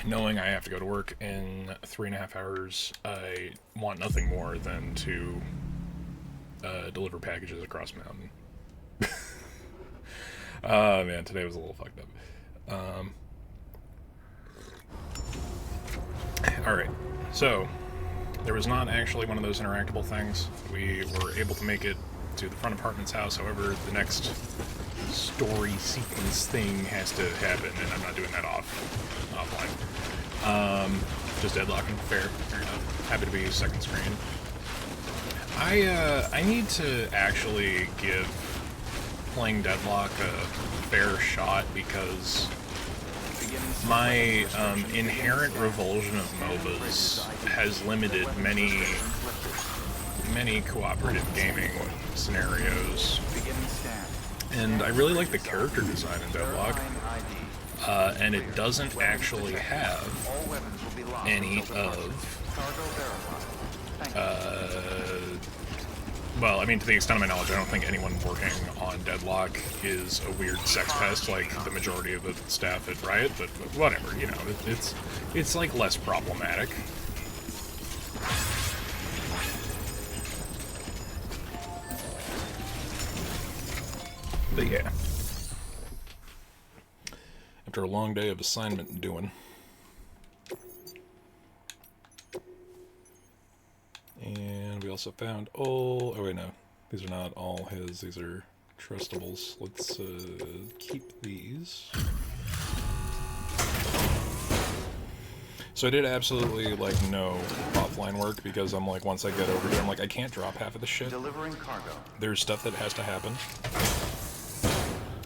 knowing I have to go to work in 3.5 hours, I want nothing more than to deliver packages across the mountain. Oh man, today was a little fucked up. Alright, so there was not actually one of those interactable things. We were able to make it to the front of Heartman's house, however, the next story sequence thing has to happen, and I'm not doing that offline. Just deadlocking, fair enough. Happy to be second screen. I need to actually give playing Deadlock a fair shot because my inherent revulsion of MOBAs has limited many cooperative gaming scenarios. And I really like the character design in Deadlock. And it doesn't actually have any of well, I mean, to the extent of my knowledge, I don't think anyone working on Deadlock is a weird sex pest like the majority of the staff at Riot, but whatever, you know, it's like less problematic. But yeah. After a long day of assignment and doing. And we also found oh wait, no. These are not all his, these are trustables. Let's keep these. So I did absolutely, like, no offline work because I'm like, once I get over here, I'm like, I can't drop half of the shit. Delivering cargo. There's stuff that has to happen.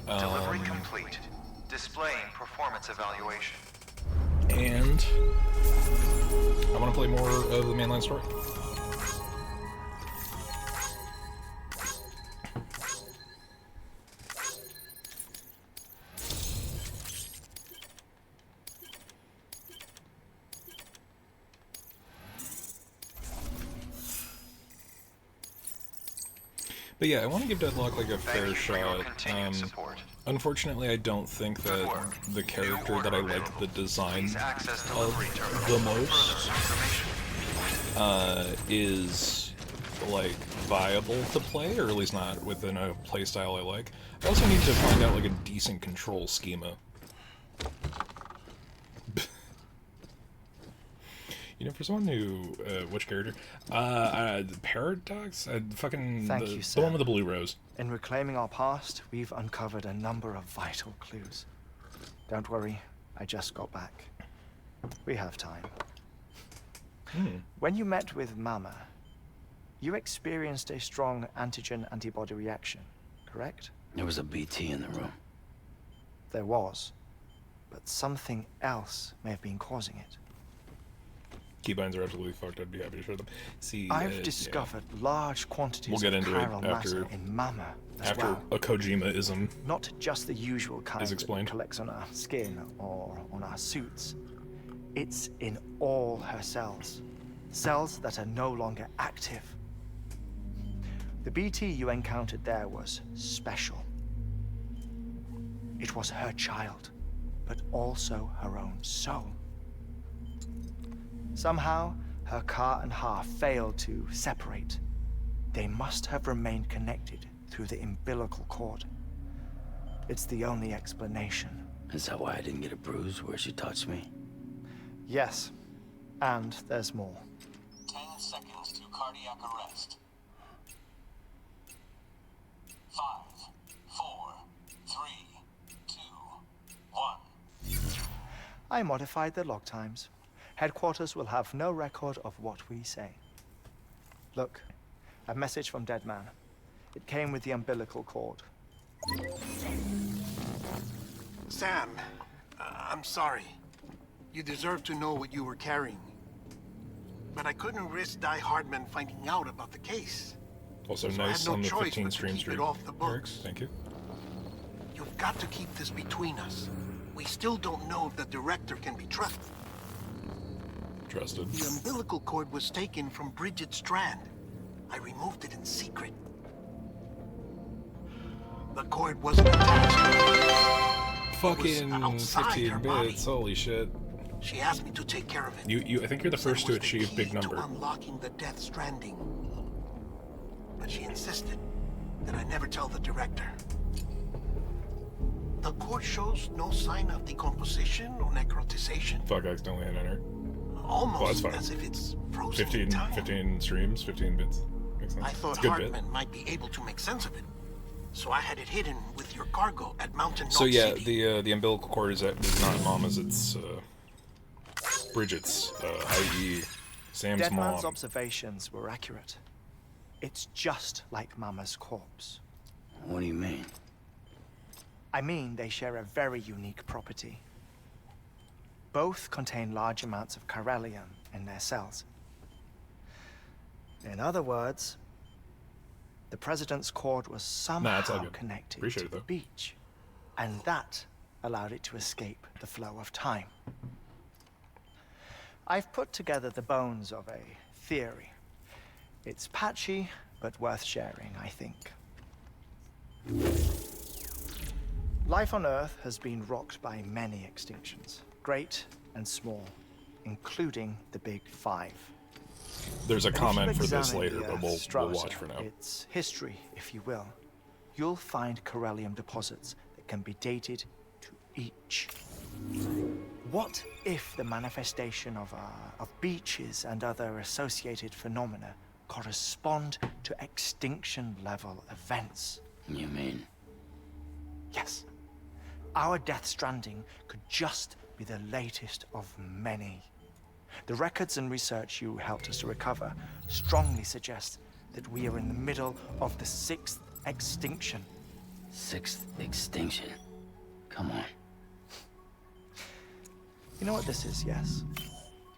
Delivery complete. Displaying performance evaluation. And I want to play more of the mainline story. But yeah, I want to give Deadlock like a fair shot. Unfortunately, I don't think that the character that I like the design of the most is like viable to play, or at least not within a playstyle I like. I also need to find out like a decent control schema. You know, for someone who, which character? Paradox? Fucking, Thank you, the one with the blue rose. In reclaiming our past, we've uncovered a number of vital clues. Don't worry, I just got back. We have time. When you met with Mama, you experienced a strong antigen-antibody reaction, correct? There was a BT in the room. There was, but something else may have been causing it. Keybinds are absolutely fucked. I'd be happy to show them. See, I've discovered large quantities we'll get of into it chiral after, matter in Mama as after well. a Kojima-ism. Not just the usual kind is explained. that collects on our skin or on our suits. It's in all her cells. Cells that are no longer active. The BT you encountered there was special. It was her child, but also her own soul. Somehow, her car and half failed to separate. They must have remained connected through the umbilical cord. It's the only explanation. Is that why I didn't get a bruise where she touched me? Yes, and there's more. 10 seconds to cardiac arrest. 5, 4, 3, 2, 1. I modified the log times. Headquarters will have no record of what we say. Look, a message from Dead Man. It came with the umbilical cord. Sam, I'm sorry. You deserve to know what you were carrying. But I couldn't risk Heartman finding out about the case. Also so nice I had no on the choice 15 but to stream keep it off the books. Thank you. You've got to keep this between us. We still don't know if the director can be trusted. Trusted. The umbilical cord was taken from Bridget Strand. I removed it in secret. The cord wasn't attached. Fucking outside 15 her bits, body. holy shit. She asked me to take care of it. I think you're the Said it first to was the achieve key big to number. unlocking the Death Stranding. But she insisted that I never tell the director. The core shows no sign of decomposition or necrotization. Fuck, I accidentally hit enter. Well, that's Almost fine. as if it's frozen in 15, time. 15 streams, 15 bits. Makes sense. I thought It's a good bit. Heartman might be able to make sense of it. So I had it hidden with your cargo at Mountain So Knob yeah, City. the umbilical cord is not Mama's, it's Bridget's, i.e. Sam's Dead mom. man's observations were accurate. It's just like Mama's corpse. What do you mean? I mean, they share a very unique property. Both contain large amounts of chiralium in their cells. In other words, the president's cord was it's all somehow good. connected Appreciate to it, the though. beach, and that allowed it to escape the flow of time. I've put together the bones of a theory. It's patchy, but worth sharing, I think. Life on Earth has been rocked by many extinctions, great and small, including the Big Five. There's a And if you comment for this examine later, the but we'll strata, watch for now. Its history, if you will, you'll find chiralium deposits that can be dated to each. What if the manifestation of beaches and other associated phenomena correspond to extinction-level events? You mean? Yes. Our Death Stranding could just be the latest of many. The records and research you helped us to recover strongly suggest that we are in the middle of the sixth extinction. Sixth extinction? Come on. You know what this is, yes?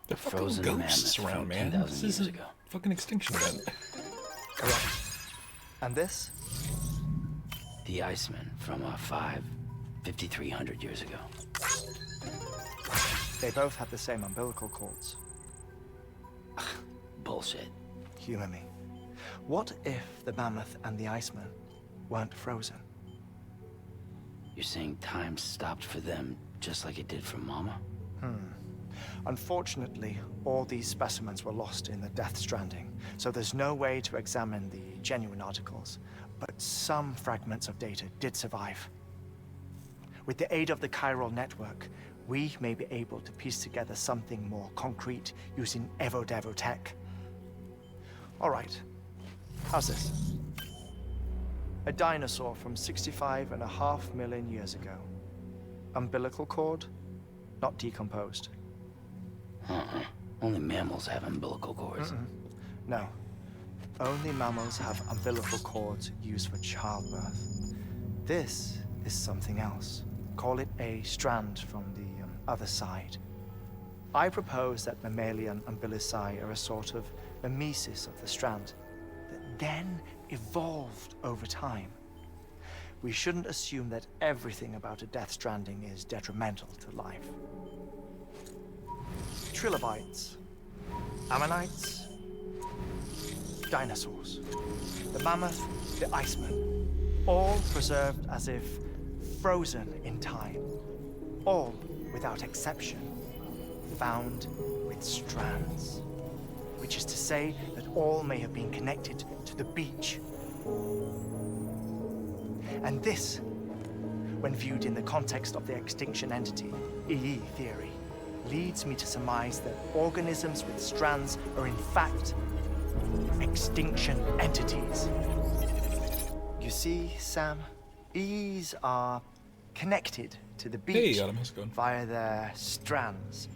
The frozen fucking ghosts mammoth around, from man. 10,000 This years is a ago. fucking extinction event. Correct. And this? The Iceman from 5,300 years ago. They both have the same umbilical cords. Bullshit. Humor me. What if the mammoth and the Iceman weren't frozen? You're saying time stopped for them just like it did for Mama? Unfortunately, all these specimens were lost in the Death Stranding, so there's no way to examine the genuine articles. But some fragments of data did survive. With the aid of the chiral network, we may be able to piece together something more concrete using Evo-Devo tech. All right, how's this? A dinosaur from 65.5 million years ago. Umbilical cord, not decomposed. Only mammals have umbilical cords. No. Only mammals have umbilical cords used for childbirth. This is something else. Call it a strand from the other side. I propose that mammalian umbilici are a sort of mimesis of the strand that then evolved over time. We shouldn't assume that everything about a Death Stranding is detrimental to life. Trilobites, ammonites, dinosaurs, the mammoth, the Iceman, all preserved as if frozen in time, all without exception found with strands, which is to say that all may have been connected to the beach. And this, when viewed in the context of the extinction entity, EE theory, leads me to surmise that organisms with strands are in fact extinction entities. You see, Sam, EEs are connected to the beach Hey, Adam, how's it going? via their strands.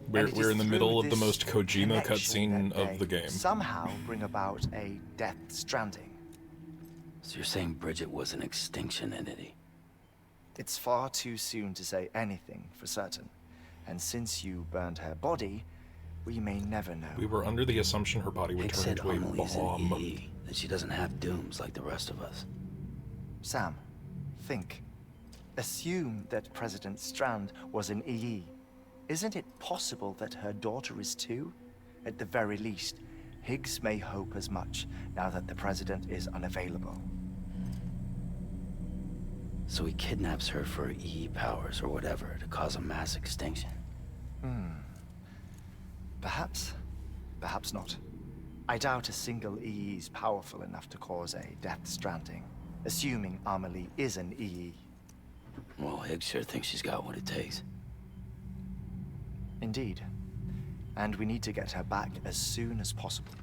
We're And it in is the through middle of the this most Kojima connection cutscene that of the they game. somehow bring about a Death Stranding. So you're saying Bridget was an extinction entity? It's far too soon to say anything for certain. And since you burned her body, we may never know. We were under the assumption her body would Higgs turn said into a Amelie's an bomb. EE, that she doesn't have dooms like the rest of us. Sam, think. Assume that President Strand was an EE. Isn't it possible that her daughter is too? At the very least, Higgs may hope as much now that the president is unavailable. So he kidnaps her for EE powers or whatever to cause a mass extinction. Perhaps. Perhaps not. I doubt a single EE is powerful enough to cause a death stranding, assuming Amelie is an EE. Well, Higgs sure thinks she's got what it takes. Indeed. And we need to get her back as soon as possible.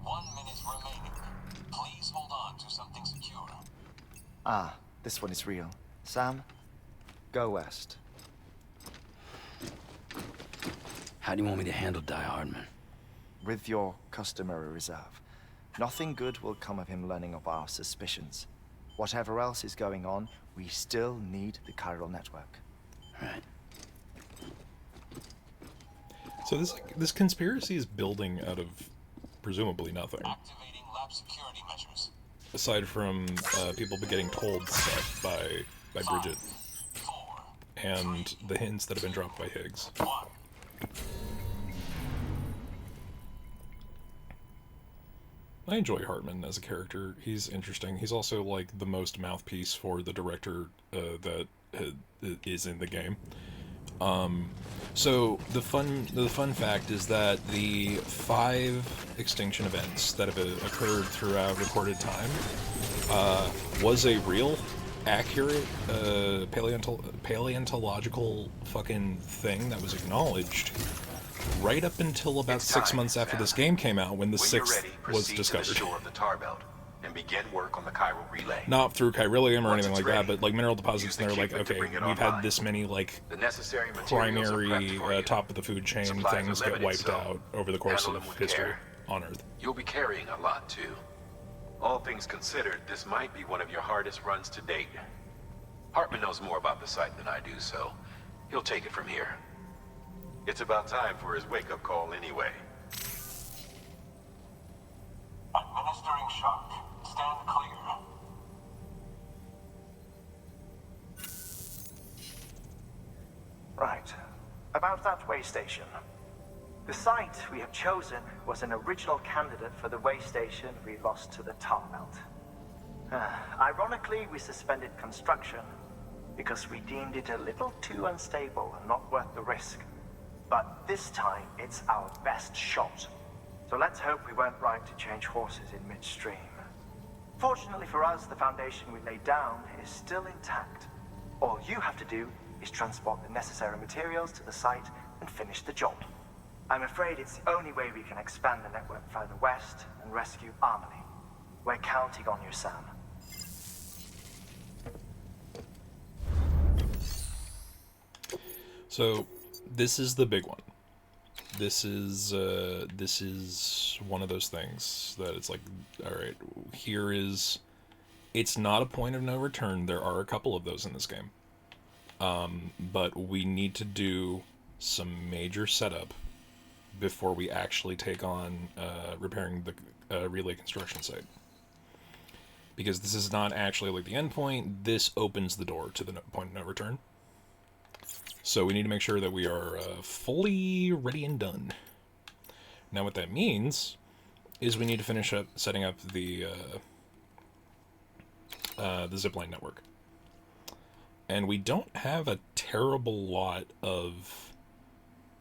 1 minute remaining. Please hold on to something secure. Ah, this one is real. Sam, go west. How do you want me to handle Die Hardman? With your customary reserve. Nothing good will come of him learning of our suspicions. Whatever else is going on, we still need the chiral network. Right. So this conspiracy is building out of presumably nothing, Activating lab security measures. aside from people getting told stuff by Bridget 4, and the hints that have been dropped by Higgs. 1. I enjoy Heartman as a character. He's interesting. He's also like the most mouthpiece for the director that is in the game. So the fun fact is that the 5 extinction events that have occurred throughout recorded time was a real, accurate paleontological fucking thing that was acknowledged right up until about 6 months after this game came out, when the 6th was discovered. To the shore of the tar belt and begin work on the chiral relay. Not through chiralium or Once anything it's like that, ready, but like mineral deposits, use and the they're like, Cupid to okay, bring it we've had online. this many like The necessary materials are prepped primary for you. top of the food chain Supplies are things get limited, wiped so out over the course handle of them with history care. on Earth. You'll be carrying a lot too. All things considered, this might be one of your hardest runs to date. Hartman knows more about the site than I do, so he'll take it from here. It's about time for his wake-up call anyway. Administering shock. Stand clear. Right. About that way station. The site we have chosen was an original candidate for the way station we lost to the tar belt. Ironically, we suspended construction because we deemed it a little too unstable and not worth the risk. But this time, it's our best shot. So let's hope we weren't right to change horses in midstream. Fortunately for us, the foundation we laid down is still intact. All you have to do is transport the necessary materials to the site and finish the job. I'm afraid it's the only way we can expand the network further west and rescue Amelie. We're counting on you, Sam. So this is the big one. This is one of those things that it's like, all right, here is. It's not a point of no return. There are a couple of those in this game, but we need to do some major setup before we actually take on repairing the relay construction site. Because this is not actually like the end point. This opens the door to the point of no return. So we need to make sure that we are fully ready and done. Now what that means is we need to finish up setting up the zipline network. And we don't have a terrible lot of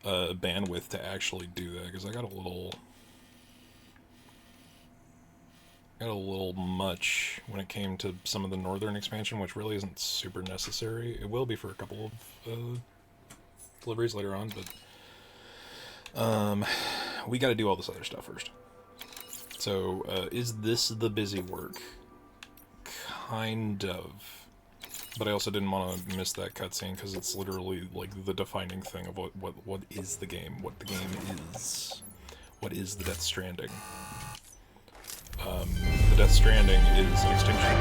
bandwidth to actually do that, because I got a little much when it came to some of the northern expansion, which really isn't super necessary. It will be for a couple of deliveries later on, but we got to do all this other stuff first. So is this the busy work? Kind of. But I also didn't want to miss that cutscene, because it's literally like the defining thing of what is the game, what the game is. What is the Death Stranding? The Death Stranding is an extinction.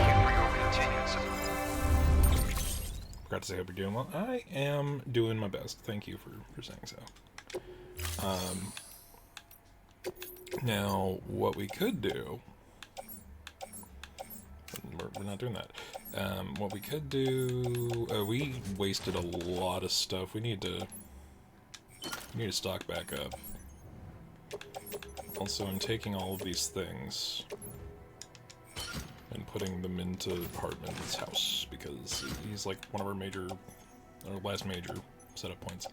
Forgot to say, hope you're doing well. I am doing my best. Thank you for saying so. Now, what we could do... We're not doing that. What we could do... we wasted a lot of stuff. We need to stock back up. Also, I'm taking all of these things and putting them into Heartman's house, because he's like one of our last major setup points.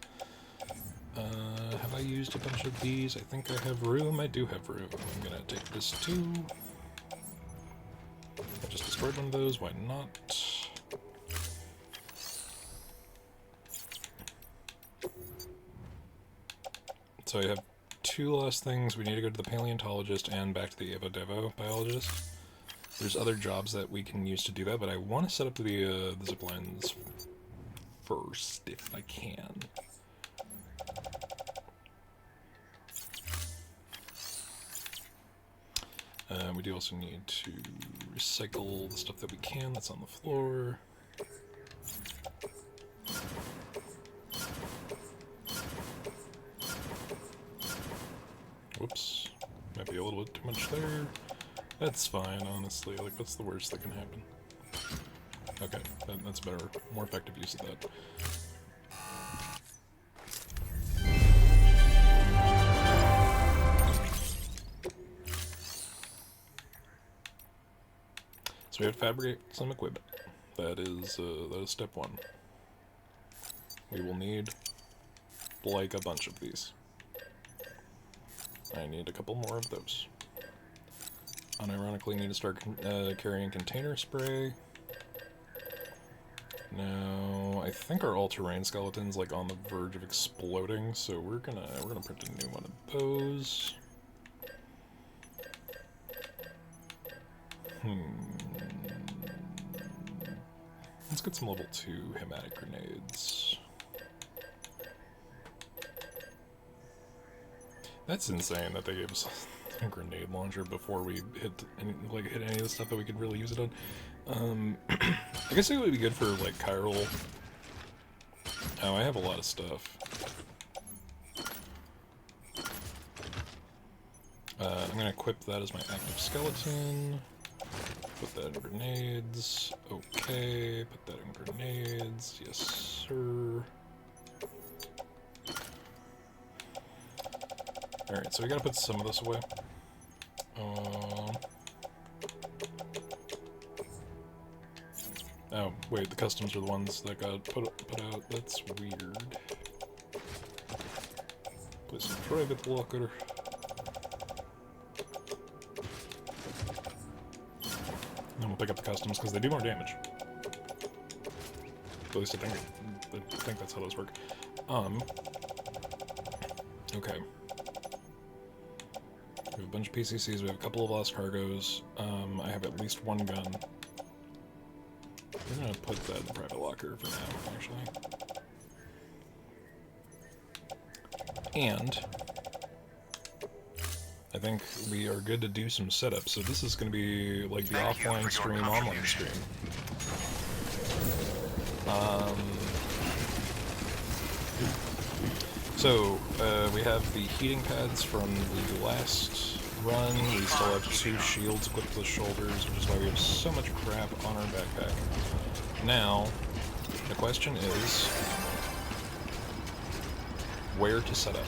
Have I used a bunch of these? I think I have room. I do have room. I'm gonna take this too. I just destroyed one of those. Why not? So I have 2 last things. We need to go to the paleontologist and back to the Evo biologist. There's other jobs that we can use to do that, but I want to set up the zip lines first, if I can. We do also need to recycle the stuff that we can that's on the floor. Whoops. Might be a little bit too much there. That's fine, honestly. Like, what's the worst that can happen? Okay, that's better. More effective use of that. So we have to fabricate some equipment. That is step 1. We will need, like, a bunch of these. I need a couple more of those. Unironically, need to start carrying container spray. Now, I think our all-terrain skeleton's like on the verge of exploding, so we're gonna print a new one of those. Let's get some level 2 hematic grenades. That's insane that they gave us a grenade launcher before we hit any of the stuff that we could really use it on. I guess it would be good for like chiral. Oh, I have a lot of stuff. I'm gonna equip that as my active skeleton. Put that in grenades. Okay, put that in grenades. Yes, sir. Alright, so we gotta put some of this away. Oh, wait, the customs are the ones that got put out. That's weird. Place a private locker. And we'll pick up the customs because they do more damage. At least I think that's how those work. Okay. We have a bunch of PCCs, we have a couple of lost cargoes. I have at least one gun. We're gonna put that in the private locker for now, actually. And I think we are good to do some setup. So this is gonna be like the offline stream, online stream. So, we have the heating pads from the last run. We still have 2 shields equipped to the shoulders, which is why we have so much crap on our backpack. Now, the question is, where to set up?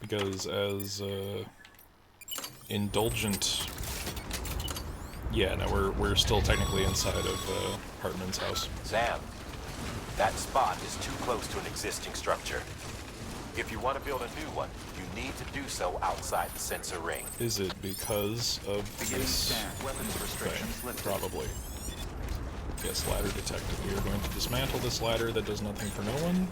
Because as, indulgent... Yeah, no, we're still technically inside of Heartman's house. Sam, that spot is too close to an existing structure. If you want to build a new one, you need to do so outside the sensor ring. Is it because of this thing? Probably. Yes, ladder detected. We are going to dismantle this ladder that does nothing for no one.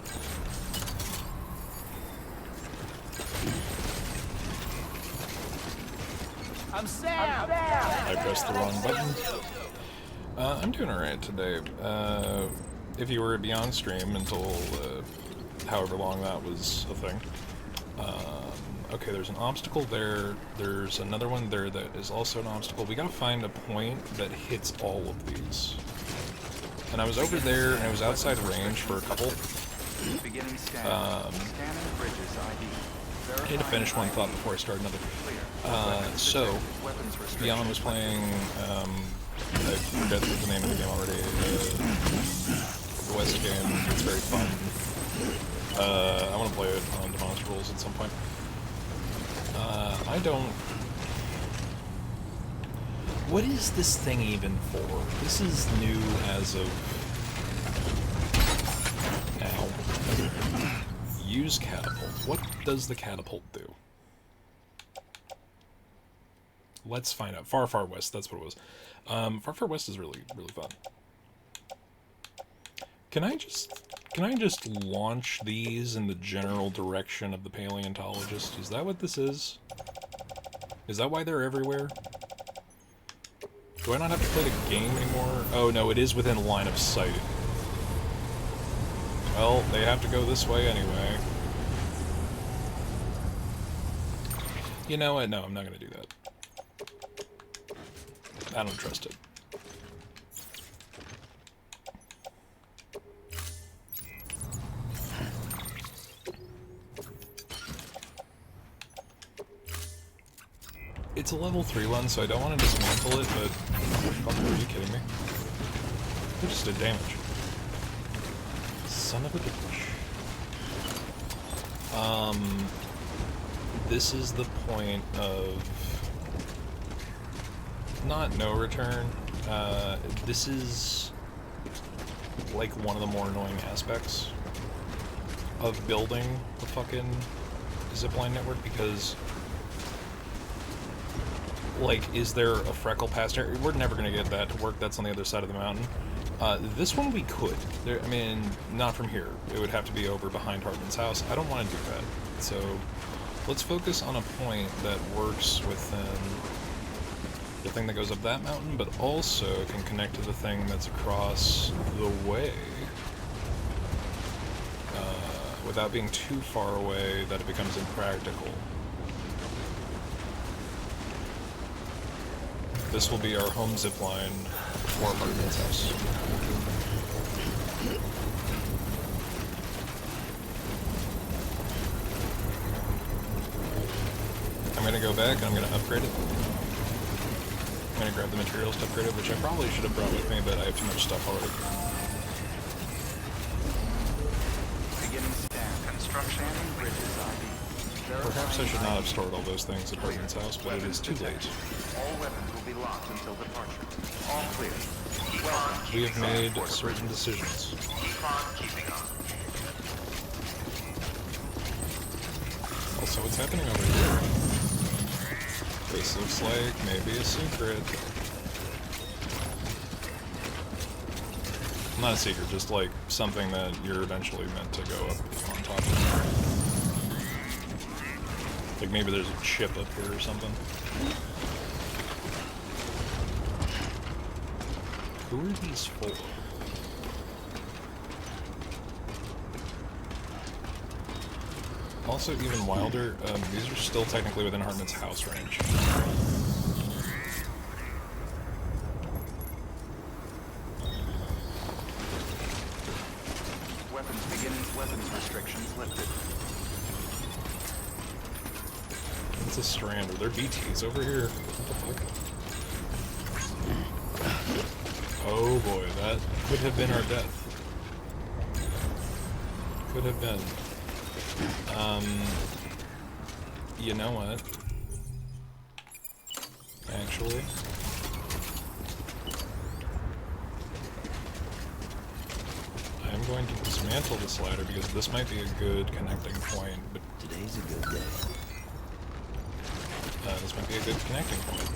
I'm Sam! I pressed the wrong button. I'm doing alright today. If you were beyond stream until however long that was a thing. Okay, there's an obstacle there. There's another one there that is also an obstacle. We gotta find a point that hits all of these. And I was over there and I was outside range for a couple. I need to finish one thought before I start another. So, Beyond was playing, I forget the name of the game already, the West game. It's very fun. I want to play it on demonstrables at some point. What is this thing even for? This is new as of now. Use catapult. What does the catapult do? Let's find out. Far, far west. That's what it was. Far, far west is really, really fun. Can I just launch these in the general direction of the paleontologist? Is that what this is? Is that why they're everywhere? Do I not have to play the game anymore? Oh no, it is within line of sight. Well, they have to go this way anyway. You know what? No, I'm not gonna do that. I don't trust it. It's a level 3 one, so I don't want to dismantle it, but... Fuck, are you kidding me? It just did damage. Son of a bitch. This is the point of... not no return. This is... like one of the more annoying aspects of building the fucking zipline network, because... like, is there a freckle past here? We're never going to get that to work. That's on the other side of the mountain. This one we could. I mean, not from here. It would have to be over behind Heartman's house. I don't want to do that. So, let's focus on a point that works within the thing that goes up that mountain, but also can connect to the thing that's across the way. Without being too far away that it becomes impractical. This will be our home zipline for Heartman's house. I'm gonna go back and I'm gonna upgrade it. I'm gonna grab the materials to upgrade it, which I probably should have brought with me, but I have too much stuff already. Beginning stand. Construction bridges ID. Perhaps I should not have stored all those things at Heartman's house, but it is too late. All weapons will be locked until departure. All clear. We have made certain decisions. Keep on keeping on. Also, what's happening over here? This looks like maybe a secret. Not a secret, just like something that you're eventually meant to go up on top of. Like maybe there's a chip up here or something. Who are these for? Also, even wilder, these are still technically within Heartman's house range. Weapons restrictions lifted. It's a Strand. Are there BTs over here? What the fuck? Oh boy, that could have been our death. Could have been. You know what? Actually... I'm going to dismantle this ladder because this might be a good connecting point, but... Today's a good day. This might be a good connecting point.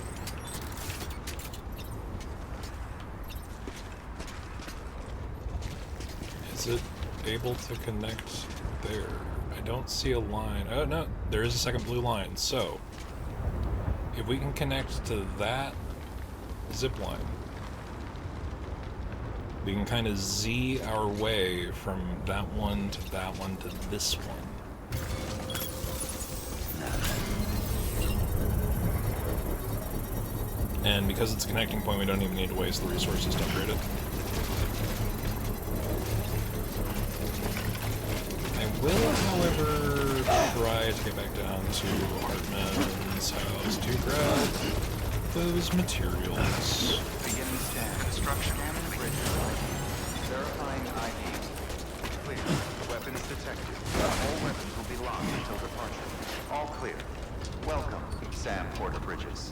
Is it able to connect there? I don't see a line. Oh, no, there is a second blue line. So, if we can connect to that zip line, we can kind of Z our way from that one to that one to this one. And because it's a connecting point, we don't even need to waste the resources to upgrade it. I will, however, try to get back down to Heartman's house to grab those materials. Beginning stand. Construction and bridges. Verifying ID. Clear. Weapons detected. All weapons will be locked until departure. All clear. Welcome, Sam Porter Bridges.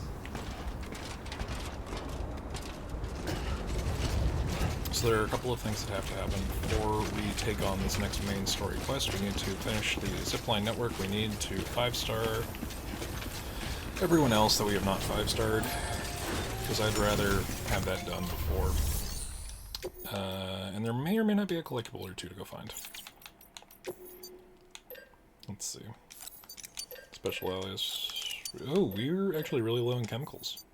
So there are a couple of things that have to happen before we take on this next main story quest. We need to finish the zipline network. We need to 5-star everyone else that we have not 5-starred, because I'd rather have that done before. And there may or may not be a collectible or two to go find. Let's see. Special alias. Oh, we're actually really low in chemicals.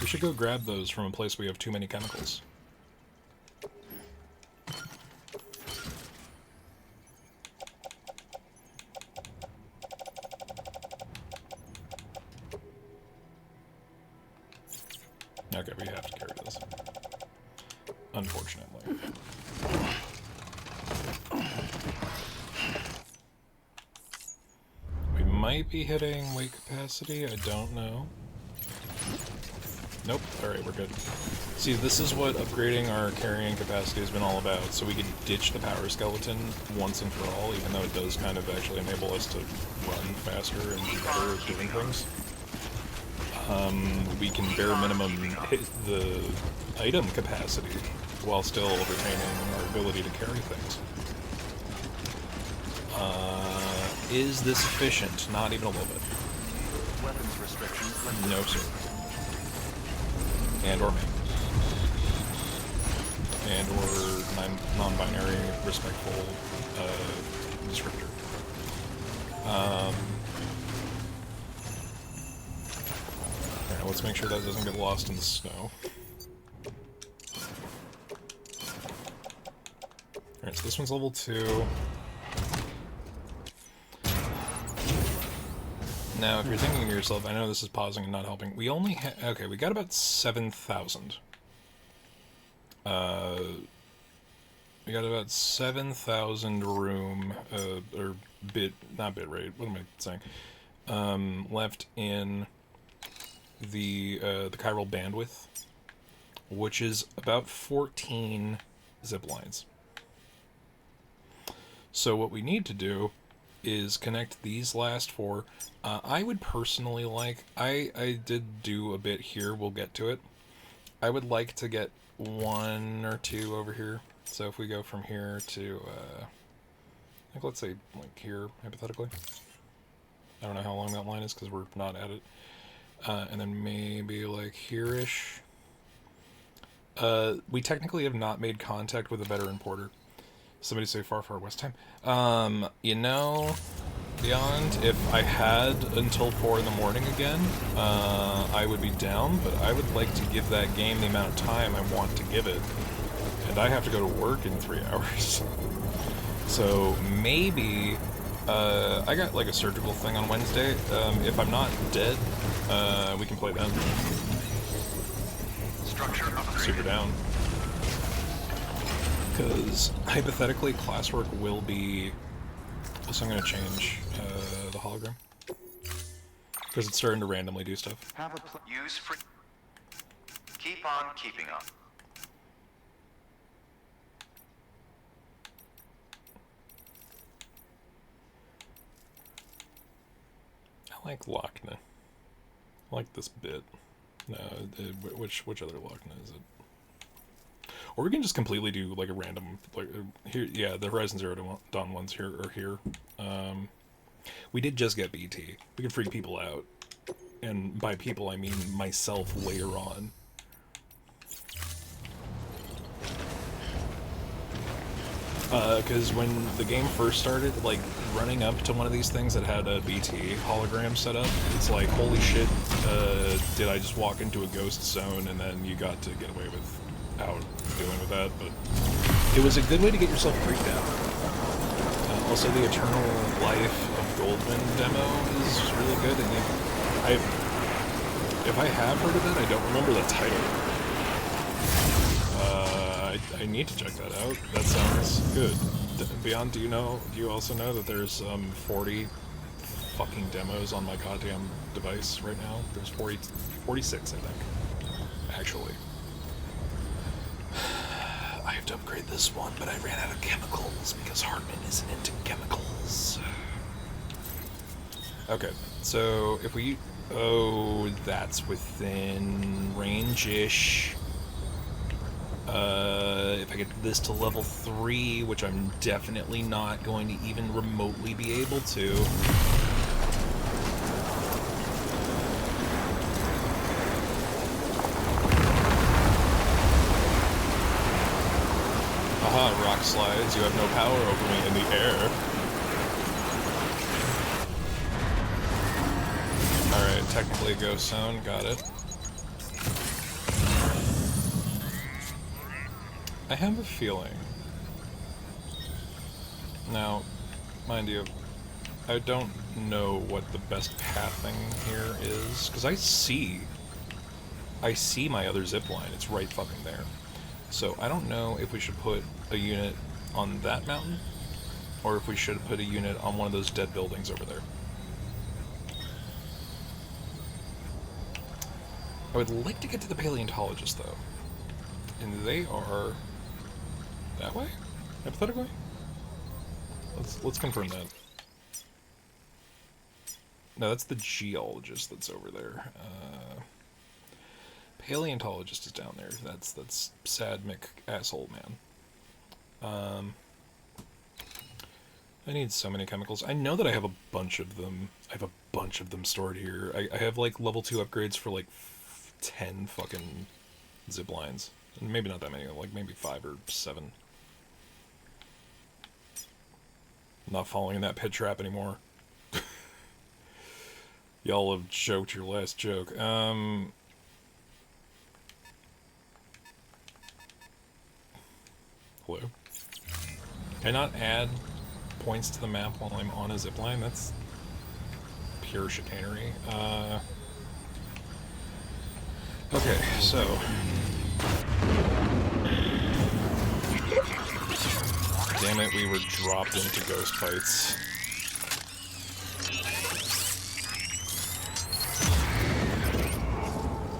We should go grab those from a place we have too many chemicals. Okay, we have to carry this. Unfortunately. We might be hitting weight capacity, I don't know. Nope, alright, we're good. See, this is what upgrading our carrying capacity has been all about, so we can ditch the power skeleton once and for all, even though it does kind of actually enable us to run faster and be better at doing things. We can bare minimum hit the item capacity while still retaining our ability to carry things. Is this efficient? Not even a little bit. Weapons restrictions. No, sir. And or me. And or non-binary respectful descriptor. Alright, let's make sure that doesn't get lost in the snow. Alright, so this one's level 2. Now, if you're thinking to yourself, I know this is pausing and not helping. We only okay, we got about 7,000. We got about 7,000 room, or not bit rate, what am I saying? Left in the chiral bandwidth, which is about 14 zip lines. So what we need to do is connect these last 4. I would personally like, I did do a bit here, we'll get to it. I would like to get 1 or 2 over here. So if we go from here to, like let's say like here, hypothetically. I don't know how long that line is because we're not at it. And then maybe like here-ish. We technically have not made contact with a veteran porter. Somebody say far, far west time. You know, Beyond, if I had until 4 in the morning again, I would be down, but I would like to give that game the amount of time I want to give it. And I have to go to work in 3 hours. So maybe, I got like a surgical thing on Wednesday. If I'm not dead, we can play then. Super down. Because hypothetically, classwork will be. So I'm going to change the hologram because it's starting to randomly do stuff. Have a use for. Keep on keeping on. I like Lochna. I like this bit. No, which other Lochna is it? Or we can just completely do like a random, like here. Yeah, the Horizon Zero Dawn ones here are here. We did just get BT. We can freak people out, and by people I mean myself later on. Because when the game first started, like running up to one of these things that had a BT hologram set up, it's like holy shit! Did I just walk into a ghost zone and then you got to get away with out dealing with that? But it was a good way to get yourself freaked out. Also, the Eternal Life of Goldman demo is really good, and if I have heard of it, I don't remember the title. I need to check that out. That sounds good. Beyond, do you also know that there's 40 fucking demos on my goddamn device right now? There's 46, I think. Actually. I have to upgrade this one, but I ran out of chemicals because Heartman isn't into chemicals. Okay, so if we... Oh, that's within range-ish. if I get this to level 3, which I'm definitely not going to even remotely be able to. Aha, rock slides, you have no power over me in the air. Alright, technically a ghost zone, got it. I have a feeling. Now, mind you, I don't know what the best pathing here is, because I see my other zip line. It's right fucking there. So I don't know if we should put a unit on that mountain, or if we should put a unit on one of those dead buildings over there. I would like to get to the paleontologist, though. And they are that way? Hypothetically? Let's confirm that. No, that's the geologist that's over there. Paleontologist is down there. That's sad Mick asshole man. I need so many chemicals. I know that I have a bunch of them. I have a bunch of them stored here. I have like level 2 upgrades for like 10 fucking zip lines. Maybe not that many, like maybe 5 or 7. I'm not falling in that pit trap anymore. Y'all have joked your last joke. Hello? Can I not add points to the map while I'm on a zipline? That's pure chicanery. Okay, so... Damn it, we were dropped into ghost fights.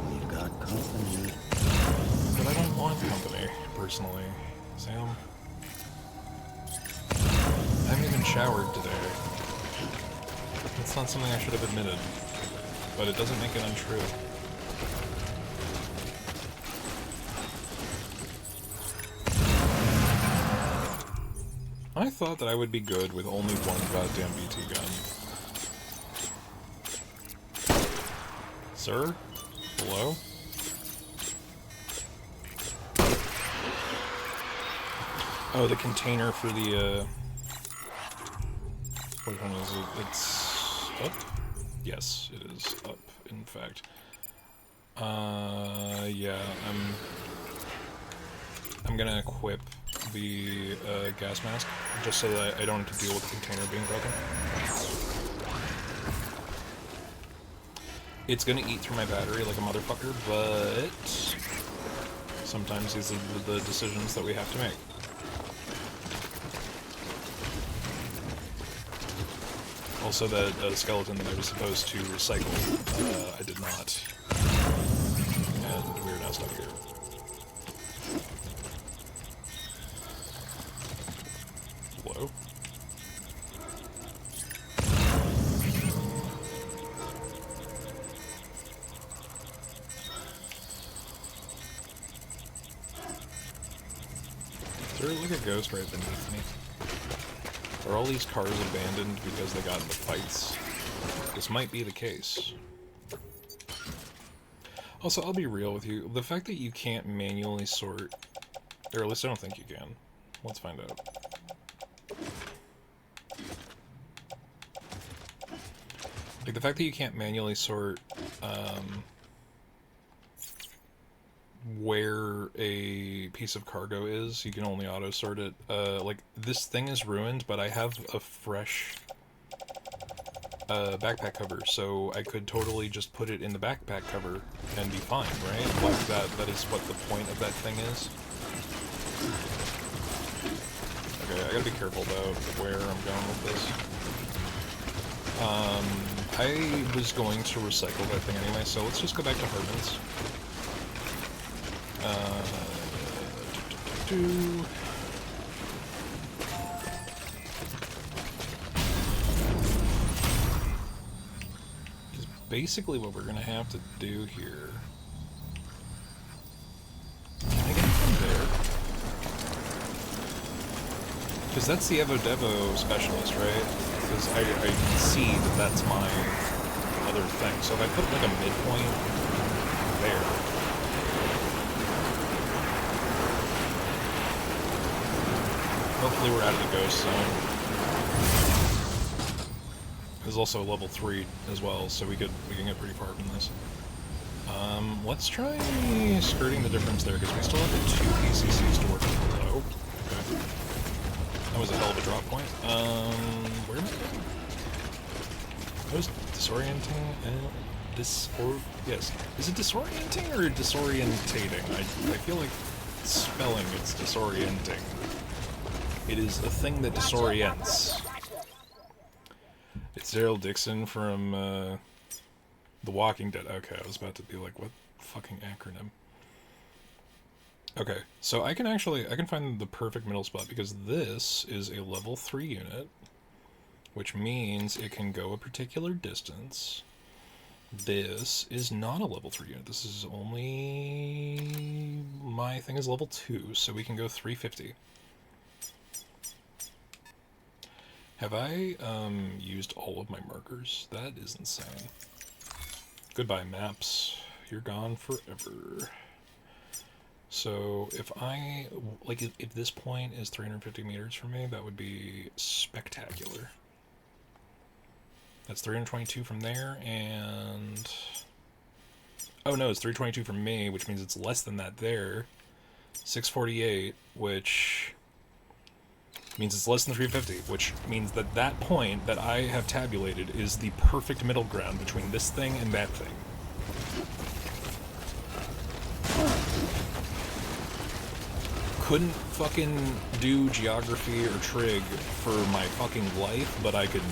We've got company. But I don't want company, personally. Sam? I haven't even showered today. That's not something I should have admitted. But it doesn't make it untrue. I thought that I would be good with only one goddamn BT gun. Sir? Hello? Oh, the container for the, which one is it? It's up? Yes, it is up, in fact. Yeah, I'm gonna equip the gas mask, just so that I don't have to deal with the container being broken. It's gonna eat through my battery like a motherfucker, but sometimes these are the decisions that we have to make. Also, that skeleton that I was supposed to recycle, I did not. And we're now stuck here. Hello? Is there like a ghost right beneath me? Are all these cars abandoned because they got into fights? This might be the case. Also, I'll be real with you. The fact that you can't manually sort... Or at least I don't think you can. Let's find out. Like, the fact that you can't manually sort, where a piece of cargo is, you can only auto-sort it. Like, this thing is ruined, but I have a fresh, backpack cover, so I could totally just put it in the backpack cover and be fine, right? Like, that is what the point of that thing is. Okay, I gotta be careful about where I'm going with this. I was going to recycle that thing anyway, so let's just go back to Heartman's. Because basically what we're going to have to do here... Can I get from there? Because that's the Evo Devo specialist, right? Because I can see that that's my other thing. So if I put like a midpoint there. Hopefully we're out of the ghost zone. There's also level 3 as well, so we can get pretty far from this. Let's try skirting the difference there, because we still have the 2 PCCs to work with. Oh, okay. That was a hell of a drop point. Where am I going? That was disorienting and yes. Is it disorienting or disorientating? I feel like spelling it's disorienting. It is a thing that disorients. It's Daryl Dixon from The Walking Dead. Okay, I was about to be like, what fucking acronym? Okay, so I can find the perfect middle spot, because this is a level 3 unit, which means it can go a particular distance. This is not a level 3 unit. This is only... my thing is level 2, so we can go 350. Have I used all of my markers? That is insane. Goodbye, maps. You're gone forever. So if I, like, if this point is 350 meters from me, that would be spectacular. That's 322 from there, and... oh no, it's 322 from me, which means it's less than that there. 648, which means it's less than 350, which means that that point that I have tabulated is the perfect middle ground between this thing and that thing. Couldn't fucking do geography or trig for my fucking life, but I can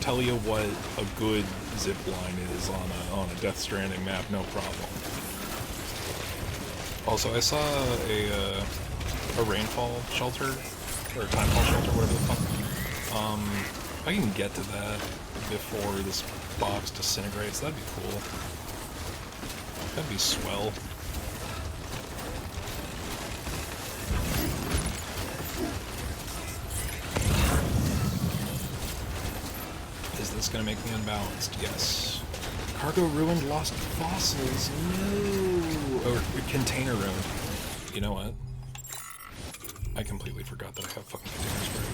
tell you what a good zip line is on a Death Stranding map, no problem. Also, I saw a rainfall shelter, or a timefall shelter, whatever the fuck. If I can get to that before this box disintegrates, that'd be cool. That'd be swell. Is this gonna make me unbalanced? Yes. Cargo ruined, lost fossils. No. Or container ruined. You know what? I completely forgot that I have fucking container spray.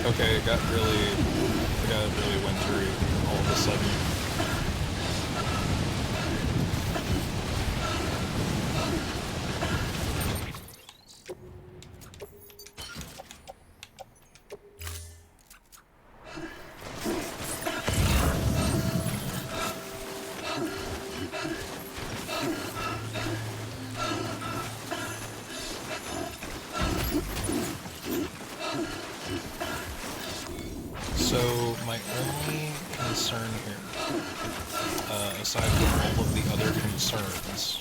Okay, it got really wintry all of a sudden. So, my only concern here, aside from all of the other concerns,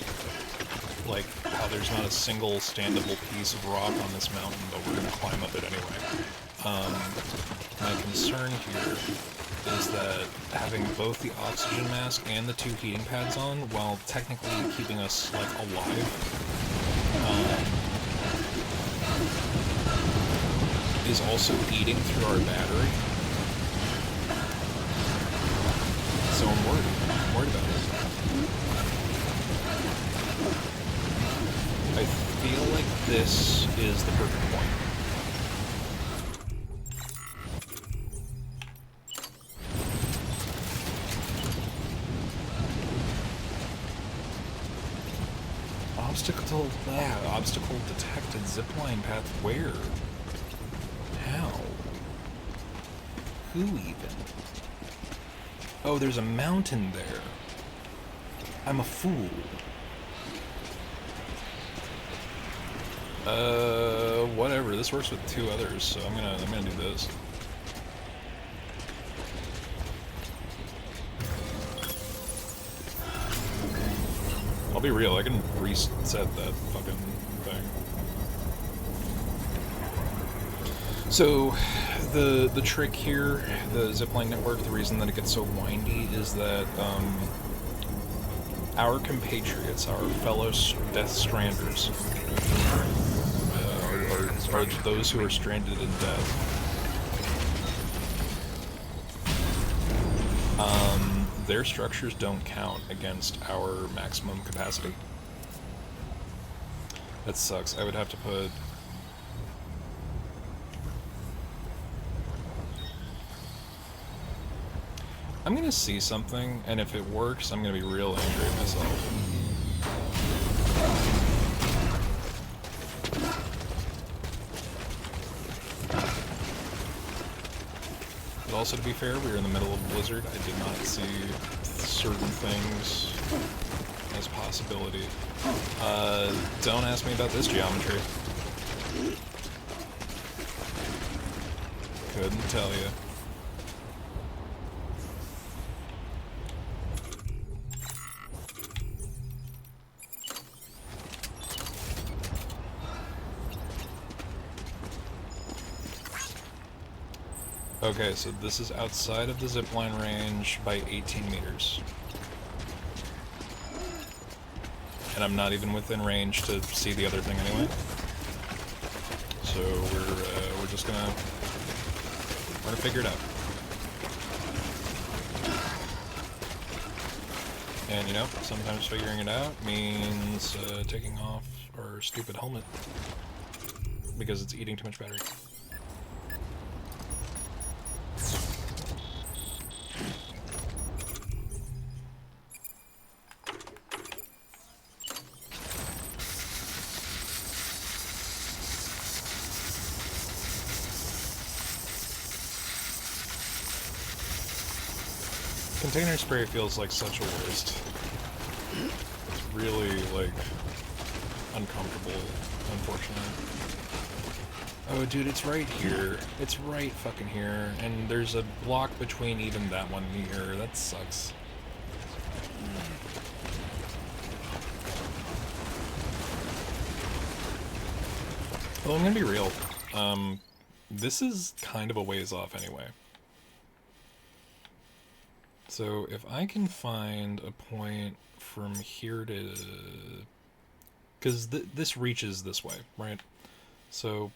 like how there's not a single standable piece of rock on this mountain, but we're going to climb up it anyway, my concern here is that having both the oxygen mask and the 2 heating pads on, while technically keeping us, like, alive, is also eating through our battery. So I'm worried about it. I feel like this is the perfect point. Obstacle detected. Zipline path where? How? Who even? Oh, there's a mountain there. I'm a fool. Whatever. This works with 2 others, so I'm gonna do this. I'll be real, I can reset that fucking thing. So, the trick here, the zipline network, the reason that it gets so windy is that our compatriots, our fellow Death Stranders, are those who are stranded in death. Their structures don't count against our maximum capacity. That sucks. I would have to put... I'm gonna see something, and if it works, I'm gonna be real angry at myself. But also, to be fair, we were in the middle of a blizzard. I did not see certain things as possibility. Don't ask me about this geometry. Couldn't tell you. Okay, so this is outside of the zipline range by 18 meters. And I'm not even within range to see the other thing anyway. So we're just gonna figure it out. And you know, sometimes figuring it out means taking off our stupid helmet because it's eating too much battery. Container spray feels like such a waste. It's really, like, uncomfortable, unfortunately. Oh, dude, it's right here. It's right fucking here. And there's a block between even that one and here. That sucks. Well, I'm gonna be real. This is kind of a ways off anyway. So if I can find a point from here to... Because this reaches this way, right? So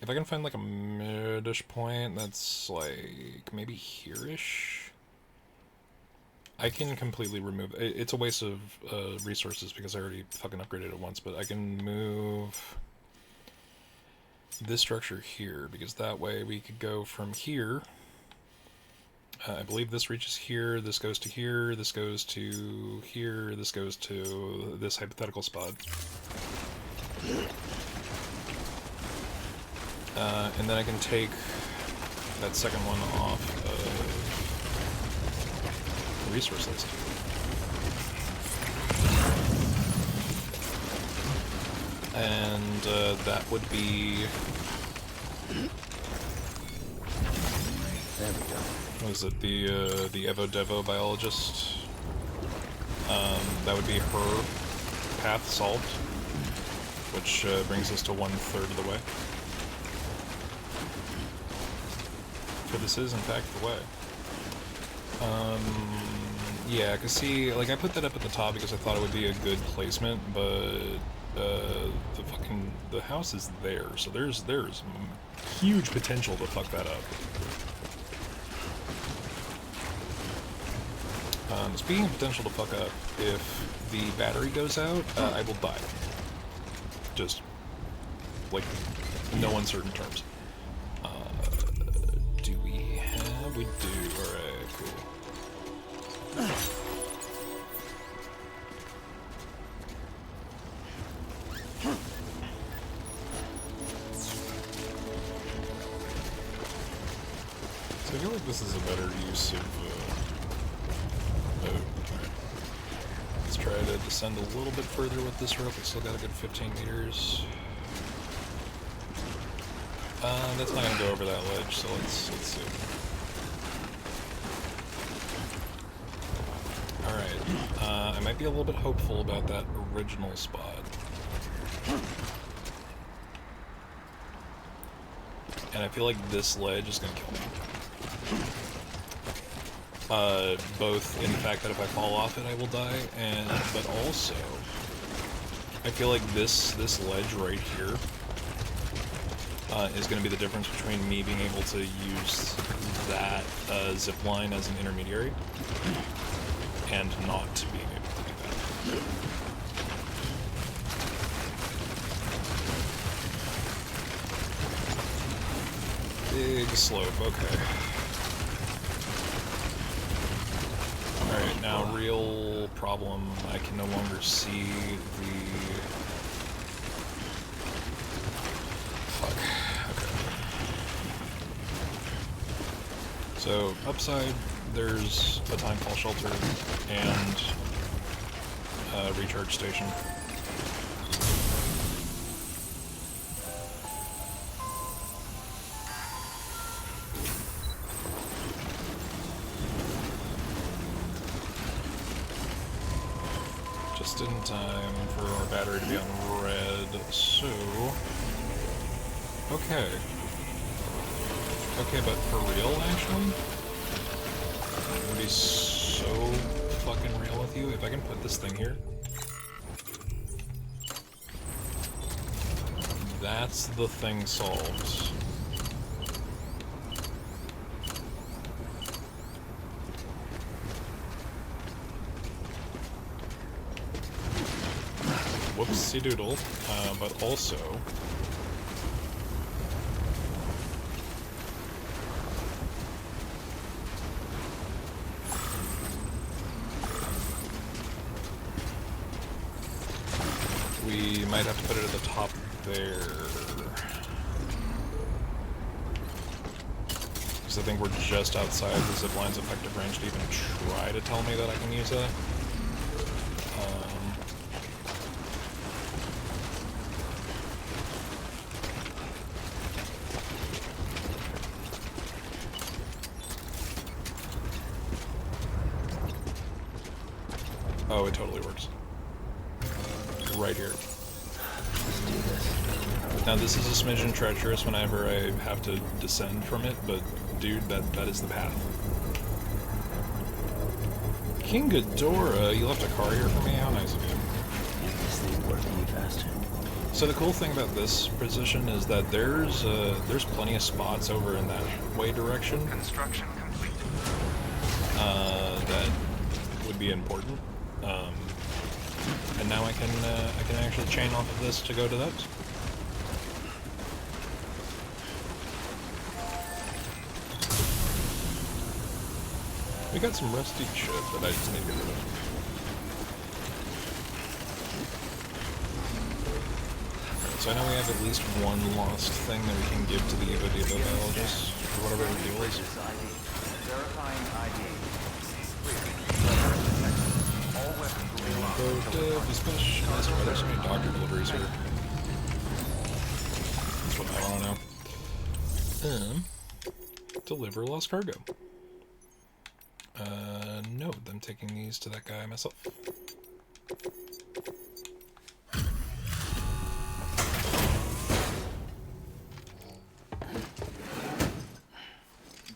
if I can find like a mid-ish point that's like maybe here-ish, I can completely remove... It's a waste of resources because I already fucking upgraded it once, but I can move this structure here because that way we could go from here... I believe this reaches here, this goes to here, this goes to here, this goes to this hypothetical spot. And then I can take that second one off the resource list. And that would be... There we go. What is it, the Evo Devo biologist? That would be her path solved, which brings us to 1/3 of the way. For this is, in fact, the way. Yeah, cause see, like I put that up at the top because I thought it would be a good placement, but the house is there, so there's huge potential to fuck that up. Speaking of potential to fuck up, if the battery goes out, I will die. Just, like, no uncertain terms. Do we have? We do. Alright, cool. So I feel like this is a better use of... Let's try to descend a little bit further with this rope. It's still got a good 15 meters. That's not gonna go over that ledge, so let's see. Alright, I might be a little bit hopeful about that original spot. and I feel like this ledge is gonna kill me. Both in the fact that if I fall off it, I will die, but also I feel like this ledge right here is going to be the difference between me being able to use that zip line as an intermediary and not being able to do that. Big slope, okay. Alright, now real problem, I can no longer see the... Fuck, okay. So, upside, there's a time fall shelter and a recharge station. Just in time for our battery to be on red, so... Okay. Okay, but for real, actually? It would be so fucking real with you if I can put this thing here. That's the thing solved. Whoopsie doodle, but also we might have to put it at the top there, because I think we're just outside the zipline's effective range to even try to tell me that I can use that. Oh, it totally works. Right here. Now this is a smidgen treacherous whenever I have to descend from it, but dude, that is the path. King Ghidorah, you left a car here for me? How nice of you. Make this thing work any faster. So the cool thing about this position is that there's plenty of spots over in that way direction. Construction complete. That would be important. And now I can actually chain off of this to go to that. We got some rusty shit that I just need to get rid of. Alright, so I know we have at least one lost thing that we can give to the Evo biologist, or whatever the deal is. Verifying ID. All weapons will be locked until But, especially, why there's so many doctor deliveries here. That's what I want to know. Deliver lost cargo. No, I'm taking these to that guy myself.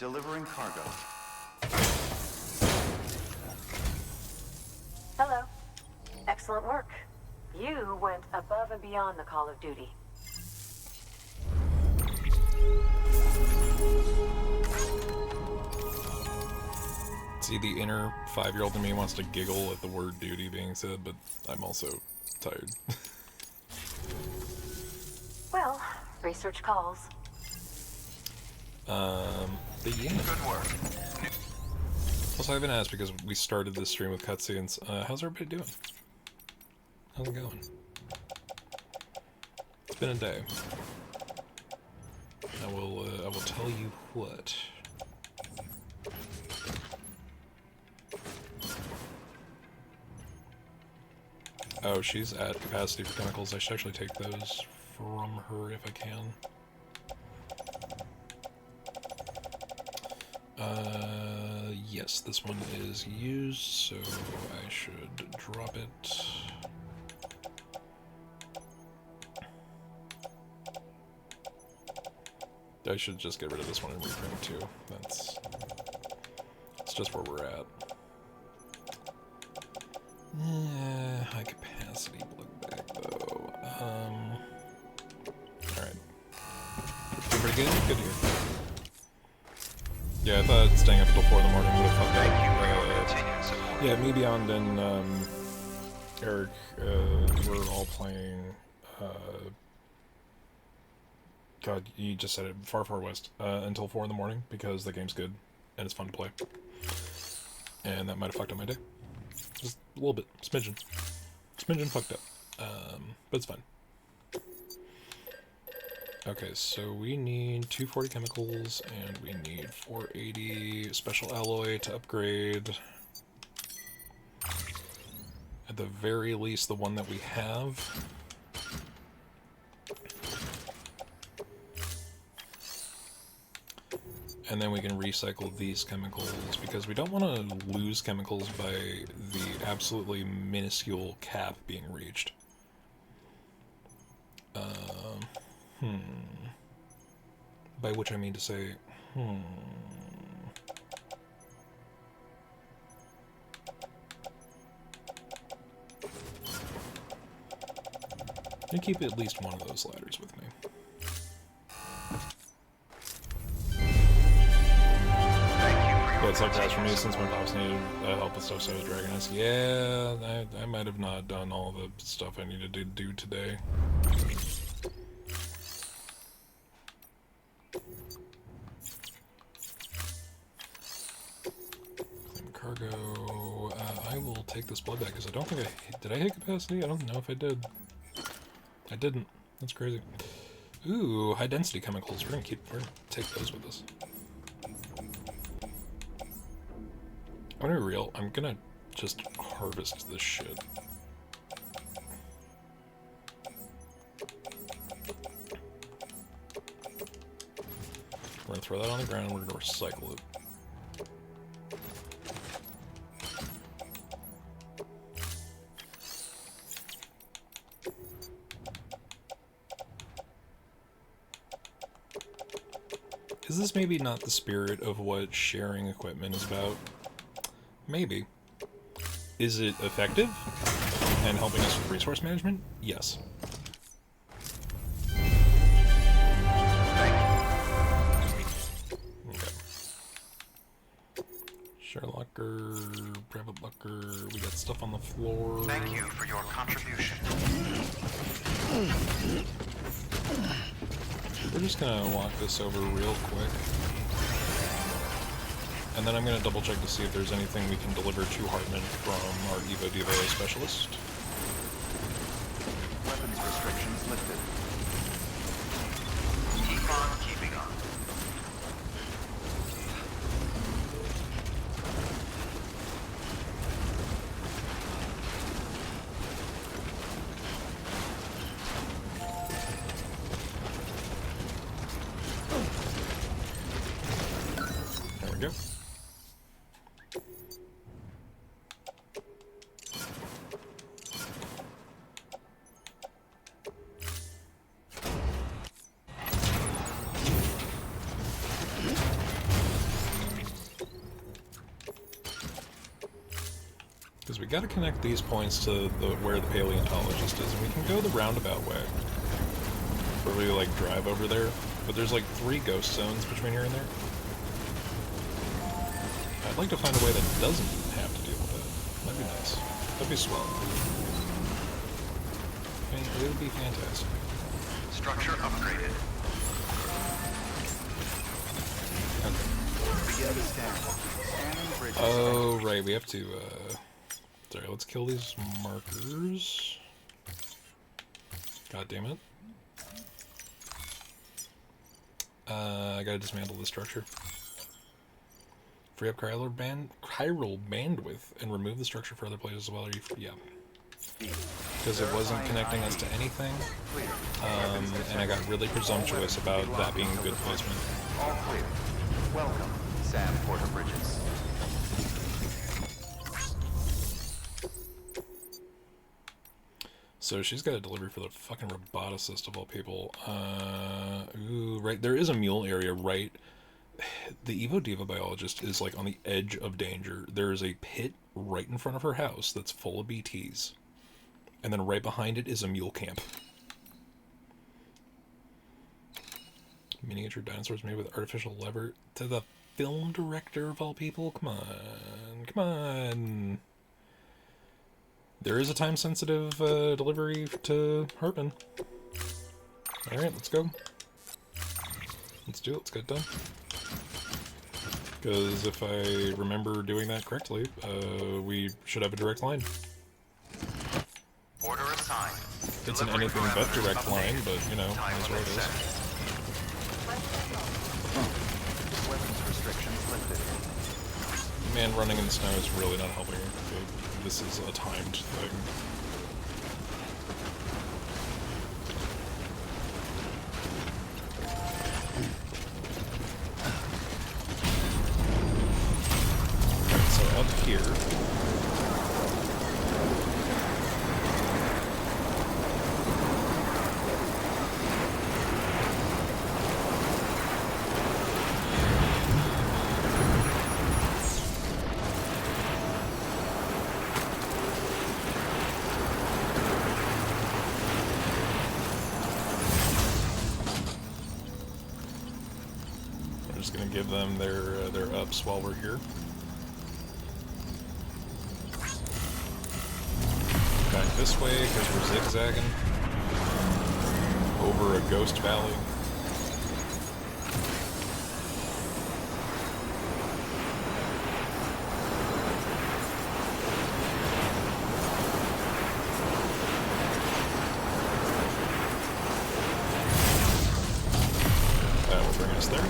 delivering cargo. Hello. Excellent work. You went above and beyond the call of duty. See, the inner 5-year-old in me wants to giggle at the word duty being said, but I'm also tired. Well, research calls. But yeah. Good work. Also, I haven't asked because we started this stream with cutscenes. How's everybody doing? How's it going? It's been a day. I will tell you what. Oh, she's at capacity for chemicals. I should actually take those from her if I can. Yes, this one is used, so I should drop it. I should just get rid of this one and reprint too. That's just where we're at. Yeah, high capacity blood bag though. Alright. Doing pretty good? Good here. Yeah, I thought staying up until 4 in the morning would have fucked up. Yeah, me, Beyond, and Eric were all playing. God, you just said it. Far, Far West until 4 in the morning because the game's good and it's fun to play. And that might have fucked up my day. Just a little bit. Smidgen. Smidgen fucked up. But it's fine. Okay, so we need 240 chemicals, and we need 480 special alloy to upgrade. At the very least, the one that we have. And then we can recycle these chemicals, because we don't want to lose chemicals by the absolutely minuscule cap being reached. By which I mean to say, I keep at least one of those ladders with me. Yeah, it's like that for me since my boss needed help with stuff, so I was dragging us. Yeah, I might have not done all the stuff I needed to do today. Cargo. I will take this blood bag because I don't think did I hit capacity? I don't know if I did. I didn't. That's crazy. Ooh, high density chemicals. We're gonna take those with us. I'm gonna be real. I'm gonna just harvest this shit. We're gonna throw that on the ground and we're gonna recycle it. Is this maybe not the spirit of what sharing equipment is about? Maybe. Is it effective and helping us with resource management? Yes. Okay. Share locker, private locker, we got stuff on the floor. Thank you for your contribution. We're just gonna walk this over real quick. And then I'm gonna double check to see if there's anything we can deliver to Heartman from our Evo Devo specialist. Weapons restrictions lifted. Keep on keeping on. There we go. Because we gotta connect these points to where the paleontologist is, and we can go the roundabout way. Where we like drive over there, but there's like 3 ghost zones between here and there. I'd like to find a way that doesn't have to deal with that. That'd be nice. That'd be swell. And it would be fantastic. Structure upgraded. Okay. Begin to scan. Scanning bridges. Oh, right, we have to, sorry, let's kill these markers. God damn it. I gotta dismantle the structure. Free up chiral bandwidth and remove the structure for other places as well. Yeah. Because it wasn't connecting us to anything. And I got really presumptuous about that being a good placement. All clear. Welcome, Sam Porter Bridges. So she's got a delivery for the fucking roboticist of all people. Ooh, right. There is a mule area, right? The Evo Diva biologist is like on the edge of danger. There is a pit right in front of her house that's full of BTs. And then right behind it is a mule camp. Miniature dinosaurs made with artificial lever. To the film director of all people? Come on. Come on. There is a time-sensitive delivery to Heartman. Alright, let's go. Let's do it. Let's get it done. Because if I remember doing that correctly, we should have a direct line. Order assigned. It's an anything but direct line, but, you know, that's what it is. Weapons restrictions lifted. Man, running in the snow is really not helping. This is a timed thing. Right, so up here. Give them their ups while we're here. Back this way because we're zigzagging over a ghost valley. That will bring us there.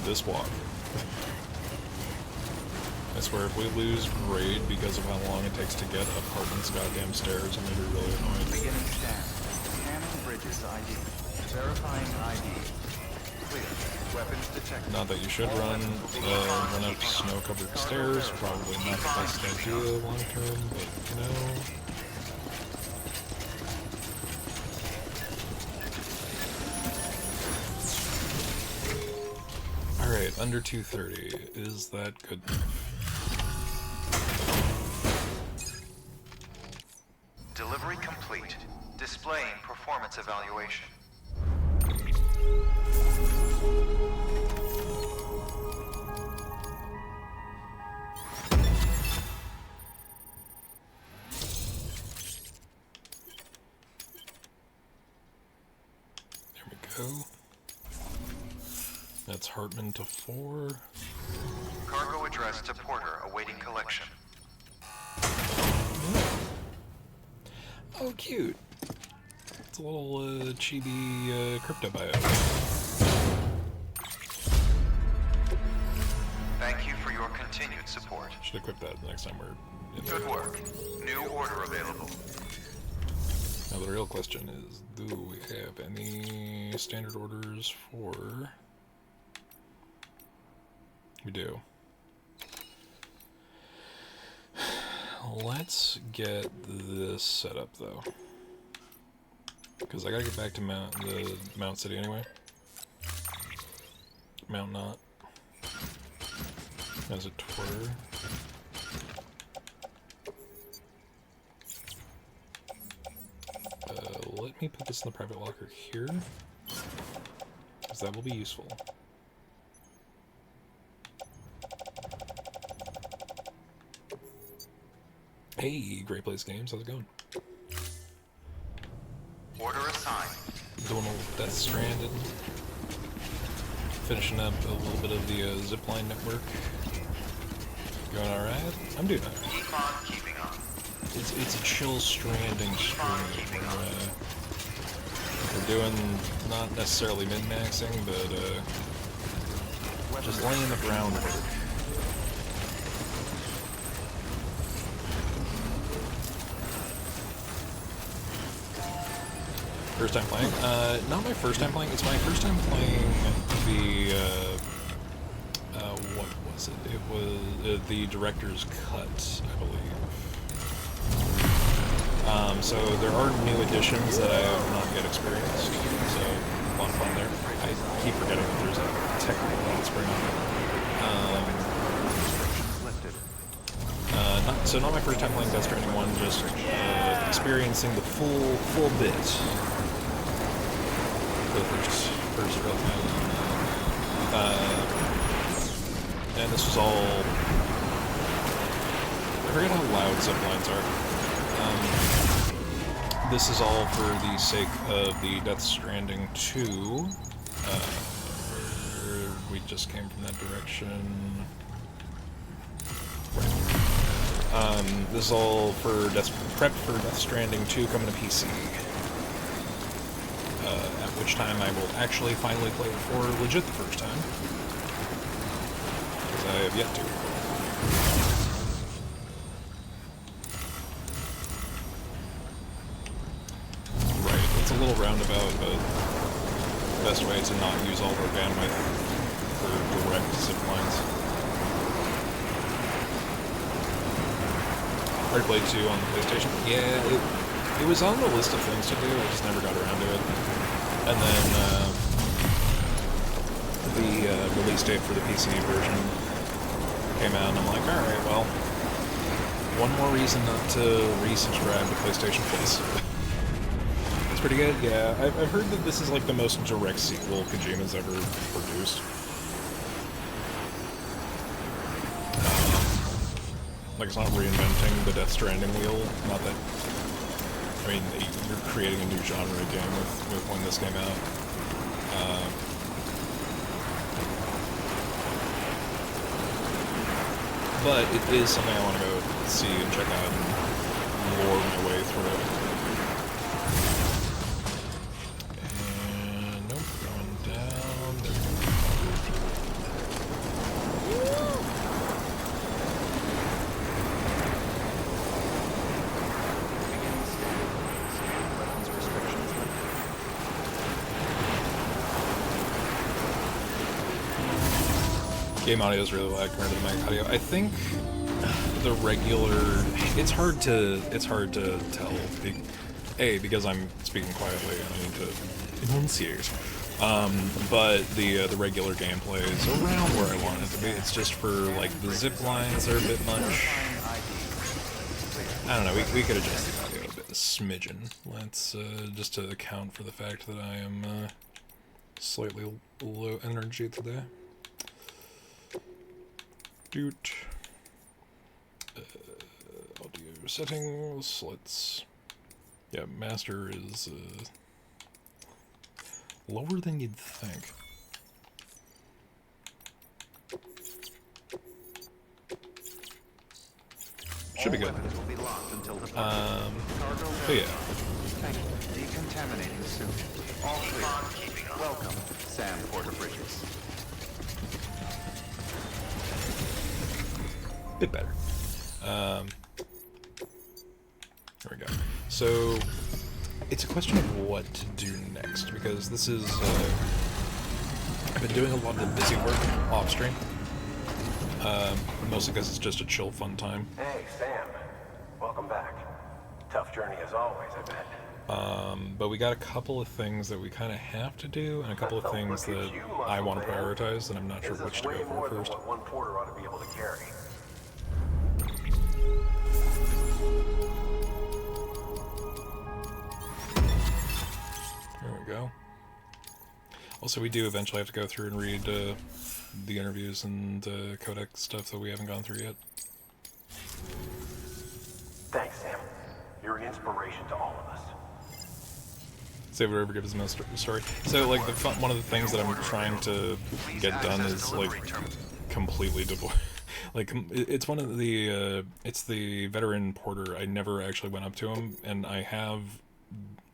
This walk. I swear, if we lose grade because of how long it takes to get up Heartman's goddamn stairs, I'm gonna be really annoyed. Beginning scan. Scanning bridges ID. Verifying ID. Clear. Weapons detected. Not that you should run up snow-covered stairs. Probably not the best idea long term, but you know. Alright, under 230. Is that good enough? Delivery complete. Displaying performance evaluation. There we go. That's Heartman to 4. Cargo address to Porter awaiting collection. Oh, cute. It's a little chibi crypto bio. Thank you for your continued support. Should equip that next time we're in Good work. New order available. Now the real question is, do we have any standard orders for... We do. Let's get this set up though, because I gotta get back to Mount City anyway. Mount Knot as a Twitter. Let me put this in the private locker here, because that will be useful. Hey, Great Place Games, how's it going? Order assigned. Doing old Death Stranded. finishing up a little bit of the zipline network. Going alright? I'm doing alright. Keep on keeping on. It's a chill Stranding stream. We're doing not necessarily min-maxing, but just laying the groundwork. First time playing? Not my first time playing. It's my first time playing the, what was it? It was the director's cut, I believe. So there are new additions that I have not yet experienced, so a lot of fun there. I keep forgetting that there's a technical spring on it. So not my first time playing Death Stranding 1, just experiencing the full bit for the first real time. And this was all... I forget how loud ziplines are. This is all for the sake of the Death Stranding 2. We just came from that direction. This is all for prep for Death Stranding 2 coming to PC. At which time I will actually finally play it for legit the first time. Because I have yet to. Right, it's a little roundabout, but the best way to not use all of our bandwidth for direct ziplines. Hard Blade 2 on the PlayStation. Yeah, it was on the list of things to do, I just never got around to it. And then the release date for the PC version came out, and I'm like, alright, well, one more reason not to resubscribe to PlayStation Plus. It's pretty good, yeah. I've heard that this is like the most direct sequel Kojima's ever produced. Like, it's not reinventing the Death Stranding wheel, not that... I mean, you're creating a new genre again with when this came out. But it is something I want to go see and check out and lore my way through. And nope, going down. Game audio is really loud compared to the mic audio. I think the regular, it's hard to tell. Because I'm speaking quietly and I need to enunciate. But the regular gameplay is around where I want it to be. It's just for like the zip lines are a bit much. I don't know. We could adjust the audio a bit, a smidgen. Let's just to account for the fact that I am slightly low energy today. Audio settings, let's... Yeah, master is lower than you'd think. Should be good. But yeah. Decontaminating suit. All clear. Welcome, Sam Porter Bridges. Bit better. There we go. So, it's a question of what to do next, because this is, I've been doing a lot of the busy work off-stream, mostly because it's just a chill, fun time. Hey, Sam. Welcome back. Tough journey as always, I bet. But we got a couple of things that we kind of have to do, and a couple of things that I want to prioritize, and I'm not sure which to go for first. What one porter ought to be able to carry. There we go. Also, we do eventually have to go through and read the interviews and codex stuff that we haven't gone through yet. Thanks, Sam. You're an inspiration to all of us. Save it over, give us a story. So, like, one of the things that I'm trying to get done is, like, completely devoid. Like, it's one of the, it's the veteran porter. I never actually went up to him, and I have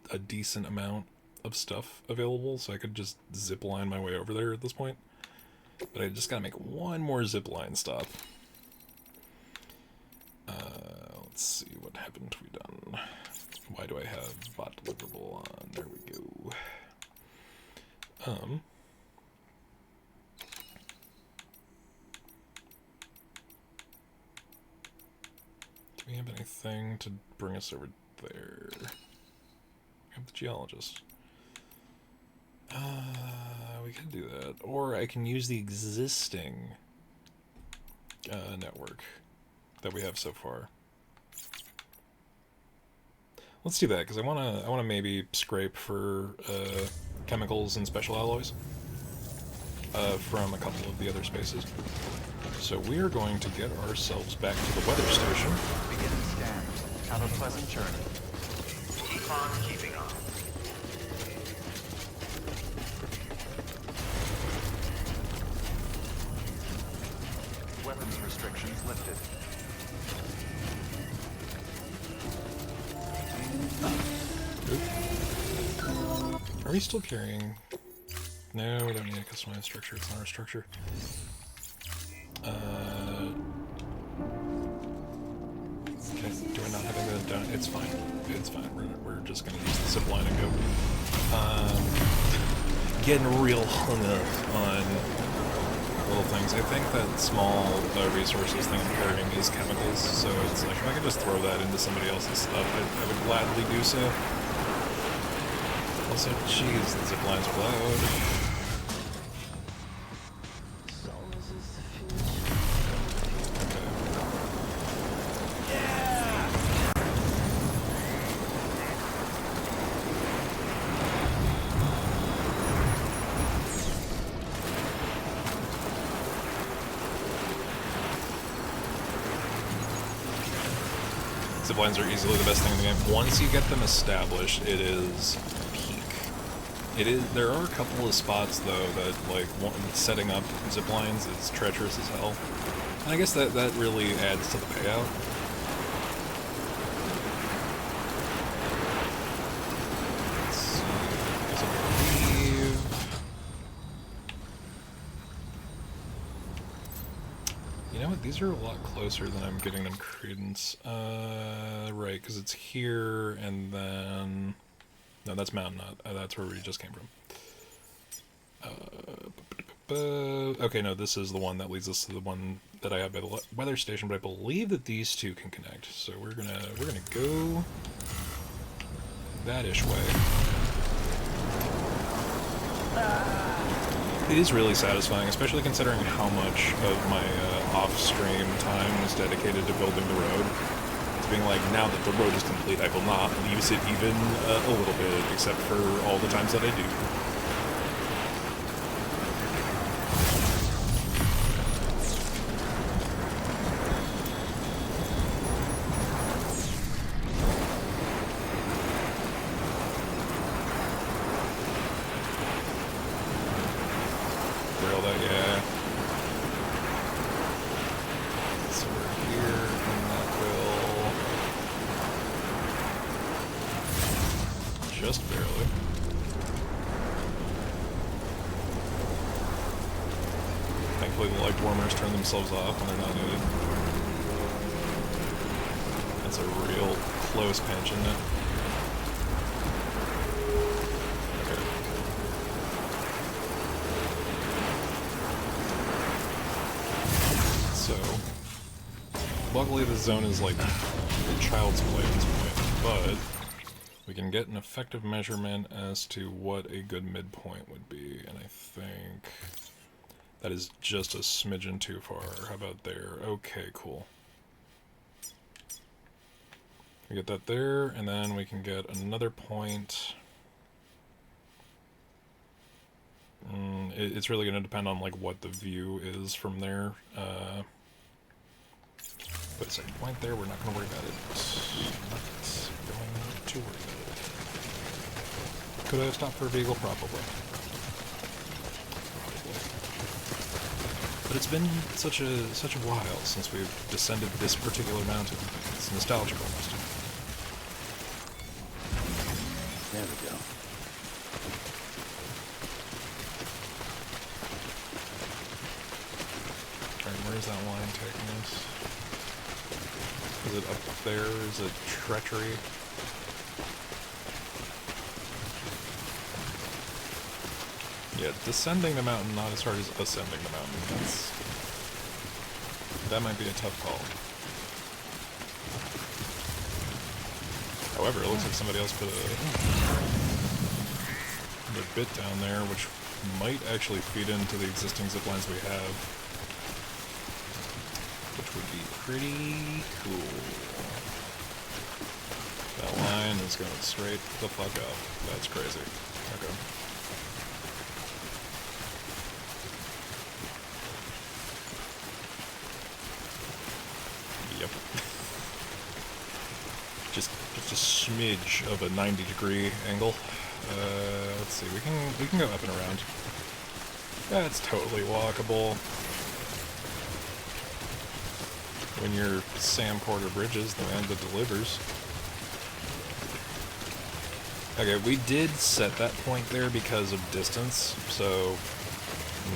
a decent amount of stuff available, so I could just zip line my way over there at this point. But I just gotta make one more zip line stop. Let's see, what haven't we done? Why do I have bot deliverable on? There we go. Do we have anything to bring us over there? We have the geologist. We can do that. Or I can use the existing network that we have so far. Let's do that, because I wanna maybe scrape for chemicals and special alloys from a couple of the other spaces. So we are going to get ourselves back to the weather station. Begin and stand. Have a pleasant journey. Keep on keeping on. Weapons restrictions lifted. Are we still carrying? No, we don't need a customized structure. It's not our structure. Okay, do I not have anything done? It's fine. It's fine. We're just gonna use the zip line and go. Getting real hung up on little things. I think that small resources thing I'm carrying is chemicals, so it's like if I could just throw that into somebody else's stuff, I would gladly do so. Also, jeez, the zip lines are loud. Ziplines are easily the best thing in the game. Once you get them established, it is peak. There are a couple of spots though that like setting up ziplines is treacherous as hell, and I guess that really adds to the payout. Let's see. I believe. You know what? These are a lot closer than I'm giving them credence. Right, because it's here, and then... No, that's Mountain Nut. That's where we just came from. Okay, no, this is the one that leads us to the one that I have by the weather station, but I believe that these two can connect. So we're gonna go that-ish way. It is really satisfying, especially considering how much of my off-stream time was dedicated to building the road. It's being like, now that the road is complete, I will not use it even a little bit, except for all the times that I do. Just barely. Thankfully the light warmers turn themselves off when they're not needed. That's a real close pinch, isn't it? Okay. So, luckily the zone is like child's play at this point, but we can get an effective measurement as to what a good midpoint would be, and I think that is just a smidgen too far. How about there? Okay, cool. We get that there, and then we can get another point. It's really going to depend on like what the view is from there. But a second point there, we're not going to worry about it. Not going to worry about it. Could I have stopped for a vehicle? Probably. But it's been such a while since we've descended this particular mountain. It's nostalgic almost. There we go. Alright, where's that line taking us? Is it up there? Is it treachery? Yeah, descending the mountain not as hard as ascending the mountain. That might be a tough call. However, it looks like somebody else put a bit down there, which might actually feed into the existing zip lines we have. Which would be pretty cool. That line is going straight the fuck up. That's crazy. Okay. Yep. just a smidge of a 90-degree angle. Let's see. We can go up and around. That's totally walkable. When you're Sam Porter Bridges, the man that delivers. Okay, we did set that point there because of distance, so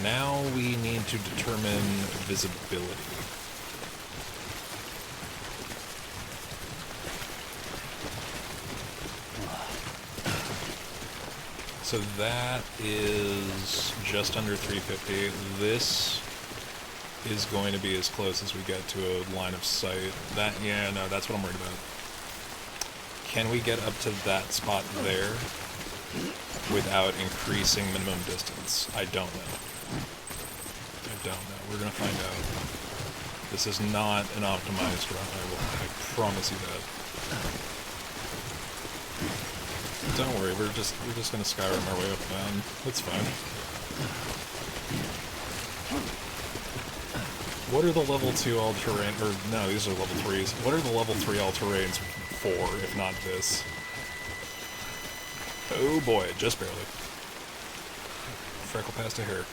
now we need to determine visibility. So that is just under 350. This is going to be as close as we get to a line of sight. That, yeah, no, that's what I'm worried about. Can we get up to that spot there without increasing minimum distance? I don't know. I don't know. We're gonna find out. This is not an optimized run. I promise you that. Don't worry, we're just gonna Skyrim our way up and down. It's fine. What are the level 2 all-terrain, or no, these are level 3s. What are the level 3 all-terrains for, if not this? Oh boy, just barely. Freckle past a hair.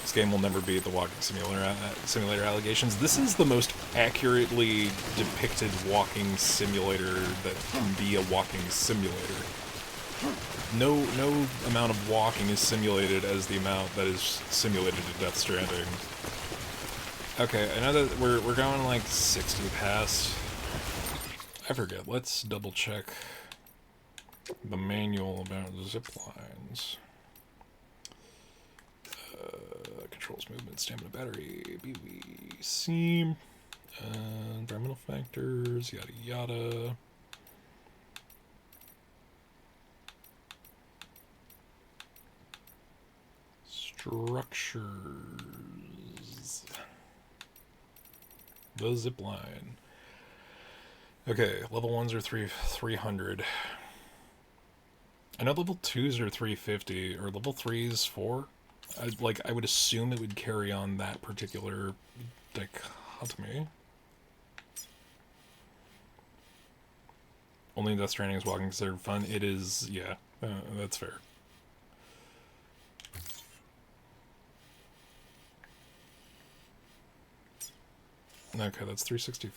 This game will never beat the walking simulator allegations. This is the most accurately depicted walking simulator that can be a walking simulator. No amount of walking is simulated as the amount that is simulated in Death Stranding. Okay, I know that we're going like 60 past. I forget. Let's double check the manual about the zip lines. Controls movement, stamina, battery, BBC, environmental factors, yada yada. Structures. The zip line. Okay, level 1s are 300. I know level 2s are 350, or level 3s 4. I would assume it would carry on that particular dichotomy. Only Death Stranding is walking considered fun. It is, yeah, that's fair. Okay, that's 365.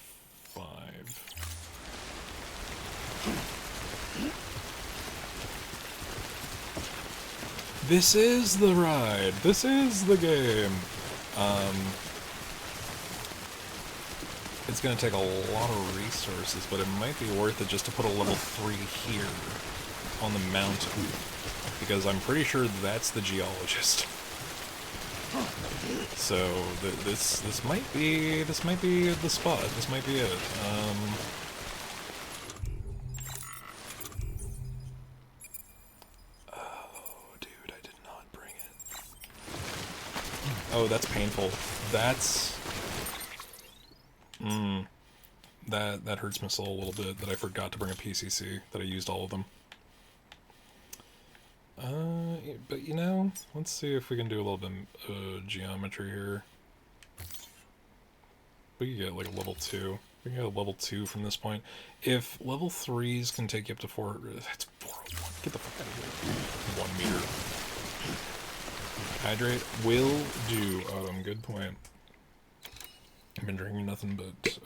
This is the ride. This is the game. It's going to take a lot of resources, but it might be worth it just to put a level 3 here on the mountain, because I'm pretty sure that's the geologist. So this might be the spot. This might be it. Oh, that's painful. That's... That hurts my soul a little bit, that I forgot to bring a PCC, that I used all of them. But you know, let's see if we can do a little bit of geometry here. We could get like a level 2. We got a level 2 from this point. If level 3s can take you up to 4... That's 401. Get the fuck out of here. 1 meter. Hydrate will do. Good point. I've been drinking nothing but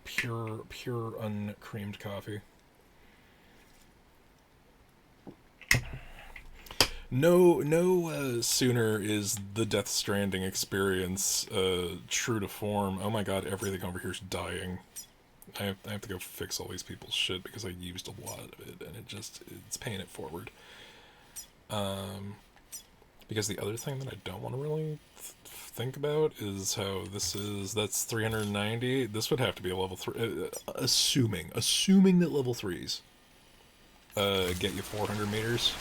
pure uncreamed coffee. No sooner is the Death Stranding experience true to form. Oh my god, everything over here is dying. I have to go fix all these people's shit because I used a lot of it, and it's paying it forward. Because the other thing that I don't want to really think about is how that's 390. This would have to be a level 3, assuming that level 3s get you 400 meters.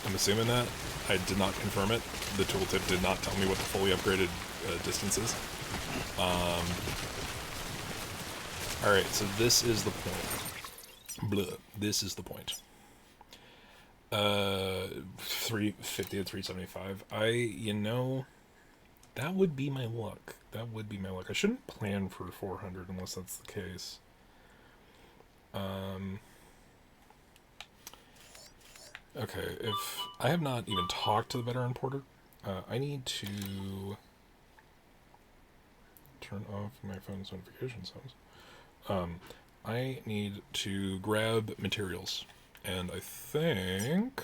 I'm assuming that. I did not confirm it. The tooltip did not tell me what the fully upgraded distance is. Alright, so this is the point. Blah. This is the point. 350 to 375. That would be my luck. That would be my luck. I shouldn't plan for 400 unless that's the case. Okay, if I have not even talked to the veteran porter, I need to turn off my phone's notification sounds. I need to grab materials, and I think...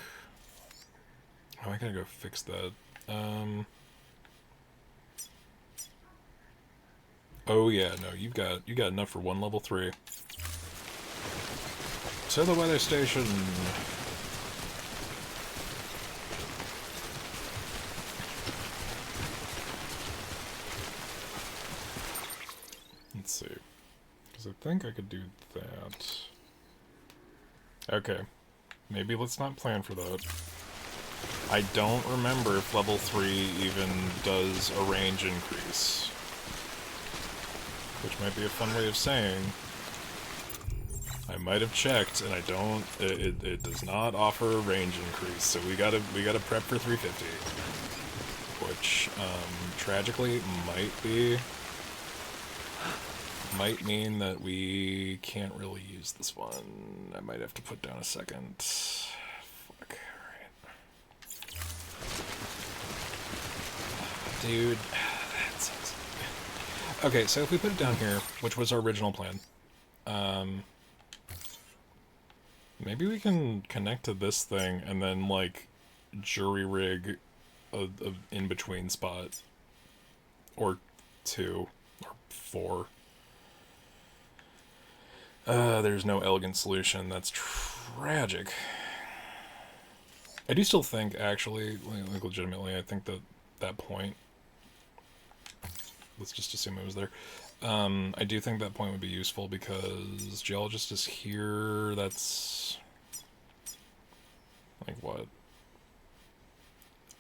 Oh, I gotta go fix that. Oh yeah, no, you got enough for one level 3. To the weather station! Let's see. Because I think I could do that. Okay. Maybe let's not plan for that. I don't remember if level 3 even does a range increase. Which might be a fun way of saying I might have checked and I don't. It does not offer a range increase, so we gotta prep for 350. Which tragically might mean that we can't really use this one. I might have to put down a second. Fuck, alright. Dude, that sucks. Okay, so if we put it down here, which was our original plan, maybe we can connect to this thing and then, like, jury rig a in-between spot. Or 2. Or 4. There's no elegant solution. That's tragic. I do still think, actually, like legitimately, I think that point... Let's just assume it was there. I do think that point would be useful because geologist is here. That's... Like, what?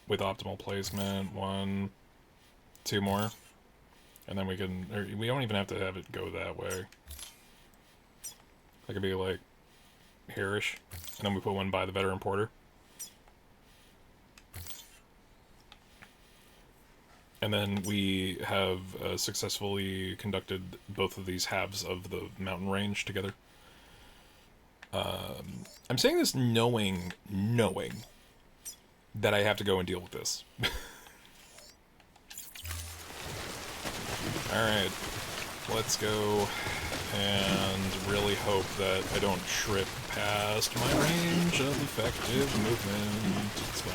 With optimal placement, 1, 2 more. And then we can... Or we don't even have to have it go that way. That could be, like, here-ish. And then we put one by the veteran porter. And then we have successfully conducted both of these halves of the mountain range together. I'm saying this knowing that I have to go and deal with this. Alright, let's go and really hope that I don't trip past my range of effective movement. It's fine.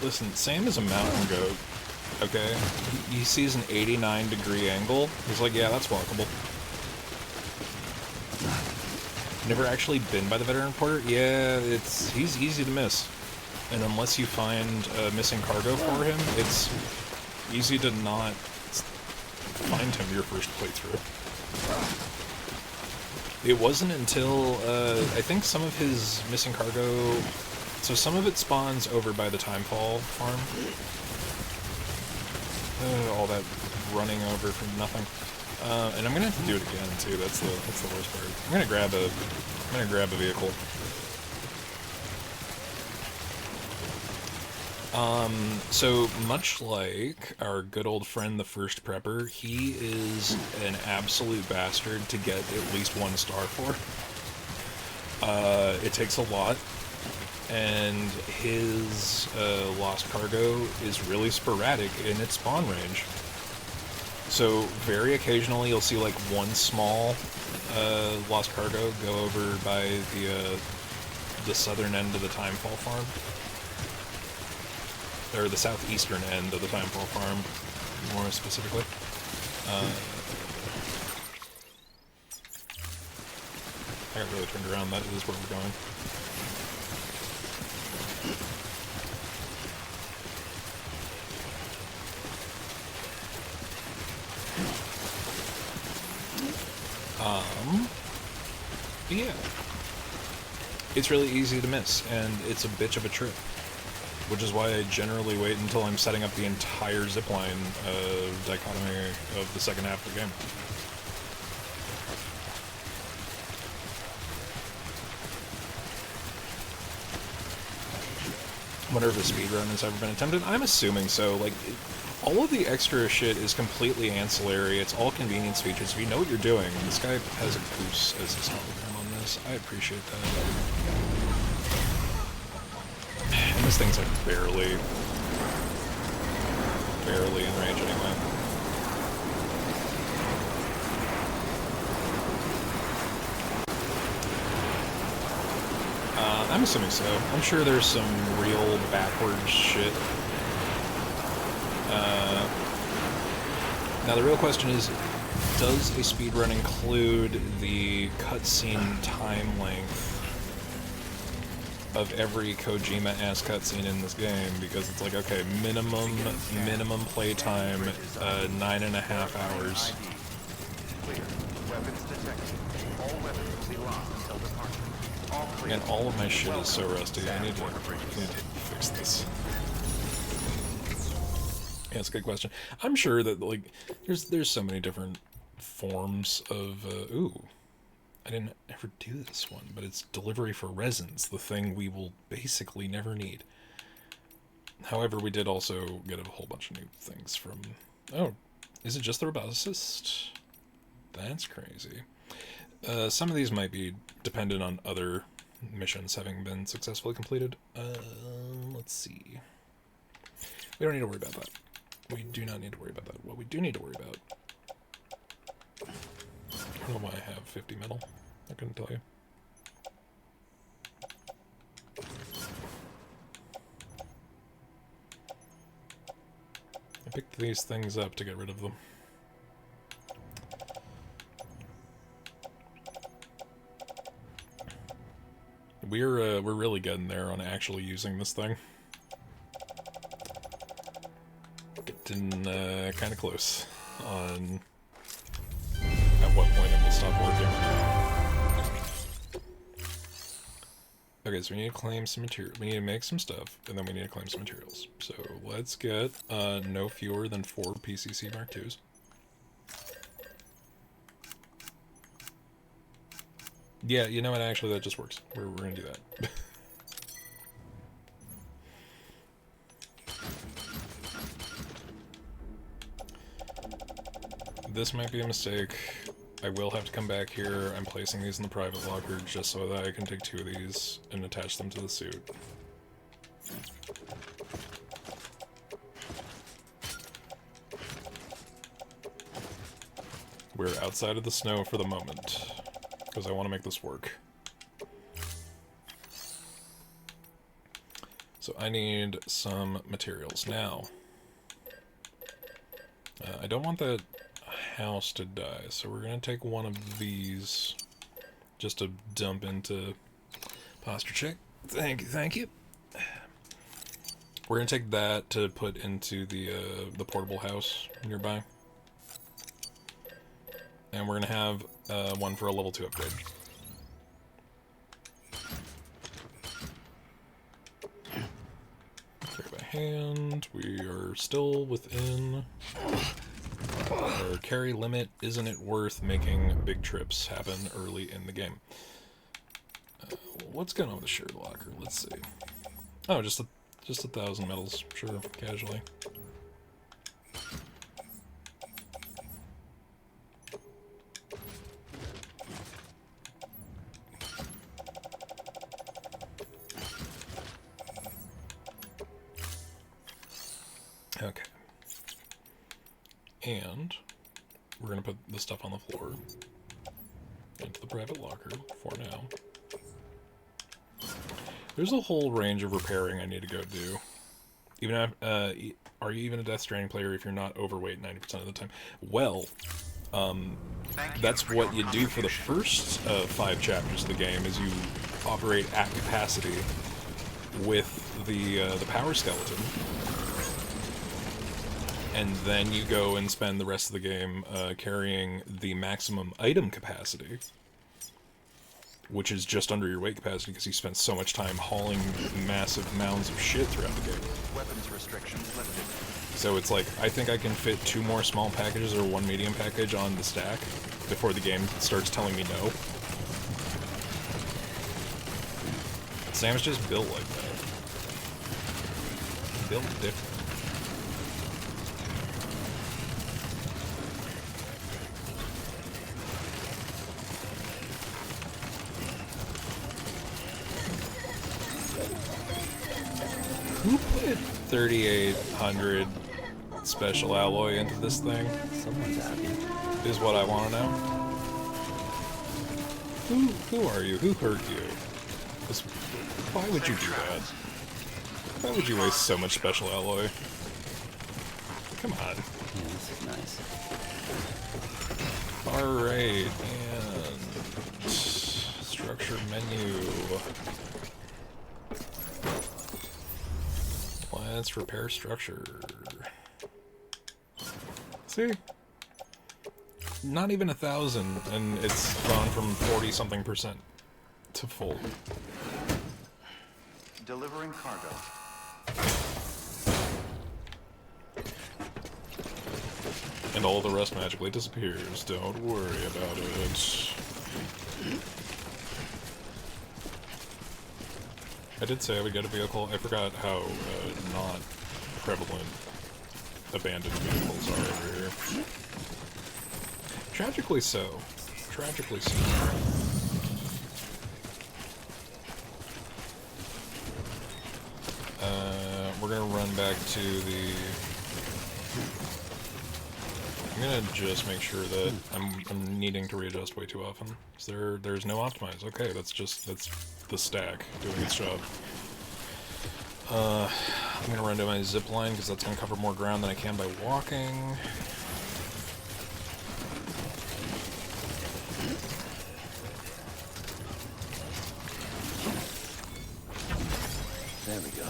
Listen, Sam is a mountain goat, okay? He sees an 89-degree angle. He's like, yeah, that's walkable. Never actually been by the veteran porter? Yeah, he's easy to miss. And unless you find missing cargo for him, it's easy to not find him your first playthrough. It wasn't until, I think some of his missing cargo... So some of it spawns over by the Timefall farm. All that running over for nothing. And I'm gonna have to do it again too. That's the worst part. I'm gonna grab a vehicle. So much like our good old friend, the first prepper, he is an absolute bastard to get at least 1 star for. It takes a lot, and his lost cargo is really sporadic in its spawn range. So very occasionally you'll see like 1 small lost cargo go over by the southern end of the Timefall farm. Or the southeastern end of the Timefall farm, more specifically. I got really turned around, that is where we're going. Yeah. It's really easy to miss, and it's a bitch of a trip. Which is why I generally wait until I'm setting up the entire zipline dichotomy of the second half of the game. Wonder if a speedrun has ever been attempted. I'm assuming so. Like, all of the extra shit is completely ancillary. It's all convenience features. If you know what you're doing, this guy has a goose as his hologram on this. I appreciate that. And this thing's like barely in range anyway. I'm assuming so. I'm sure there's some real backwards shit. Now the real question is, does a speedrun include the cutscene time length of every Kojima-ass cutscene in this game? Because it's like, okay, minimum playtime, 9.5 hours. And all of my shit is so rusty. I need to fix this. Yeah, it's a good question. I'm sure that, like, there's so many different forms of, ooh. I didn't ever do this one, but it's delivery for resins, the thing we will basically never need. However, we did also get a whole bunch of new things from... Oh, is it just the roboticist? That's crazy. Some of these might be dependent on other missions having been successfully completed. Let's see. We don't need to worry about that. We do not need to worry about that. What we do need to worry about... I don't know why I have 50 metal. I couldn't tell you. I picked these things up to get rid of them. We're really getting there on actually using this thing. Getting kind of close on at what point it will stop working. Okay, so we need to claim some material. We need to make some stuff, and then we need to claim some materials. So let's get no fewer than 4 PCC Mark IIs. Yeah, you know what? Actually, that just works. We're gonna do that. This might be a mistake. I will have to come back here. I'm placing these in the private locker just so that I can take 2 of these and attach them to the suit. We're outside of the snow for the moment, because I want to make this work. So I need some materials. Now, I don't want that house to die, so we're going to take one of these just to dump into posture check. Thank you, thank you. We're going to take that to put into the portable house nearby. And we're going to have one for a level 2 upgrade. Carry by hand. We are still within our carry limit. Isn't it worth making big trips happen early in the game? What's going on with the shared locker? Let's see. Oh, just Just 1,000 metals, sure, casually. Okay. And we're going to put the stuff on the floor into the private locker for now. There's a whole range of repairing I need to go do. Even if, are you even a Death Stranding player if you're not overweight 90% of the time? Well, that's what you do for the first 5 chapters of the game, is you operate at capacity with the power skeleton. And then you go and spend the rest of the game carrying the maximum item capacity, which is just under your weight capacity because you spent so much time hauling massive mounds of shit throughout the game. Weapons restrictions lifted. So it's like, I think I can fit 2 more small packages or 1 medium package on the stack before the game starts telling me no. Sam's just built like that. Built different. Who put 3,800 special alloy into this thing? Someone's happy. Is what I want to know. Who are you? Who hurt you? Why would you do that? Why would you waste so much special alloy? Come on. Yeah, this is nice. Alright, and structure menu. Let's repair structure. See? Not even 1,000, and it's gone from 40-something% to full. Delivering cargo. And all the rest magically disappears. Don't worry about it. I did say I would get a vehicle. I forgot how not prevalent abandoned vehicles are over here. Tragically so. Tragically so. We're gonna run back to the... I'm gonna just make sure that I'm needing to readjust way too often. There's no optimize. Okay, that's the stack doing its job. I'm gonna run to my zip line because that's gonna cover more ground than I can by walking. There we go.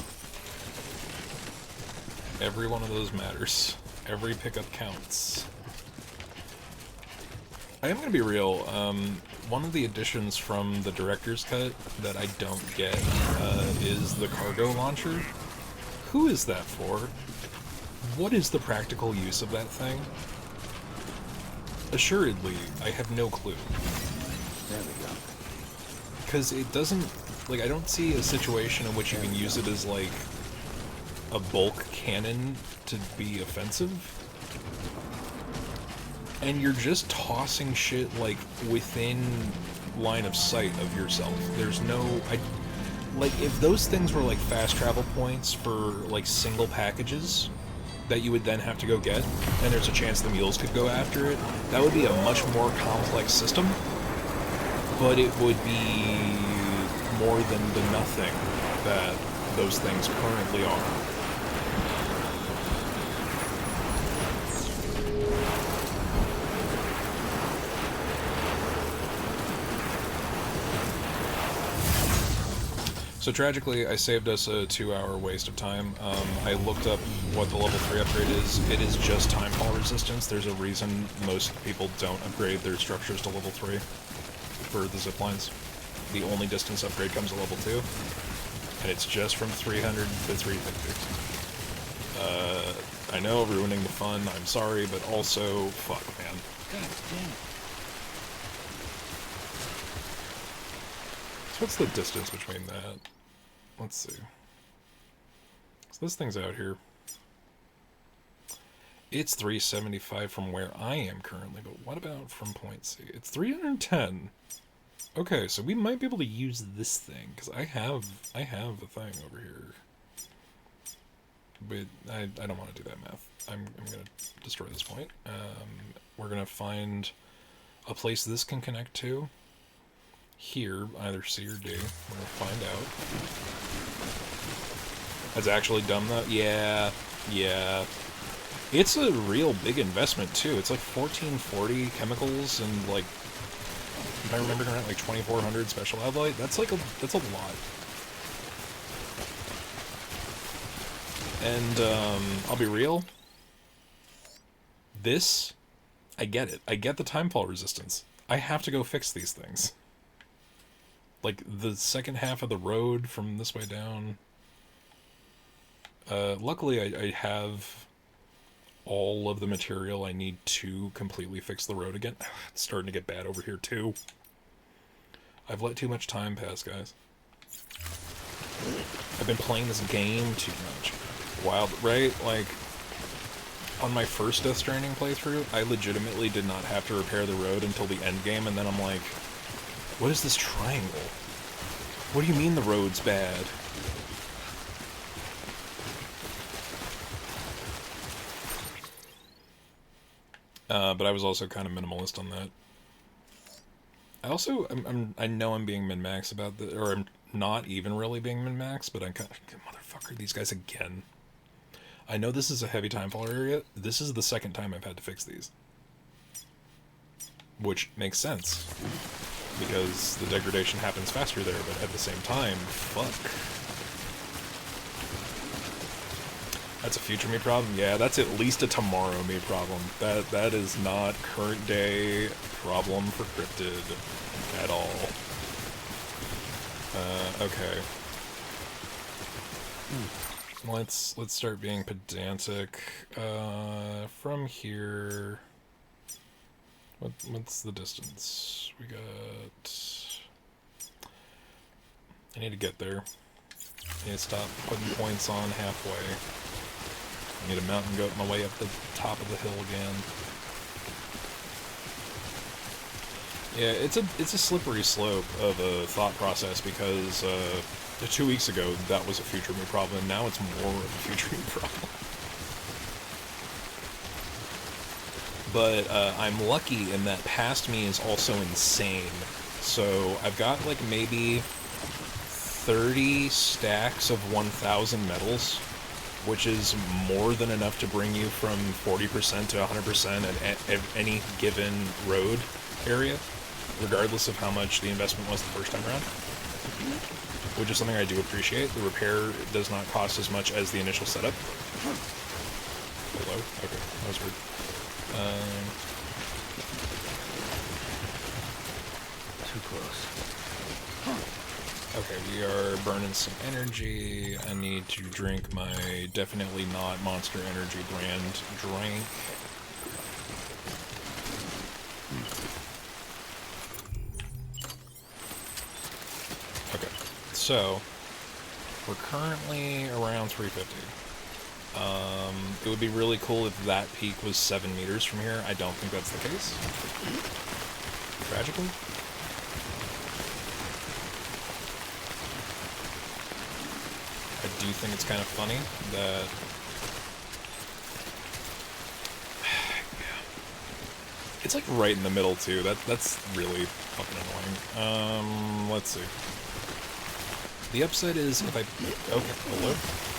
Every one of those matters. Every pickup counts. I am gonna be real. One of the additions from the director's cut that I don't get is the cargo launcher. Who is that for? What is the practical use of that thing? Assuredly, I have no clue. There we go. Because it doesn't... Like, I don't see a situation in which you can use it as, like, a bulk cannon to be offensive. And you're just tossing shit, like, within line of sight of yourself. There's no... like, if those things were, like, fast travel points for, like, single packages that you would then have to go get, and there's a chance the mules could go after it, that would be a much more complex system. But it would be more than the nothing that those things currently are. So tragically, I saved us a 2-hour waste of time. I looked up what the level 3 upgrade is. It is just time fall resistance. There's a reason most people don't upgrade their structures to level 3 for the zip lines. The only distance upgrade comes at level 2, and it's just from 300 to 350. I know, ruining the fun, I'm sorry, but also, fuck, man. God damn. So what's the distance between that? Let's see. this thing's out here. It's 375 from where I am currently, but what about from point C? It's 310. Okay, so we might be able to use this thing, because I have a thing over here. But I don't want to do that math. I'm going to destroy this point. We're going to find a place this can connect to. Here, either C or D. We're going to find out. That's actually dumb, though. Yeah. It's a real big investment, too. It's like 1440 chemicals and, like, if I remember correctly, like 2400 special alloy. That's a lot. And, I'll be real. This, I get it. I get the timefall resistance. I have to go fix these things. Like, the second half of the road from this way down. Luckily, I have all of the material I need to completely fix the road again. It's starting to get bad over here, too. I've let too much time pass, guys. I've been playing this game too much. Wild, right? Like, on my first Death Stranding playthrough, I legitimately did not have to repair the road until the end game, and then I'm like, what is this triangle? What do you mean the road's bad? But I was also kind of minimalist on that. I also, I know I'm being min-max about the, or I'm not even really being min-max, but I'm kind of, motherfucker, these guys again. I know this is a heavy timefall area. This is the second time I've had to fix these. Which makes sense. Because the degradation happens faster there, but at the same time, fuck. That's a future me problem? Yeah, that's at least a tomorrow me problem. That is not current day problem for Cryptid at all. Okay. Let's start being pedantic. From here, what's the distance? We got. I need to get there. I need to stop putting points on halfway. I need a mountain goat my way up the top of the hill again. Yeah, it's a slippery slope of a thought process because 2 weeks ago that was a future me problem, and now it's more of a future me problem. But I'm lucky in that past me is also insane. So I've got like maybe 30 stacks of 1,000 metals, which is more than enough to bring you from 40% to 100% at any given road area, regardless of how much the investment was the first time around. Which is something I do appreciate. The repair does not cost as much as the initial setup. Hello? Okay, that was weird. Too close. Okay, we are burning some energy. I need to drink my definitely not Monster Energy brand drink. Okay, so we're currently around 350. It would be really cool if that peak was 7 meters from here. I don't think that's the case. Tragically. I do think it's kind of funny that... yeah. It's like right in the middle too. That's really fucking annoying. Let's see. The upside is if I... okay, hello.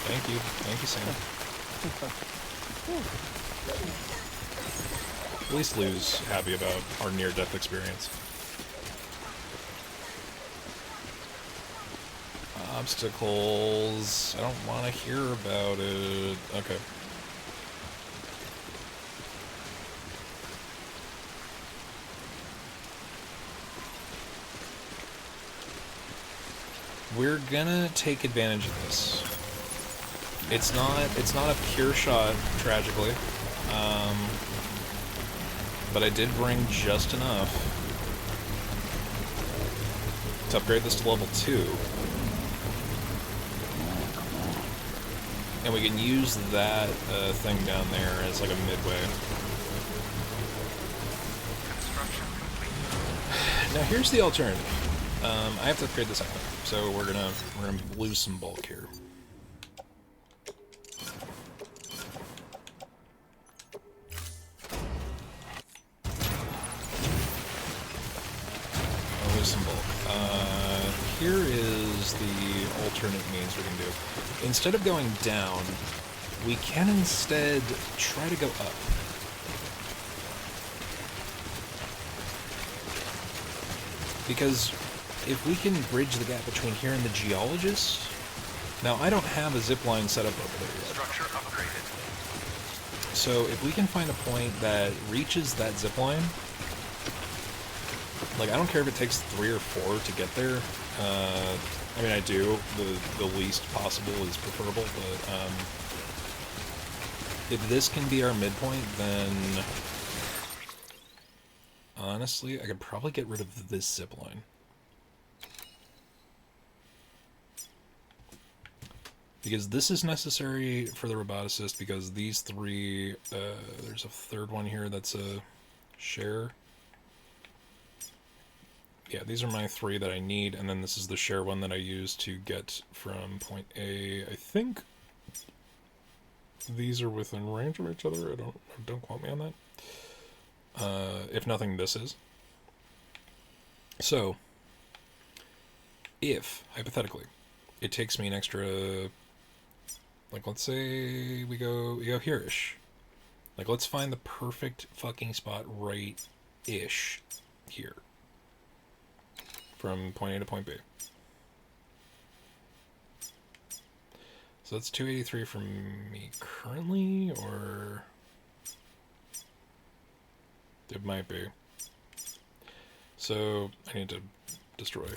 Thank you. Thank you, Sam. At least Lou's happy about our near-death experience. Obstacles. I don't want to hear about it. Okay. We're gonna take advantage of this. It's not a pure shot, tragically. But I did bring just enough to upgrade this to level 2. And we can use that thing down there as like a midway. Construction complete. Now here's the alternative. I have to upgrade this item, so we're gonna lose some bulk here. I'll lose some bulk. Here is the alternate means we can do. Instead of going down, we can instead try to go up. Because if we can bridge the gap between here and the geologist... Now, I don't have a zipline set up over there yet. Structure upgraded. So if we can find a point that reaches that zipline... Like, I don't care if it takes 3 or 4 to get there. I mean, I do. The least possible is preferable, but... if this can be our midpoint, then... Honestly, I could probably get rid of this zipline. Because this is necessary for the roboticist, because these 3... there's a third one here that's a share. Yeah, these are my 3 that I need, and then this is the share one that I use to get from point A. I think these are within range of each other. Don't quote me on that. If nothing, this is. So, if, hypothetically, it takes me an extra, like, let's say we go here-ish. Like, let's find the perfect fucking spot right-ish here. From point A to point B. So that's 283 from me currently, or... It might be. So, I need to destroy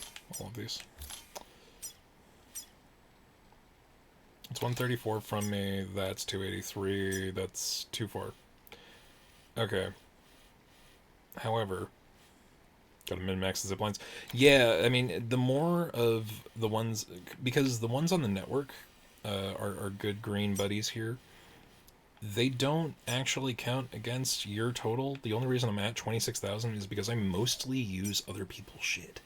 all of these. It's 134 from me, that's 283, that's too far. Okay. However, gotta min-max the ziplines. Yeah, I mean, the more of the ones... Because the ones on the network are good green buddies here. They don't actually count against your total. The only reason I'm at 26,000 is because I mostly use other people's shit.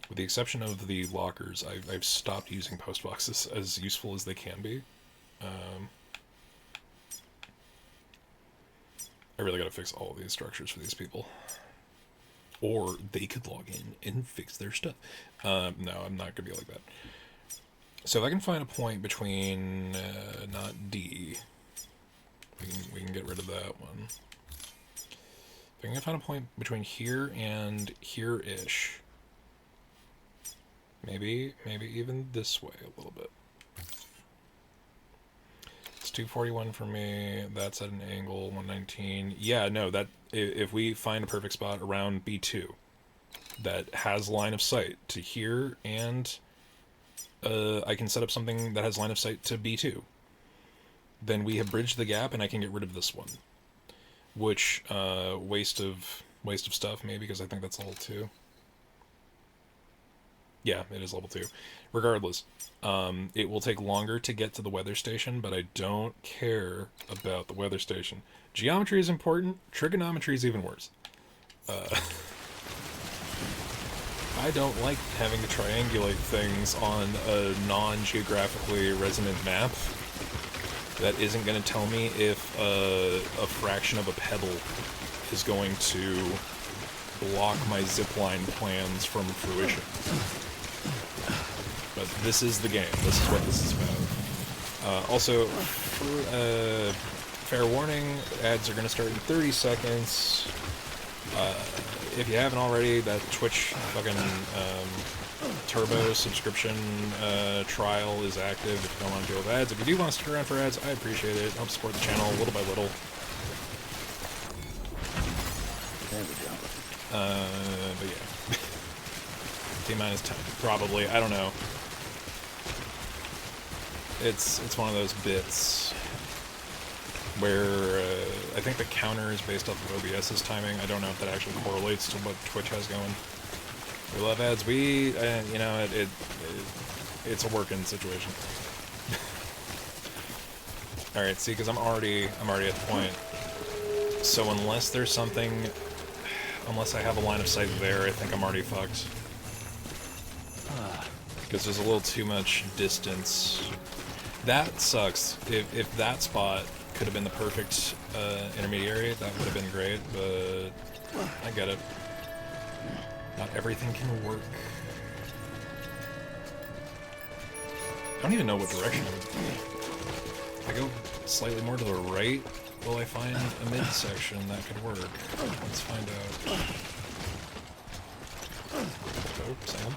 With the exception of the lockers, I've stopped using post boxes as useful as they can be. I really gotta fix all of these structures for these people. Or they could log in and fix their stuff. No, I'm not gonna be like that. So if I can find a point between, not D, we can get rid of that one. If I can find a point between here and here-ish, maybe even this way a little bit. It's 241 for me, that's at an angle, 119. Yeah, no, that if we find a perfect spot around B2 that has line of sight to here and... I can set up something that has line of sight to B2. Then we have bridged the gap, and I can get rid of this one. Which, waste of stuff, maybe, because I think that's level 2. Yeah, it is level 2. Regardless, it will take longer to get to the weather station, but I don't care about the weather station. Geometry is important, trigonometry is even worse. I don't like having to triangulate things on a non-geographically resonant map that isn't going to tell me if a fraction of a pebble is going to block my zipline plans from fruition. But this is the game. This is what this is about. Also, fair warning, ads are going to start in 30 seconds. If you haven't already, that Twitch fucking Turbo subscription trial is active if you don't want to deal with ads. If you do want to stick around for ads, I appreciate it. Help support the channel little by little. There we go. But yeah. T-minus 10, probably. I don't know. It's one of those bits where I think the counter is based off of OBS's timing. I don't know if that actually correlates to what Twitch has going. We love ads. We, you know, it's a working situation. All right, see, because I'm already at the point. So unless there's something, unless I have a line of sight there, I think I'm already fucked. Because there's a little too much distance. That sucks. If that spot could have been the perfect intermediary, that would have been great, but I get it. Not everything can work. I don't even know what direction I would go. If I go slightly more to the right, will I find a midsection that could work? Let's find out. Oh, Sam.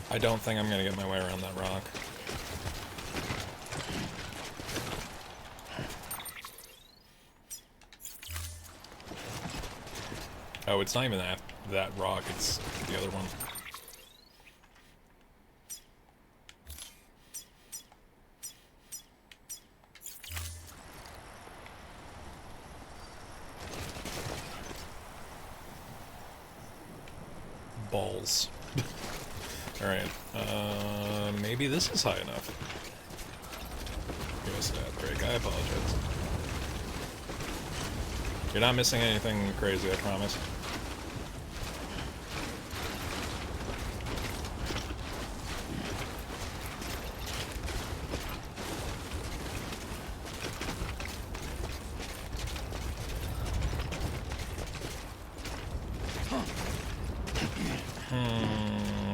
I don't think I'm gonna get my way around that rock. Oh, it's not even that rock, it's the other one. Balls. Alright, maybe this is high enough. Give us that break, I apologize. You're not missing anything crazy, I promise.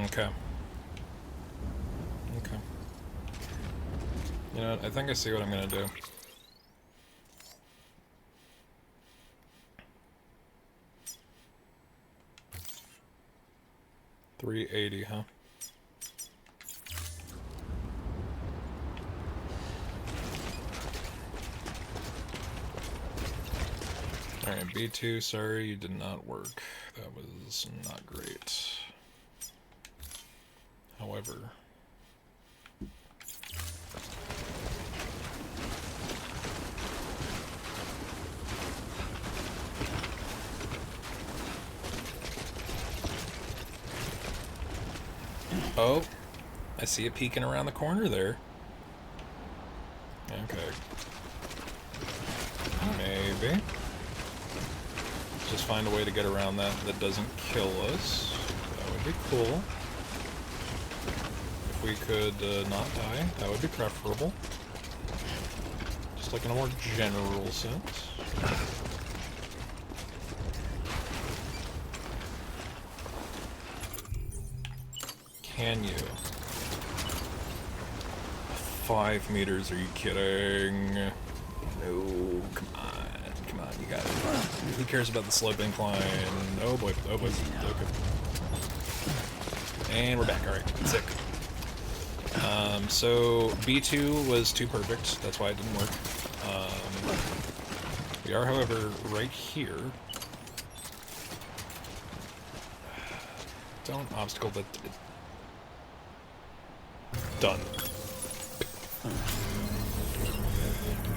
Okay. Okay. You know what? I think I see what I'm gonna do. $380, huh? Alright, B2, sorry, you did not work. That was not great. However... Oh, I see it peeking around the corner there. Okay. Maybe. Just find a way to get around that that doesn't kill us. That would be cool. If we could not die, that would be preferable. Just like in a more general sense. Can you? 5 meters, are you kidding? No, come on, you got it. Who cares about the slope incline? Oh boy, okay. And we're back, alright, sick. So B2 was too perfect, that's why it didn't work. We are, however, right here. Don't obstacle that. Done.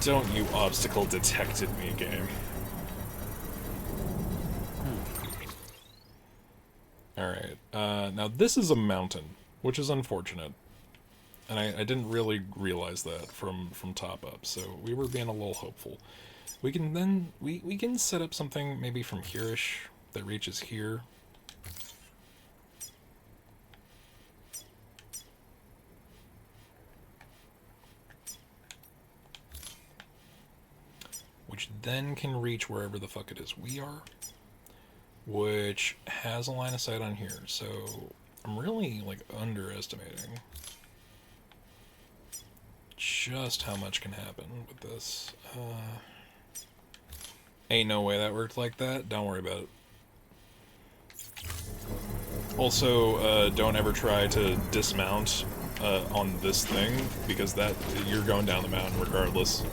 Don't you obstacle detected me, game. Alright, now this is a mountain, which is unfortunate. And I didn't really realize that from top up, so we were being a little hopeful. We can then, we can set up something maybe from here-ish that reaches here. Which then can reach wherever the fuck it is we are, which has a line of sight on here, so I'm really, like, underestimating just how much can happen with this. Ain't no way that worked like that, don't worry about it. Also, don't ever try to dismount on this thing, because that, you're going down the mountain regardless.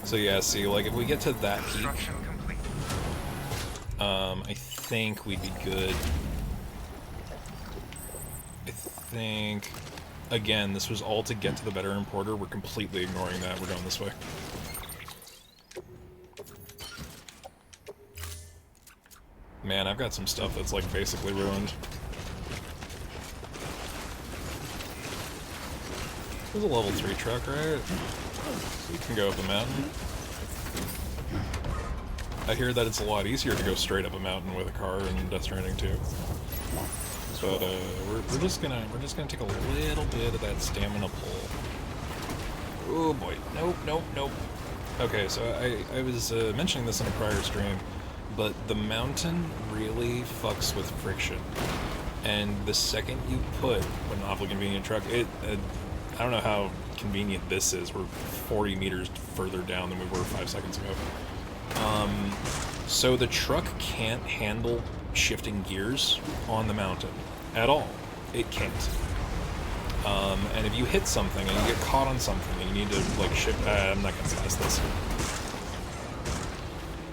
So yeah, see, like, if we get to that peak, I think we'd be good. I think, again, this was all to get to the better importer. We're completely ignoring that. We're going this way. Man, I've got some stuff that's like basically ruined. There's a level 3 truck, right? So you can go up a mountain. I hear that it's a lot easier to go straight up a mountain with a car in Death Stranding 2. But we're just gonna take a little bit of that stamina pull. Oh boy, nope. Okay, so I was mentioning this in a prior stream, but the mountain really fucks with friction, and the second you put an awfully convenient truck, I don't know how convenient this is. We're 40 meters further down than we were 5 seconds ago. So the truck can't handle shifting gears on the mountain at all. It can't. And if you hit something and you get caught on something and you need to like shift, I'm not gonna pass this.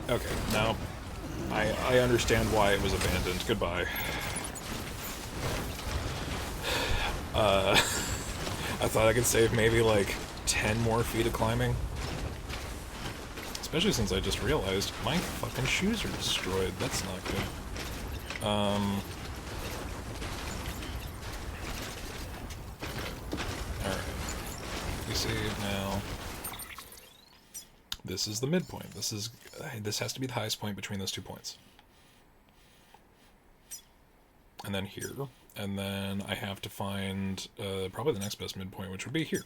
Okay, now I understand why it was abandoned. Goodbye. I thought I could save maybe like 10 more feet of climbing. Especially since I just realized my fucking shoes are destroyed. That's not good. Alright. We save now. This is the midpoint. This has to be the highest point between those 2 points. And then here. And then I have to find probably the next best midpoint, which would be here.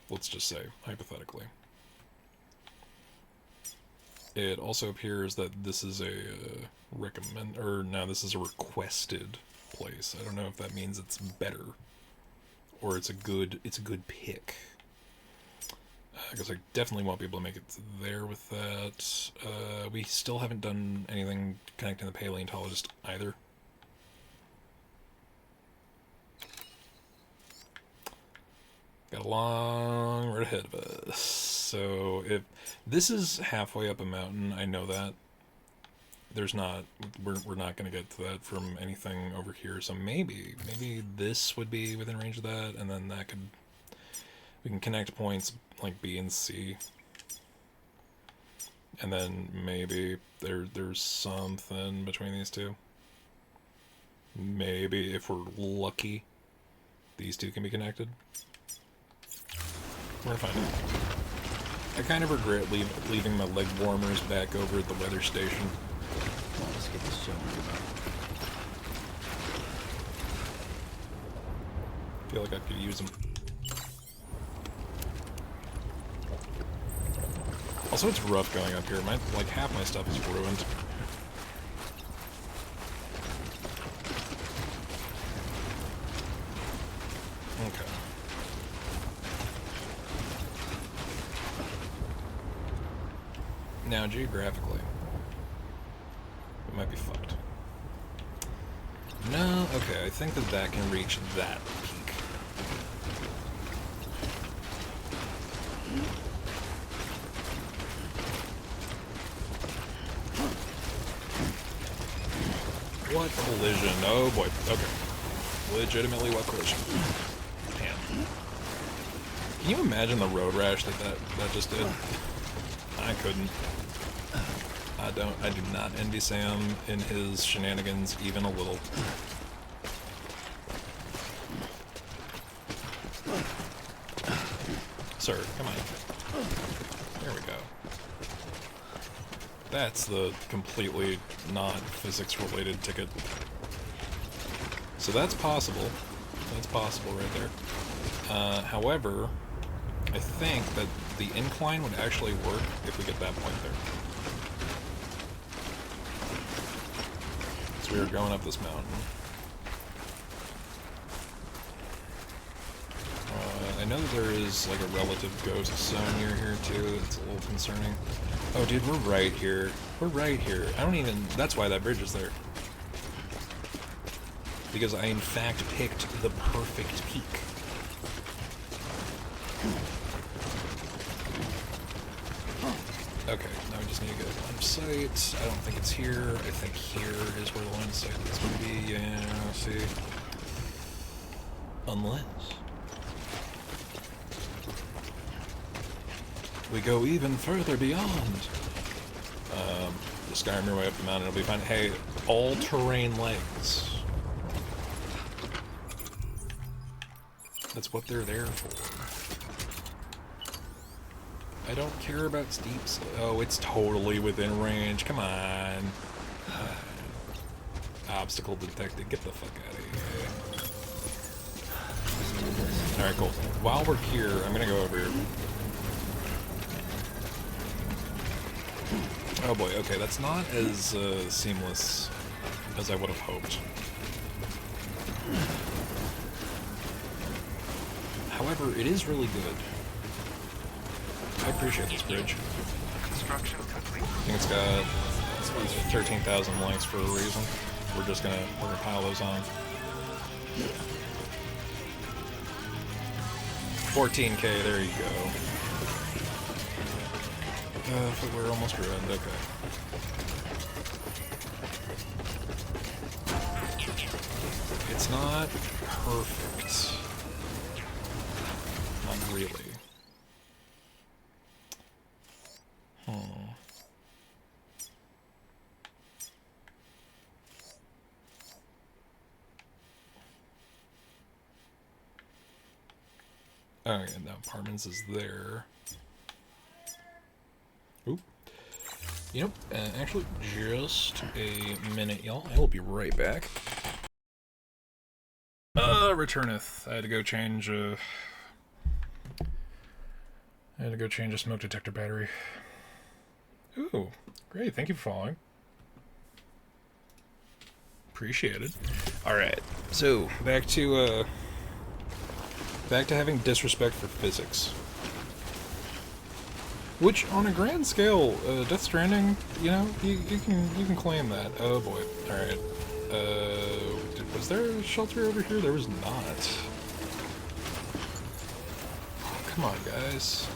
Let's just say, hypothetically. It also appears that this is a this is a requested place. I don't know if that means it's better or it's a good pick. Because I definitely won't be able to make it there with that. We still haven't done anything connecting the paleontologist either. Got a long road ahead of us. So if this is halfway up a mountain, I know that. There's not, we're not going to get to that from anything over here. So maybe this would be within range of that, and then that could, we can connect points like B and C. And then maybe there's something between these two. Maybe if we're lucky, these two can be connected. We're gonna find out. I kind of regret leaving my leg warmers back over at the weather station. Come on, let's get this show. I feel like I could use them. Also, it's rough going up here. Like half my stuff is ruined. Okay. Now, geographically, we might be fucked. No, okay, I think that can reach that peak. What collision? Oh boy, okay. Legitimately, what collision? Man. Can you imagine the road rash that just did? I couldn't. I do not envy Sam in his shenanigans even a little. Sir, come on. There we go. That's the completely not physics related ticket. So that's possible. That's possible right there. However, I think that the incline would actually work if we get that point there. So we are going up this mountain. I know that there is like a relative ghost zone near here too. It's a little concerning. Oh dude, we're right here. We're right here. I don't even, that's why that bridge is there. Because I in fact picked the perfect peak. Okay, now we just need to get line of sight. I don't think it's here. I think here is where the line of sight is going to be. Yeah, let's see. Unless we go even further beyond. Just skyrim your way up the mountain, it'll be fine. Hey, all-terrain legs. That's what they're there for. I don't care about steep. Oh, it's totally within range. Come on. Obstacle detected. Get the fuck out of here. Alright, cool. While we're here, I'm gonna go over here. Oh boy, okay, that's not as seamless as I would have hoped. However, it is really good. I appreciate this bridge. Construction complete. I think it's got 13,000 lengths for a reason. We're gonna pile those on. 14K, there you go. We're almost ruined, okay. It's not perfect. Not really. Oh yeah, no, apartments is there. Oop. You know, actually, just a minute, y'all. I will be right back. Returneth. I had to go change, a smoke detector battery. Ooh, great. Thank you for following. Appreciate it. Alright, so, back to having disrespect for physics. Which, on a grand scale, Death Stranding, you know, you can claim that. Oh boy. Alright. Was there a shelter over here? There was not. Oh, come on, guys.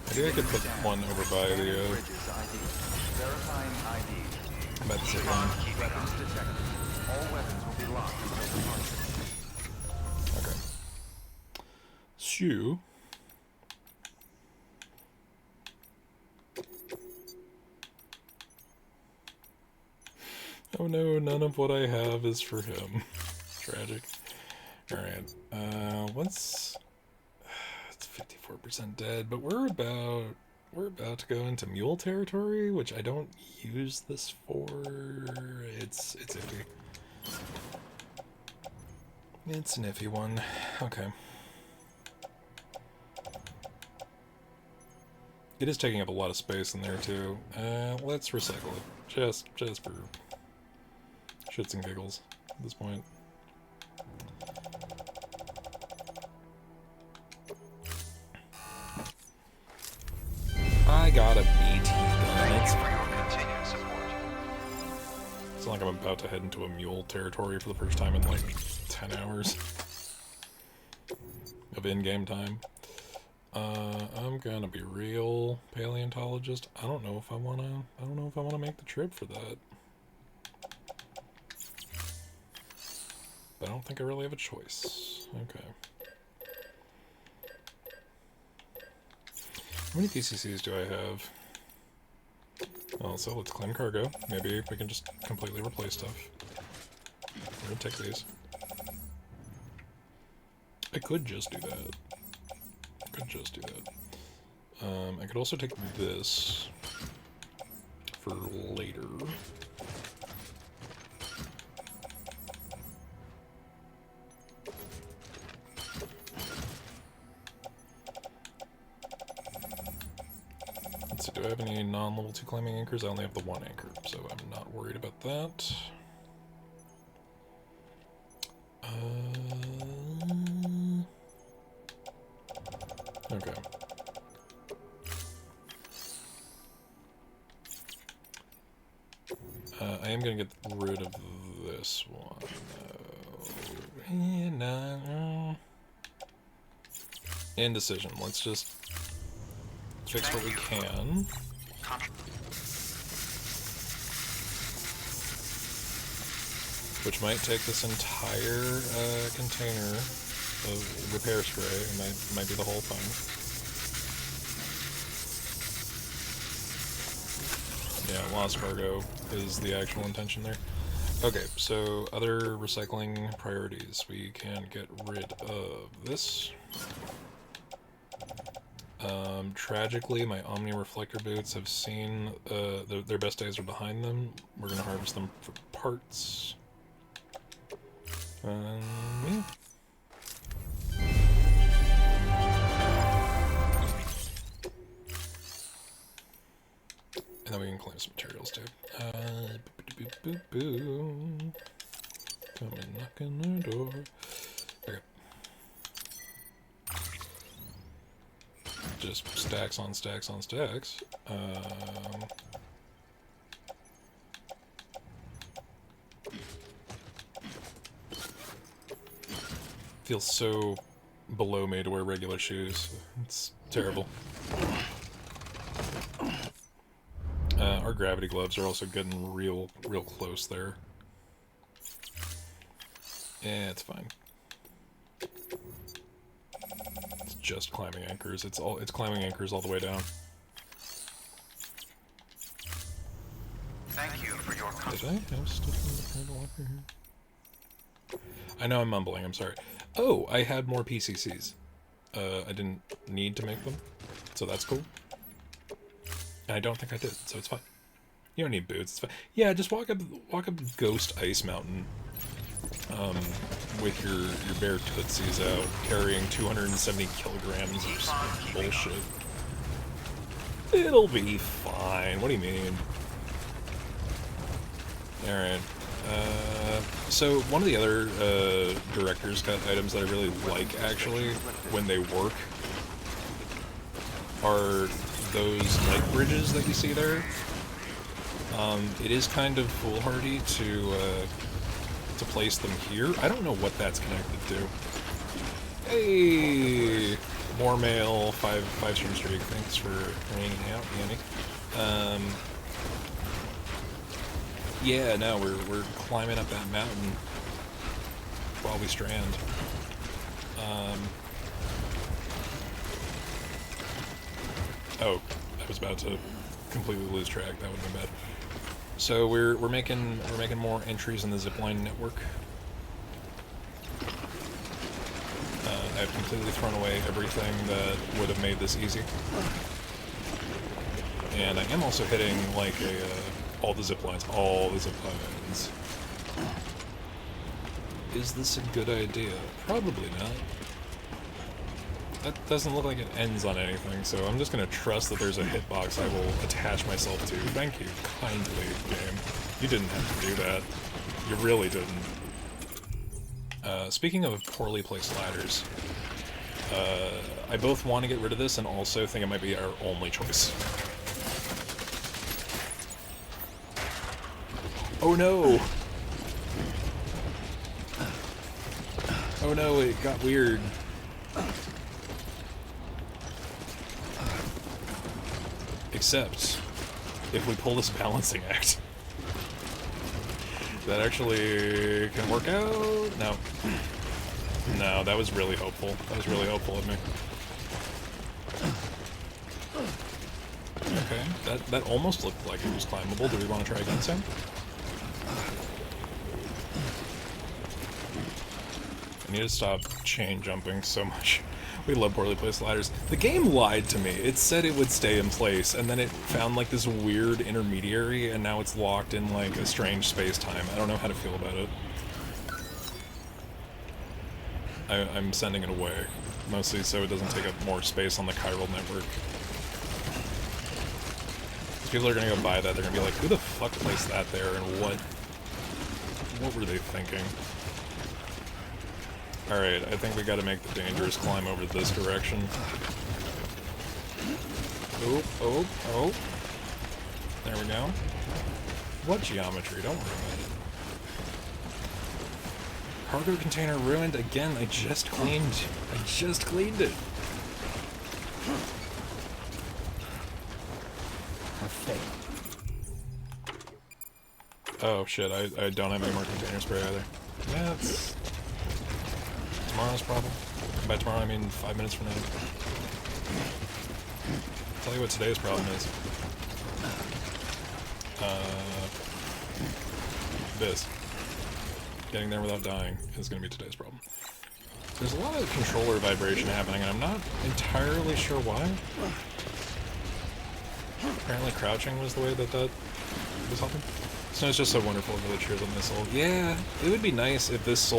Maybe I could put one over by the, Verifying ID. I'm about to say one. Weapons detected. All weapons will be locked until departure. Okay. So... Oh no, none of what I have is for him. Tragic. Alright, it's 54% dead, but we're about to go into mule territory, which I don't use this for. It's iffy. It's an iffy one. Okay. It is taking up a lot of space in there too. Let's recycle it. Just for shits and giggles at this point. I got a BT gun. It's like I'm about to head into a mule territory for the first time in like 10 hours of in-game time. I'm gonna be real paleontologist. I don't know if I wanna make the trip for that. But I don't think I really have a choice. Okay. How many PCCs do I have? Well, so let's claim cargo. Maybe we can just completely replace stuff. I'm gonna take these. I could just do that. I could also take this for later. Let's see, do I have any non-level 2 climbing anchors? I only have the 1 anchor, so I'm not worried about that. Okay. I am gonna get rid of this one. No. Indecision. Let's just fix what we can. Which might take this entire container of repair spray. It might be the whole thing. Yeah, lost cargo is the actual intention there. Okay, so other recycling priorities. We can get rid of this. Tragically, my Omni Reflector boots have seen their best days are behind them. We're gonna harvest them for parts. Yeah. And then we can claim some materials too. Come and knock on the door. Okay. Just stacks on stacks on stacks. Feels so below me to wear regular shoes. It's terrible. Our gravity gloves are also getting real close there. Yeah, it's fine. It's just climbing anchors. It's climbing anchors all the way down. Thank you for your Did I have stuff in the kind of locker here? I know I'm mumbling, I'm sorry. Oh, I had more PCCs. I didn't need to make them, so that's cool. And I don't think I did, so it's fine. You don't need boots, it's fine. Yeah, just walk up Ghost Ice Mountain with your bare tootsies out, carrying 270 kilograms of bullshit. It'll be fine. What do you mean? Alright. So one of the other director's cut items that I really like, actually, when they work, are those light bridges that you see there. It is kind of foolhardy to place them here. I don't know what that's connected to. Hey, more mail, five stream streak. Thanks for hanging out, Annie. Yeah, no, we're climbing up that mountain while we strand. Oh, I was about to completely lose track. That would have been bad. So we're making more entries in the zipline network. I've completely thrown away everything that would have made this easy, and I am also hitting like all the zip lines. Is this a good idea? Probably not. That doesn't look like it ends on anything, so I'm just gonna trust that there's a hitbox I will attach myself to. Thank you kindly, game. You didn't have to do that. You really didn't. Speaking of poorly placed ladders, I both want to get rid of this and also think it might be our only choice. Oh no! Oh no, it got weird. Except, if we pull this balancing act, that actually can work out? No. No, that was really hopeful. That was really hopeful of me. Okay, that almost looked like it was climbable. Do we want to try again, Sam? I need to stop chain jumping so much. We love poorly placed ladders. The game lied to me. It said it would stay in place, and then it found like this weird intermediary, and now it's locked in like a strange space-time. I don't know how to feel about it. I'm sending it away, mostly so it doesn't take up more space on the chiral network. People are gonna go buy that, they're gonna be like, who the fuck placed that there, and what were they thinking? Alright, I think we gotta make the dangerous climb over this direction. Oh, oh, oh. There we go. What geometry? Don't worry about it. Cargo container ruined again. I just cleaned it. Oh shit, I don't have any more container spray either. Yeah, it's tomorrow's problem. By tomorrow I mean 5 minutes from now. I'll tell you what today's problem is. This. Getting there without dying is going to be today's problem. There's a lot of controller vibration happening, and I'm not entirely sure why. Apparently crouching was the way that was helping. Snow's just so wonderful and really cheers on my soul. Yeah, it would be nice if this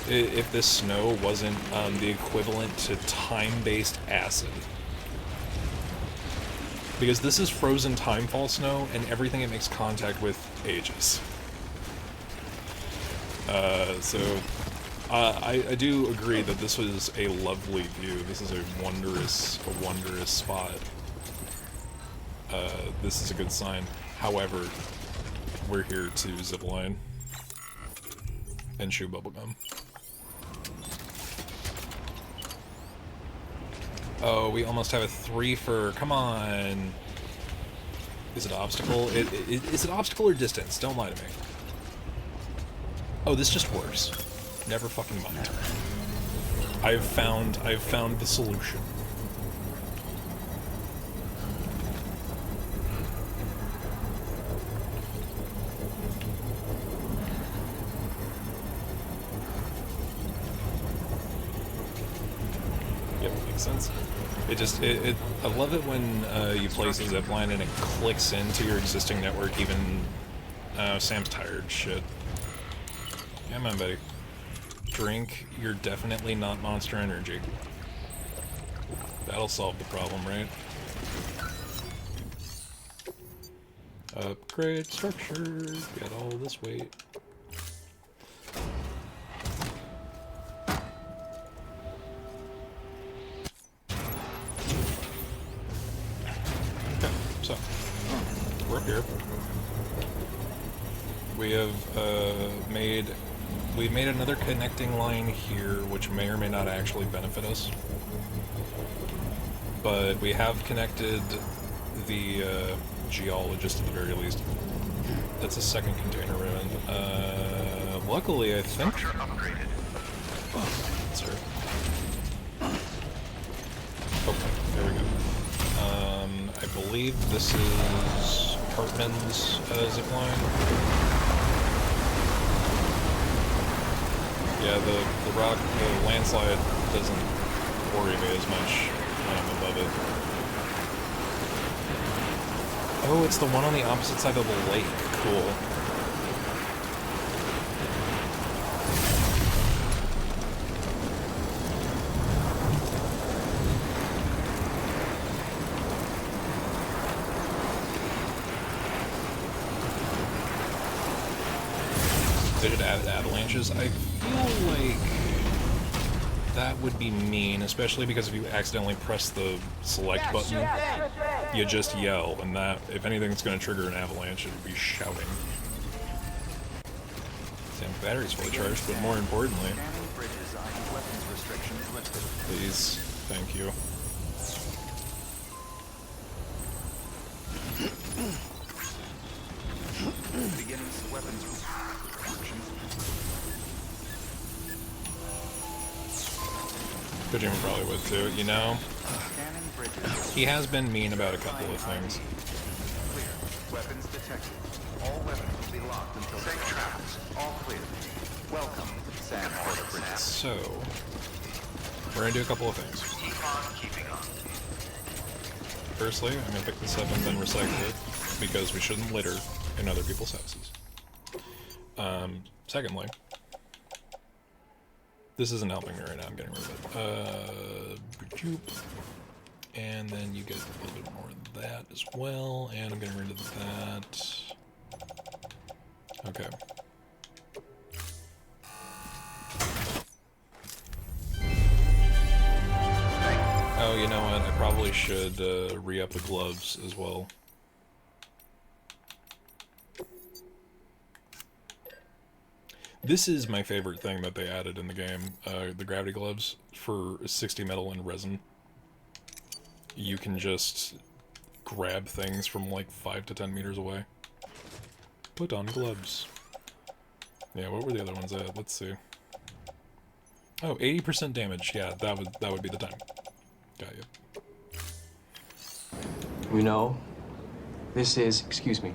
if this snow wasn't the equivalent to time-based acid. Because this is frozen timefall snow, and everything it makes contact with ages. I do agree that this was a lovely view. This is a wondrous spot. This is a good sign. However, we're here to zipline and chew bubblegum. Oh, we almost have a 3 for. Come on. Is it obstacle? Is it obstacle or distance? Don't lie to me. Oh, this just works. Never fucking mind. I've found the solution. Yep, makes sense. I love it when you place a zipline and it clicks into your existing network. Even Sam's tired. Shit. Come on, buddy. Drink. You're definitely not Monster Energy. That'll solve the problem, right? Upgrade structure. Get all this weight. Okay, so we're up here. We have we've made another connecting line here, which may or may not actually benefit us. But we have connected the geologist at the very least. That's a second container ruin. Luckily, I think. Oh, sorry. Okay, there we go. I believe this is Heartman's zipline. Yeah, the landslide doesn't worry me as much when I'm above it. Oh, it's the one on the opposite side of the lake. Cool. They should add avalanches. I feel like that would be mean, especially because if you accidentally press the select button, you just yell, and that, if anything's going to trigger an avalanche, it would be shouting. Same battery's fully charged, but more importantly, please, thank you. Beginning weapons Kojima probably would too, you know? He has been mean about a couple of things. clear. Weapons detected. All weapons will be locked until safe travels. All clear. Welcome, Sam Porter. So, we're gonna do a couple of things. Keep on keeping on. Firstly, I'm gonna pick this up and then recycle it, because we shouldn't litter in other people's houses. Secondly, this isn't helping me right now, I'm getting rid of it. And then you get a little bit more of that as well, and I'm getting rid of that. Okay. Oh, you know what? I probably should re-up the gloves as well. This is my favorite thing that they added in the game, the gravity gloves for 60 metal and resin. You can just grab things from like 5 to 10 meters away. Put on gloves. Yeah, what were the other ones at? Let's see. Oh, 80% damage. Yeah, that would be the time. Got you. We know This is, excuse me,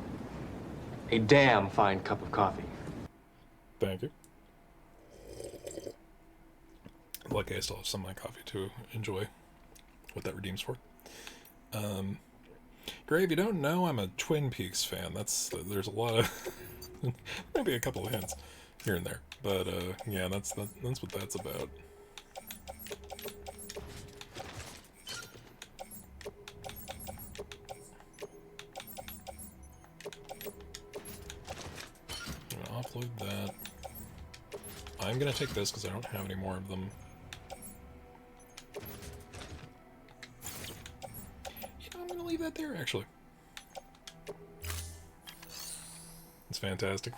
a damn fine cup of coffee. Thank you. Lucky I still have some of my coffee to enjoy what that redeems for. Gray, if you don't know, I'm a Twin Peaks fan. There's a lot of maybe a couple of hints here and there, but yeah, that's what that's about. I'm gonna offload that. I'm gonna take this because I don't have any more of them. I'm gonna leave that there, actually. It's fantastic.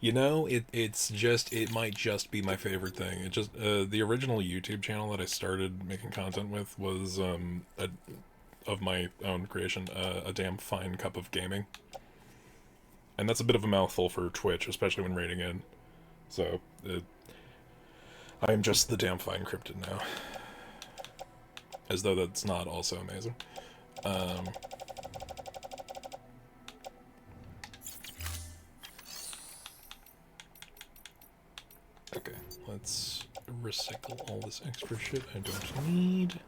You know, it might just be my favorite thing. It just, the original YouTube channel that I started making content with was, of my own creation, a damn fine cup of gaming. And that's a bit of a mouthful for Twitch, especially when raiding in. So, I am just the damn fine cryptid now. As though that's not also amazing. Okay, let's recycle all this extra shit I don't need.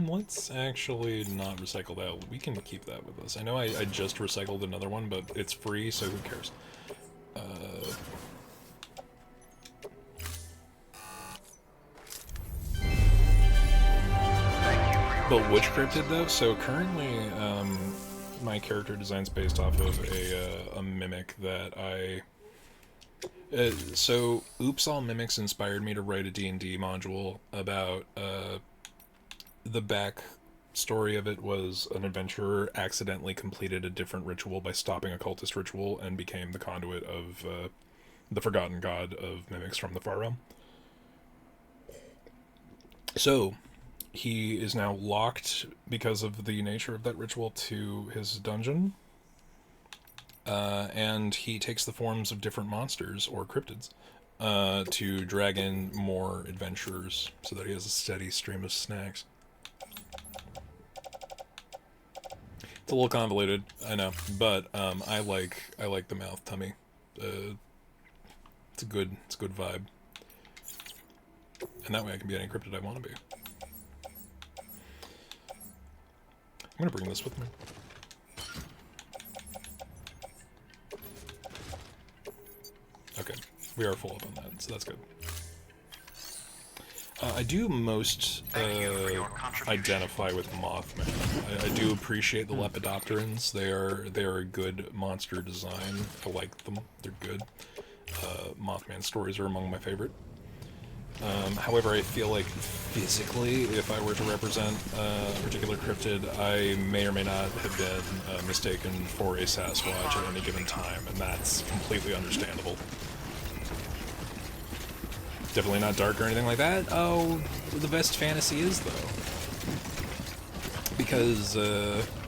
Let's actually not recycle that. We can keep that with us. I know I just recycled another one, but it's free, so who cares? But which cryptid, though? So currently, my character design's based off of a mimic that I... so, Oops All Mimics inspired me to write a D&D module about, the back story of it was an adventurer accidentally completed a different ritual by stopping a cultist ritual and became the conduit of, the forgotten god of mimics from the Far Realm. So, he is now locked, because of the nature of that ritual, to his dungeon. And he takes the forms of different monsters, or cryptids, to drag in more adventurers, so that he has a steady stream of snacks. It's a little convoluted, I know, but I like the mouth tummy. It's a good vibe, and that way I can be any cryptid I want to be. I'm gonna bring this with me. Okay, we are full up on that, so that's good. I do most identify with Mothman. I do appreciate the Lepidopterans. They are a good monster design. I like them. They're good. Mothman stories are among my favorite. However, I feel like physically, if I were to represent a particular cryptid, I may or may not have been mistaken for a Sasquatch at any given time, and that's completely understandable. Definitely not dark or anything like that. Oh, the best fantasy is, though. Because,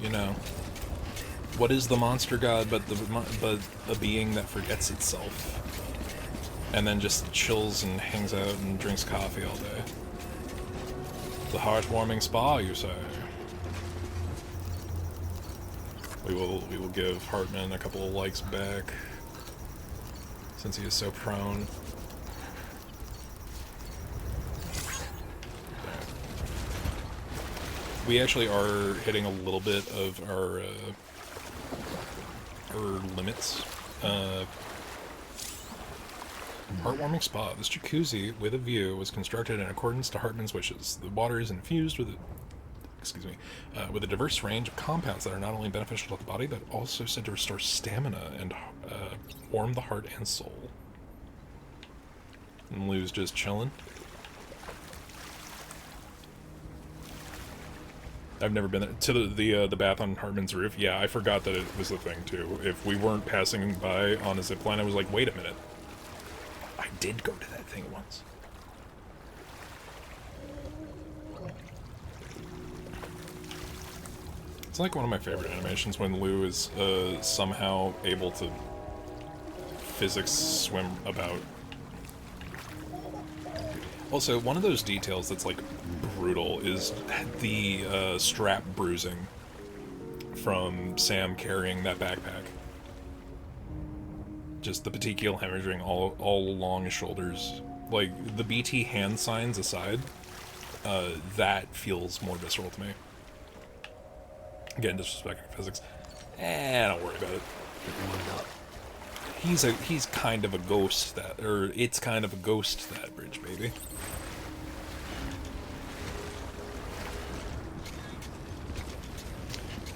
you know, what is the monster god but a being that forgets itself? And then just chills and hangs out and drinks coffee all day. The heartwarming spa, you say? We will give Heartman a couple of likes back, since he is so prone. We actually are hitting a little bit of our limits. Heartwarming spa. This jacuzzi with a view was constructed in accordance to Heartman's wishes. The water is infused with with a diverse range of compounds that are not only beneficial to the body, but also said to restore stamina and warm the heart and soul. And Lou's just chilling. I've never been there. To the bath on Heartman's roof. Yeah, I forgot that it was a thing too. If we weren't passing by on a zipline, I was like, wait a minute. I did go to that thing once. It's like one of my favorite animations when Lou is somehow able to physics swim about. Also, one of those details that's like brutal is the strap bruising from Sam carrying that backpack. Just the petechial hemorrhaging all along his shoulders. Like, the BT hand signs aside, that feels more visceral to me. Again, disrespecting physics. Don't worry about it. He's kind of a ghost that, or it's kind of a ghost, that bridge, baby.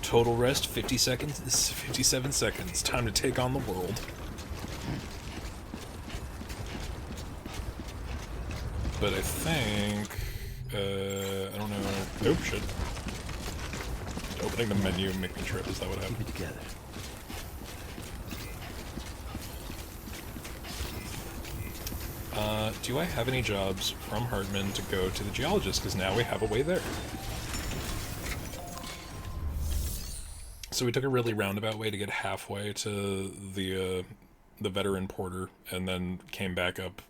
Total rest, 50 seconds. This is 57 seconds. Time to take on the world. But I think, I don't know. Oh, shit. Opening the menu and making trip, is that what happened? Keep it together. Do I have any jobs from Heartman to go to the geologist? Because now we have a way there. So we took a really roundabout way to get halfway to the veteran porter, and then came back up,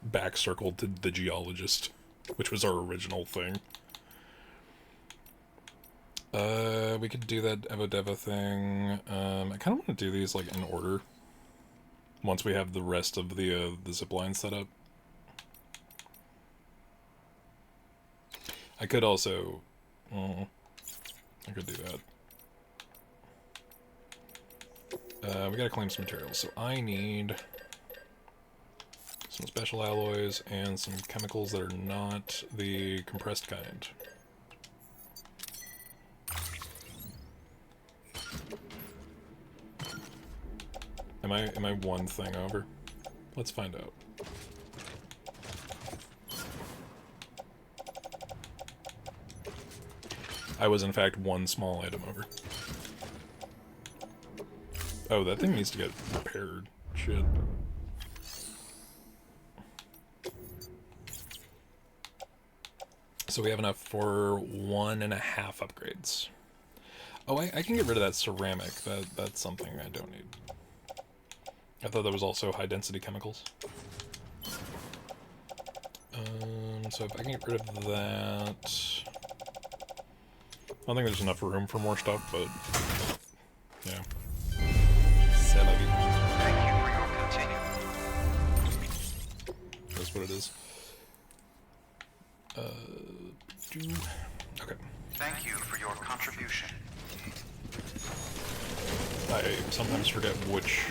back circled to the geologist, which was our original thing. We could do that Evo Devo thing. I kind of want to do these like in order. Once we have the rest of the zipline set up. I could also... I could do that. We gotta claim some materials, so I need some special alloys and some chemicals that are not the compressed kind. Am I one thing over? Let's find out. I was in fact one small item over. Oh, that thing needs to get repaired. Shit. So we have enough for 1.5 upgrades. Oh, I can get rid of that ceramic. That's something I don't need. I thought that was also high-density chemicals. So if I can get rid of that... I don't think there's enough room for more stuff, but... yeah. C'est la vie. Thank you for your continued. That's what it is. Okay. Thank you for your contribution. I sometimes forget which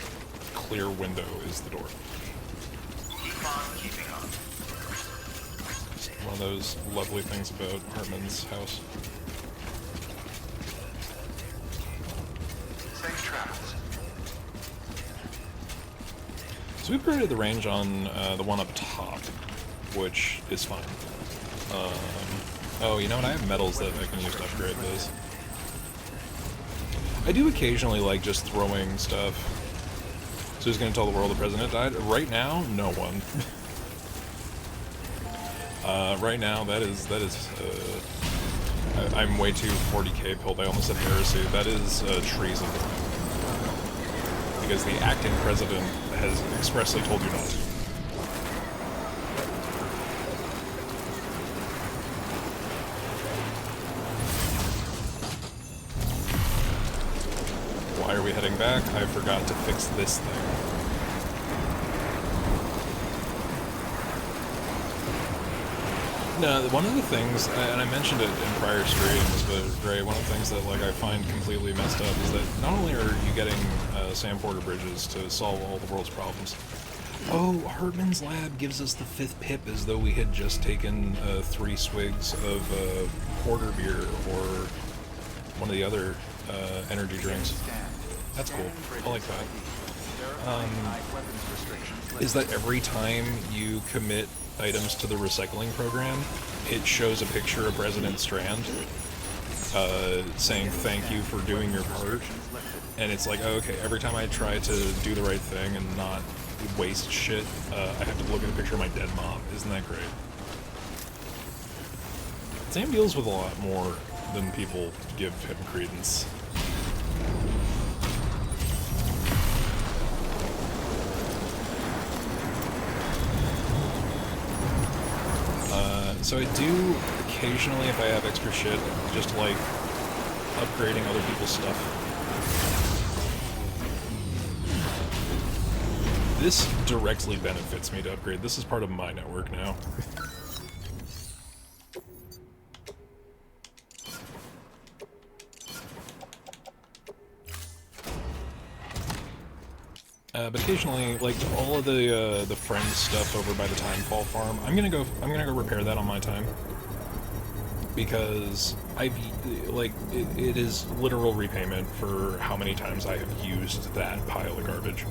clear window is the door. Keep on keeping on. One of those lovely things about Heartman's house. Safe travels. So we upgraded the range on the one up top, which is fine. Oh, you know what? I have metals that I can use to upgrade this. I do occasionally like just throwing stuff. So who's going to tell the world the president died? Right now, no one. Right now, that is I'm way too 40k pilled. I almost said heresy. That is treason. Because the acting president has expressly told you not to. Why are we heading back? I forgot to fix this thing. No, one of the things, and I mentioned it in prior streams, but Gray, one of the things that like I find completely messed up is that not only are you getting Sam Porter bridges to solve all the world's problems. Oh, Heartman's lab gives us the 5th pip as though we had just taken 3 swigs of porter beer or one of the other energy drinks. That's cool. I like that. Is that every time you commit items to the recycling program, it shows a picture of President Strand saying thank you for doing your part. And it's like, oh, okay, every time I try to do the right thing and not waste shit, I have to look at a picture of my dead mom. Isn't that great? Sam deals with a lot more than people give him credence. So I do occasionally, if I have extra shit, just like upgrading other people's stuff. This directly benefits me to upgrade. This is part of my network now. But occasionally, like all of the friend stuff over by the Timefall farm, I'm gonna go repair that on my time, because it is literal repayment for how many times I have used that pile of garbage.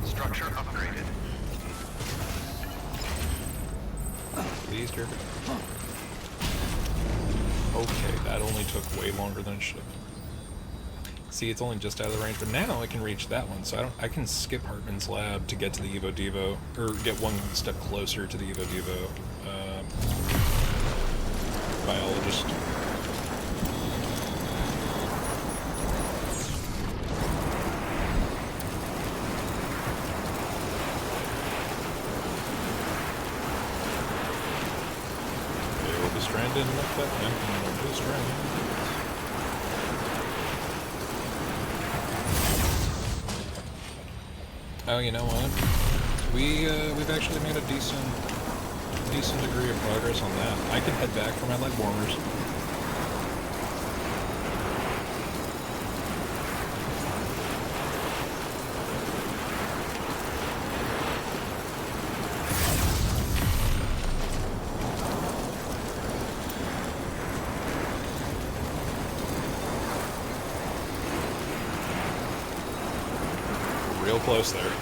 Structure upgraded. Please, careful. Okay, that only took way longer than it should have. See, it's only just out of the range, but now I can reach that one, so I can skip Heartman's lab to get to the Evo Devo, or get one step closer to the Evo Devo biologist. Stranding like that thing. Stranding. Oh, you know what? We've actually made a decent degree of progress on that. I can head back for my leg warmers. Real close there.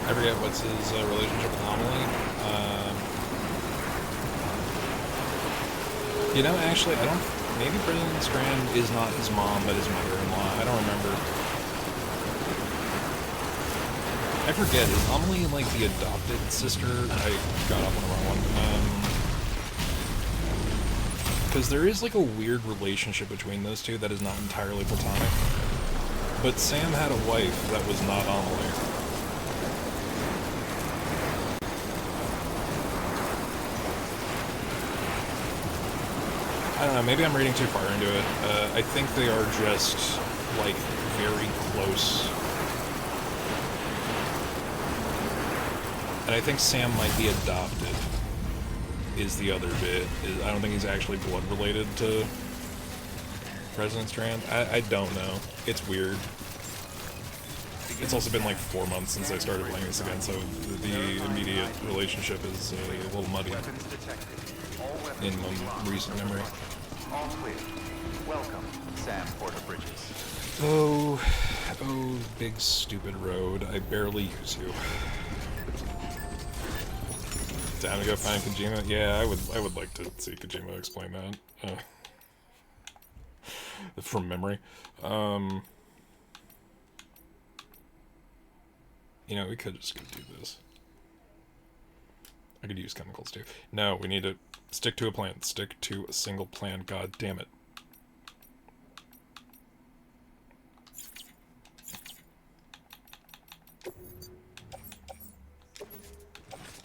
I forget what's his relationship with Amelie. You know, actually, I don't... Maybe President Strand is not his mom, but his mother-in-law. I don't remember. I forget. Is Amelie, like, the adopted sister? I got off on the wrong one. Because there is, like, a weird relationship between those two that is not entirely platonic. But Sam had a wife that was not Amelie. I don't know, maybe I'm reading too far into it. I think they are just, like, very close. And I think Sam might be adopted, is the other bit. I don't think he's actually blood related to President Strand. I don't know. It's weird. It's also been like 4 months since I started playing this again, so the immediate relationship is a little muddy in my recent memory. All clear. Welcome, Sam Porter Bridges. Oh, big stupid road. I barely use you. Down to go find Kojima? Yeah, I would like to see Kojima explain that. From memory. You know, we could just go do this. I could use chemicals too. No, we need to stick to a plan. Stick to a single plan. God damn it.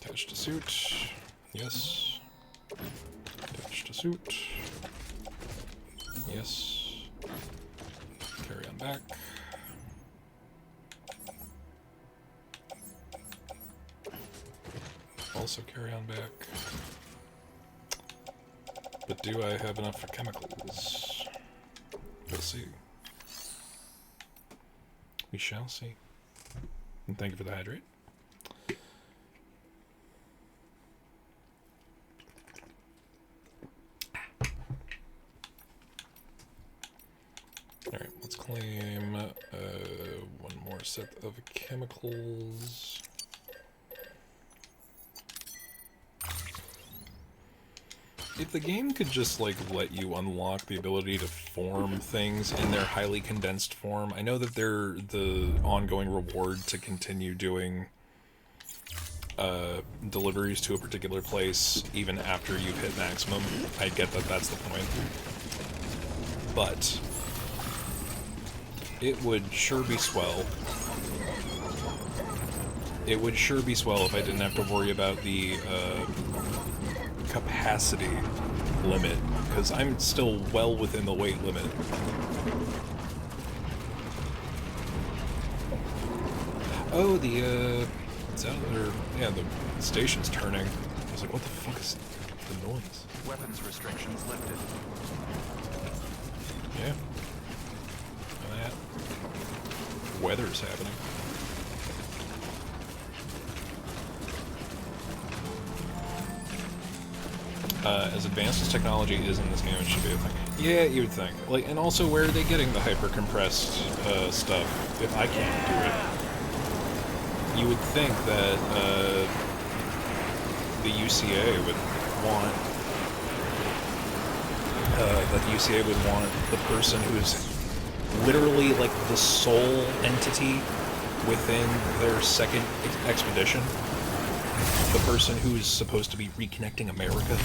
Attach to suit. Yes. Attach to suit. Yes. Carry on back. Also carry on back. But do I have enough for chemicals? We'll see. We shall see. And thank you for the hydrate. set of chemicals. If the game could just, like, let you unlock the ability to form things in their highly condensed form. I know that they're the ongoing reward to continue doing deliveries to a particular place even after you've hit maximum. I get that that's the point. But it would sure be swell. It would sure be swell if I didn't have to worry about the capacity limit, because I'm still well within the weight limit. Oh, the station's turning. I was like, what the fuck is the noise? Weapons restrictions lifted. Yeah. And that weather's happening. As advanced as technology is in this game, it should be a thing. Yeah, you would think. Like, and also, where are they getting the hyper-compressed stuff if I can't do it? You would think that the UCA would want the person who's literally like the sole entity within their second expedition, the person who's supposed to be reconnecting America,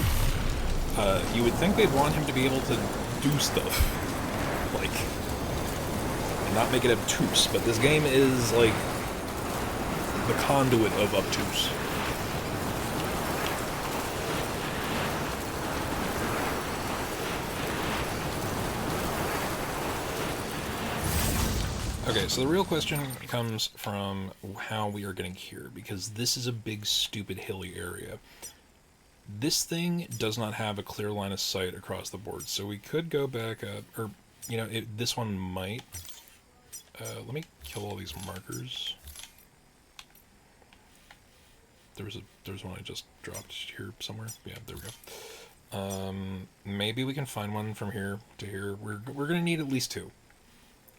you would think they'd want him to be able to do stuff, like, and not make it obtuse, but this game is, like, the conduit of obtuse. Okay, so the real question comes from how we are getting here, because this is a big, stupid, hilly area. This thing does not have a clear line of sight across the board, so we could go back up, or, you know, this one might. Let me kill all these markers. There's one I just dropped here somewhere. Yeah, there we go. Maybe we can find one from here to here. We're gonna need at least two.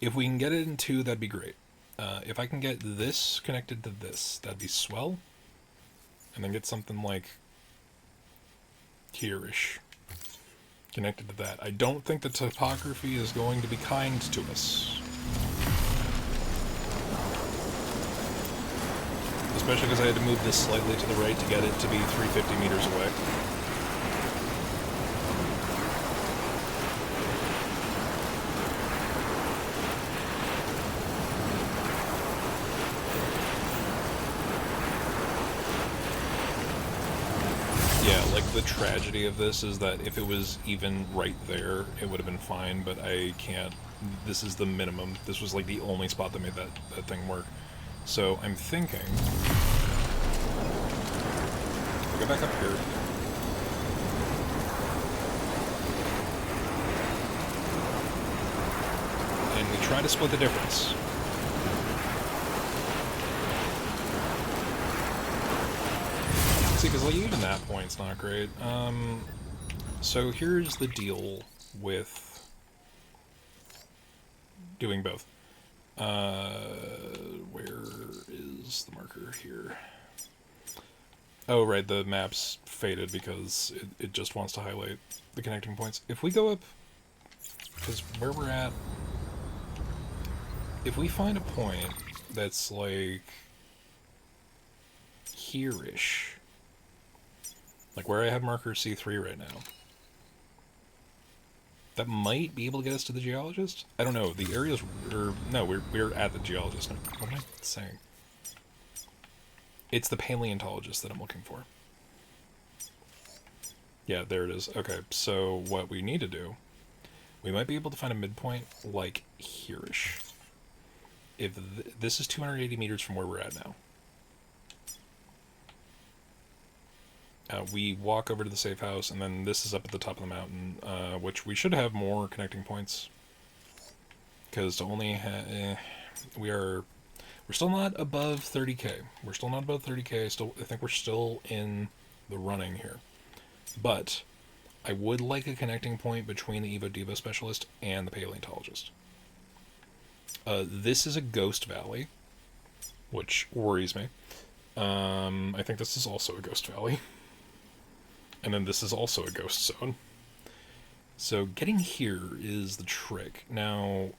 If we can get it in two, that'd be great. If I can get this connected to this, that'd be swell. And then get something like here-ish connected to that. I don't think the topography is going to be kind to us. Especially because I had to move this slightly to the right to get it to be 350 meters away. The tragedy of this is that if it was even right there, it would have been fine, but I can't. This is the minimum. This was like the only spot that made that thing work. So I'm thinking, we'll go back up here. And we try to split the difference. Because like even that point's not great. So here's the deal with doing both. Where is the marker here? Oh right, the map's faded because it just wants to highlight the connecting points. If we go up, because where we're at, if we find a point that's like here-ish, like where I have marker C3 right now, that might be able to get us to the geologist? I don't know. The area's... no, we're at the geologist. No, what am I saying? It's the paleontologist that I'm looking for. Yeah, there it is. Okay, so what we need to do, we might be able to find a midpoint like here-ish. If this is 280 meters from where we're at now. We walk over to the safe house, and then this is up at the top of the mountain, which we should have more connecting points. Because to only we're still not above 30k. We're still not above 30k. I think we're still in the running here. But I would like a connecting point between the Evo Devo specialist and the paleontologist. This is a ghost valley. which worries me. I think this is also a ghost valley. And then this is also a ghost zone. So getting here is the trick. Now,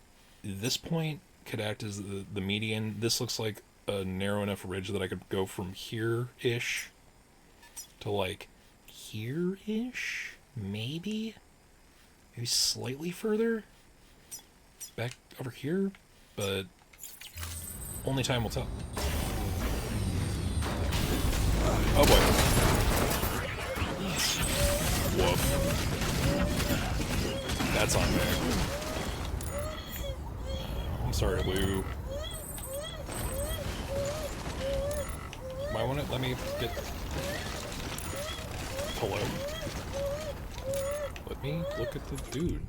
this point could act as the median. This looks like a narrow enough ridge that I could go from here-ish to, like, here-ish? Maybe? Maybe slightly further? Back over here? But only time will tell. Oh boy. Woof. That's on me. I'm sorry, Lou. Why won't it let me get... Hello? Let me look at the dude.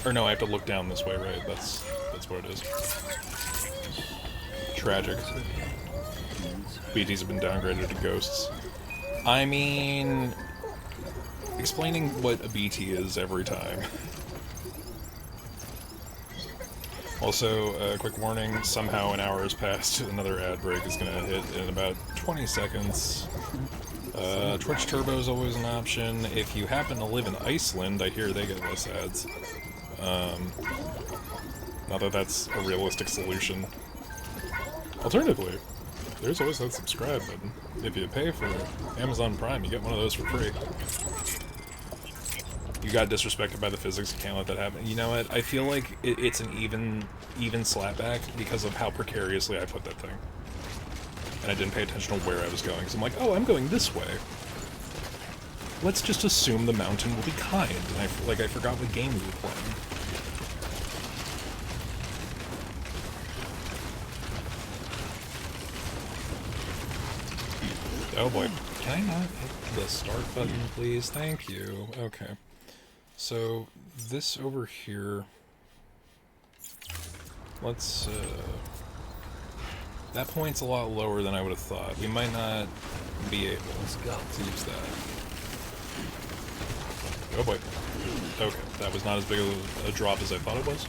Or no, I have to look down this way, right? That's what it is. Tragic. BTs have been downgraded to ghosts. I mean... explaining what a BT is every time. Also, a quick warning, somehow an hour has passed, another ad break is going to hit in about 20 seconds. Twitch Turbo is always an option. If you happen to live in Iceland, I hear they get less ads. Not that that's a realistic solution. Alternatively, there's always that subscribe button. If you pay for Amazon Prime, you get one of those for free. You got disrespected by the physics, you can't let that happen. You know what, I feel like it's an even slapback because of how precariously I put that thing. And I didn't pay attention to where I was going, so I'm like, oh, I'm going this way. Let's just assume the mountain will be kind, and I forgot what game we were playing. Oh boy, can I not hit the start button, please? Thank you. Okay. So, this over here... Let's, that point's a lot lower than I would have thought. We might not be able to use that. Oh boy. Okay, that was not as big of a drop as I thought it was.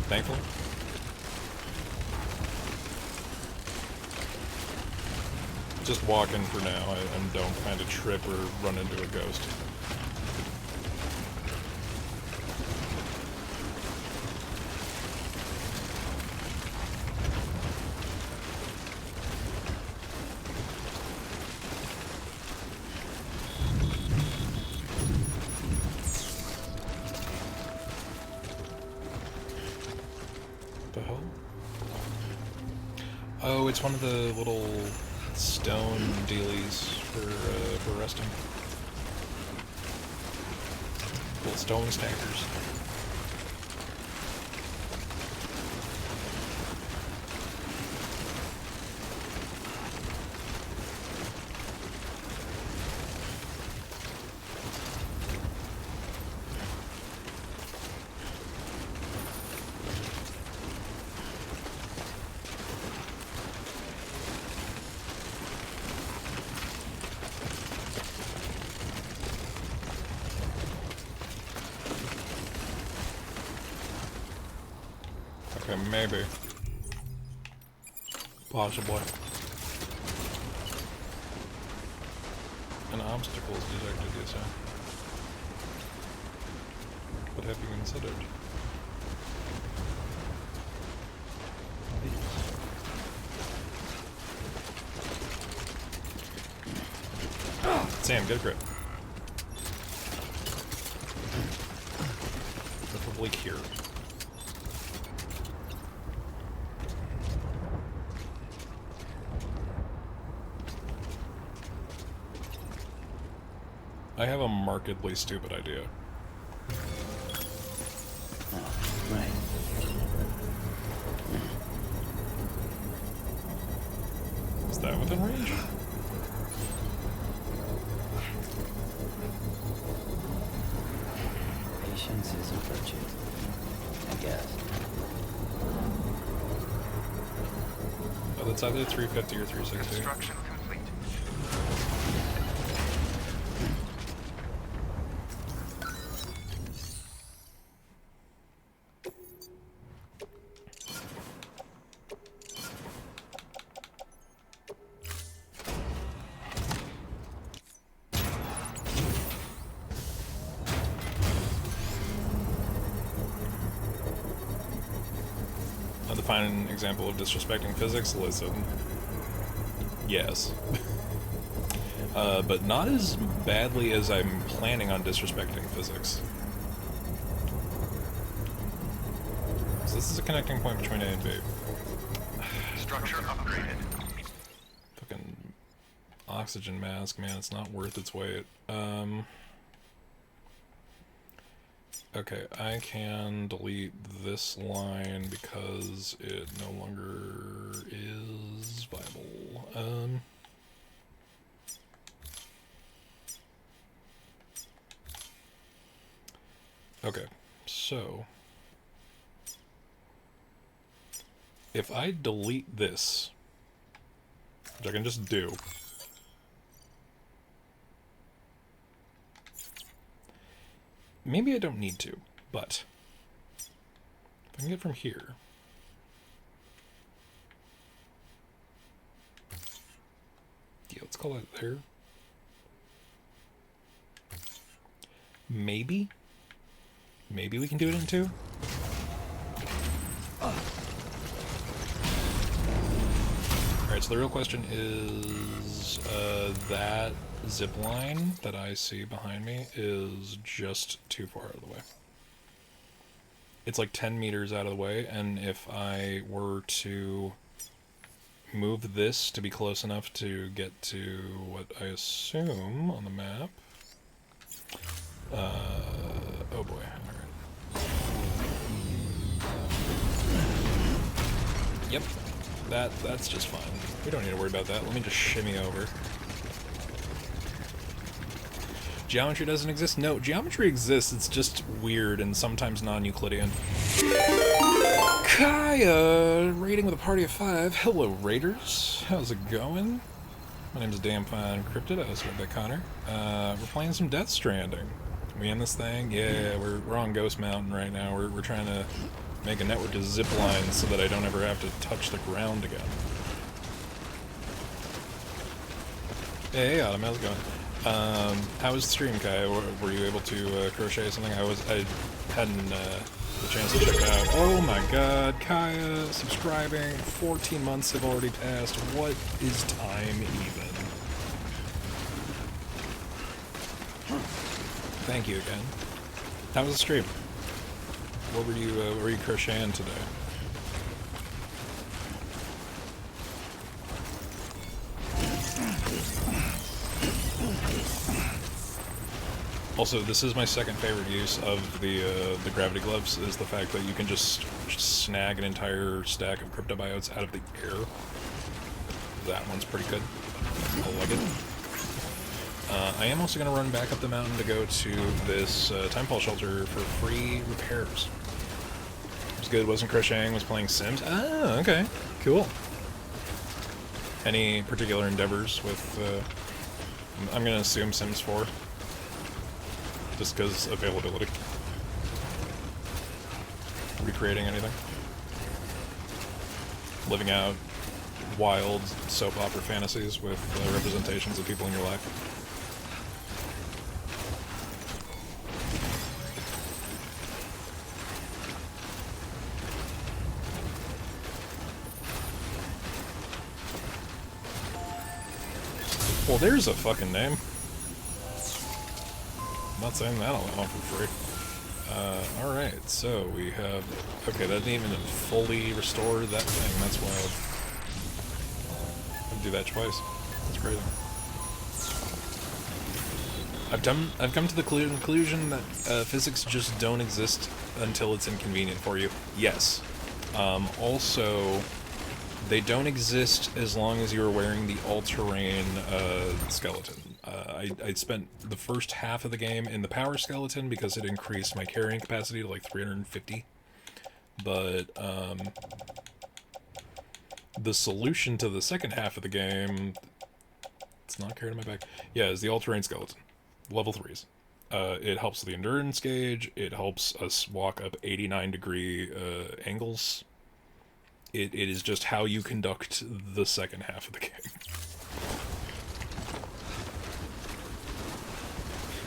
Thankfully. Just walk in for now, and don't kind of trip or run into a ghost. What the hell? Oh, it's one of the little stone dealies for resting. Little stone stackers. Okay, maybe. Possibly. An obstacle is detected, you say? What have you considered? Sam, get a grip. Preferably here. I have a markedly stupid idea. Oh, right. Is that within range? Patience is a virtue, I guess. Oh, that's either 350 or 360. Construction complete. define an example of disrespecting physics? Listen. Yes. But not as badly as I'm planning on disrespecting physics. So this is a connecting point between A and B. Structure upgraded. Fucking oxygen mask, man, it's not worth its weight. Okay, I can delete this line because it no longer is viable. Okay, so if I delete this, which I can just do, maybe I don't need to, but if I can get from here, yeah, let's call it there. Maybe we can do it in 2. Alright, so the real question is, that zip line that I see behind me is just too far out of the way. It's like 10 meters out of the way, and if I were to move this to be close enough to get to what I assume on the map, oh boy, alright. Yep, that's just fine. We don't need to worry about that. Let me just shimmy over. Geometry doesn't exist? No, geometry exists, it's just weird and sometimes non-Euclidean. Kaya, raiding with a party of 5. Hello, raiders. How's it going? My name's Damn Fine Encrypted, I was with by Connor. We're playing some Death Stranding. We in this thing? Yeah, we're on Ghost Mountain right now. We're trying to make a network of zip lines so that I don't ever have to touch the ground again. Hey, Autumn, how's it going? How was the stream, Kai? Were you able to crochet something? I hadn't the chance to check it out. Oh my god, Kaya, subscribing. 14 months have already passed. What is time even? Thank you again. How was the stream? What were you crocheting today? Also, this is my second favorite use of the gravity gloves, is the fact that you can just snag an entire stack of cryptobiotes out of the air. That one's pretty good. I like it. I am also going to run back up the mountain to go to this Timefall shelter for free repairs. It was good, wasn't crocheting, was playing Sims. Ah, okay, cool. Any particular endeavors with, I'm going to assume Sims 4. Just because availability. Recreating anything? Living out wild soap opera fantasies with representations of people in your life. Well, there's a fucking name. I'm not saying that I'll want for free. Alright, so we have... Okay, that didn't even fully restore that thing, that's wild. I'd do that twice. That's crazy. I've come to the conclusion that physics just don't exist until it's inconvenient for you. Yes. Also, they don't exist as long as you're wearing the all-terrain skeleton. I spent the first half of the game in the power skeleton because it increased my carrying capacity to like 350. But the solution to the second half of the game, it's not carried in my bag, yeah, is the all-terrain skeleton. Level 3s. It helps the endurance gauge, it helps us walk up 89-degree angles. It is just how you conduct the second half of the game.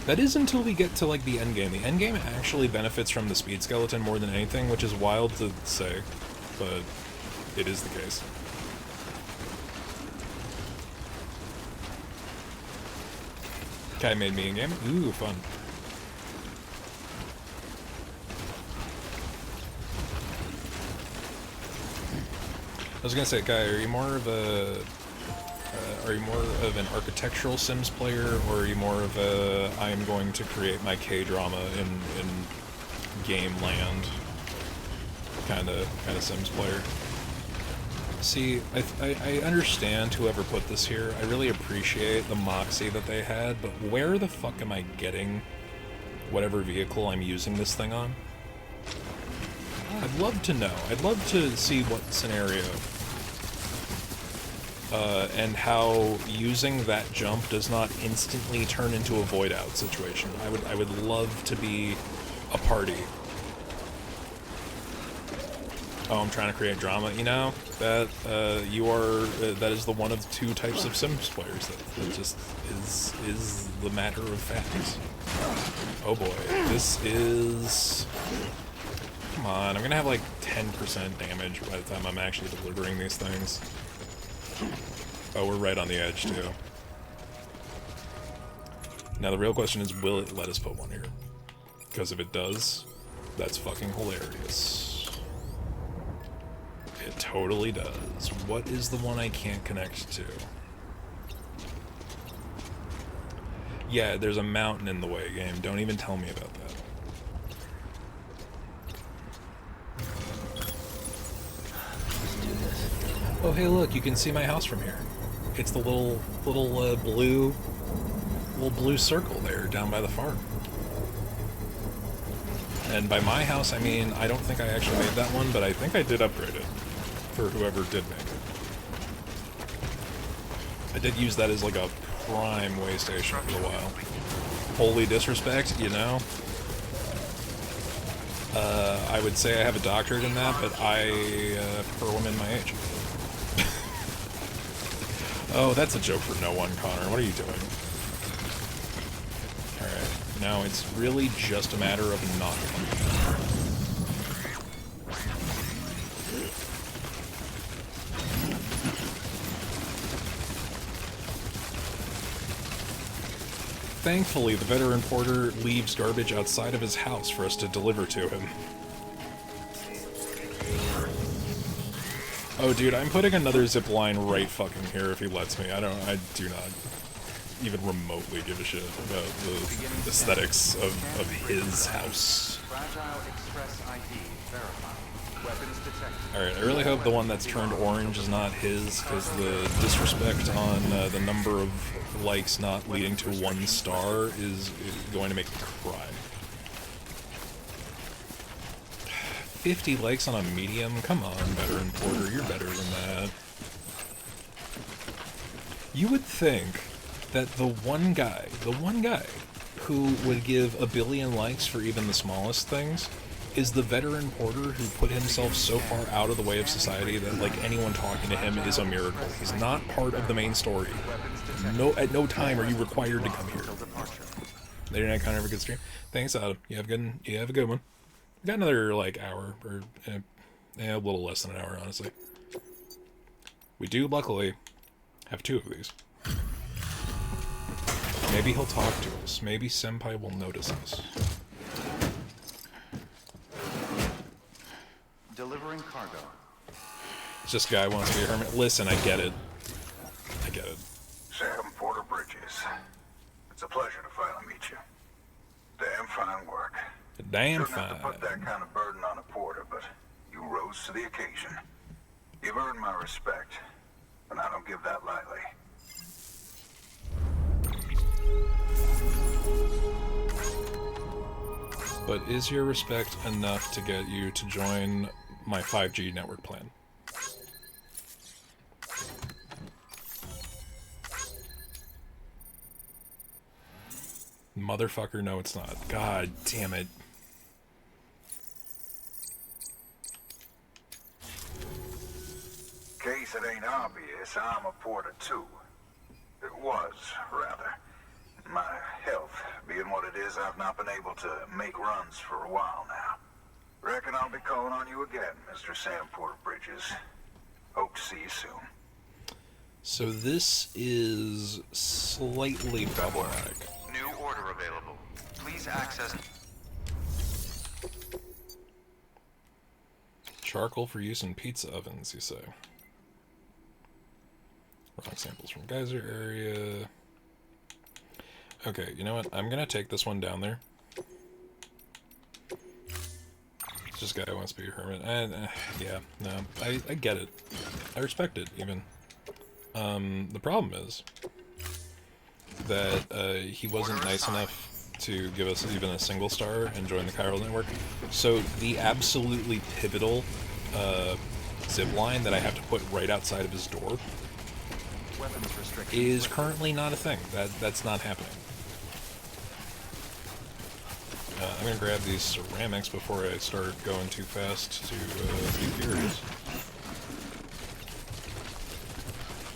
That is until we get to, like, the endgame. The endgame actually benefits from the speed skeleton more than anything, which is wild to say, but it is the case. Kai made me in game. Ooh, fun. I was gonna say, Kai, are you more of an architectural Sims player, or are you more of a I am going to create my K-drama in game land kind of Sims player? See, I understand whoever put this here. I really appreciate the moxie that they had, but where the fuck am I getting whatever vehicle I'm using this thing on? I'd love to know. I'd love to see what scenario and how using that jump does not instantly turn into a void out situation. I would love to be a party. Oh, I'm trying to create drama. You know, that that is the one of the two types of Sims players that just is the matter of fact. Oh boy, this is... Come on, I'm gonna have like 10% damage by the time I'm actually delivering these things. Oh, we're right on the edge too. Now the real question is, will it let us put one here? Because if it does, that's fucking hilarious. It totally does. What is the one I can't connect to? Yeah, there's a mountain in the way, game. Don't even tell me about that. Oh, hey, look, you can see my house from here. It's the little blue circle there down by the farm. And by my house, I mean, I don't think I actually made that one, but I think I did upgrade it for whoever did make it. I did use that as like a prime way station for a while. Holy disrespect, you know? I would say I have a doctorate in that, but I prefer women my age. Oh, that's a joke for no one, Connor. What are you doing? Alright, now it's really just a matter of not fucking. Thankfully, the veteran porter leaves garbage outside of his house for us to deliver to him. Oh, dude, I'm putting another zip line right fucking here if he lets me. I do not even remotely give a shit about the aesthetics of his house. Alright, I really hope the one that's turned orange is not his, because the disrespect on the number of likes not leading to 1 star is going to make me cry. 50 likes on a medium? Come on, veteran porter, you're better than that. You would think that the one guy who would give a billion likes for even the smallest things is the veteran porter who put himself so far out of the way of society that, like, anyone talking to him is a miracle. He's not part of the main story. At no time are you required to come here. Later night, kind of a good stream. Thanks, Adam. You have a good one. We got another, like, hour, or a little less than an hour, honestly. We do, luckily, have 2 of these. Maybe he'll talk to us. Maybe Senpai will notice us. Delivering cargo. It's just guy wants to be a hermit. Listen, I get it. I get it. Sam Porter Bridges. It's a pleasure to finally meet you. Damn fine work. Damn fine. Shouldn't have to put that kind of burden on a porter, but you rose to the occasion. You've earned my respect, and I don't give that lightly. But is your respect enough to get you to join my 5G network plan? Motherfucker, no it's not. God damn it. Case it ain't obvious, I'm a porter too. It was, rather. My health being what it is, I've not been able to make runs for a while now. Reckon I'll be calling on you again, Mr. Sam Porter Bridges. Hope to see you soon. So this is slightly problematic. New order available. Please access... Charcoal for use in pizza ovens, you say. Rock samples from geyser area. Okay, you know what? I'm gonna take this one down there. This guy wants to be a hermit. Yeah, no, I get it. I respect it, even. The problem is that he wasn't nice enough to give us even a single star and join the chiral network. So the absolutely pivotal zip line that I have to put right outside of his door is currently not a thing. That's not happening. I'm gonna grab these ceramics before I start going too fast to be furious.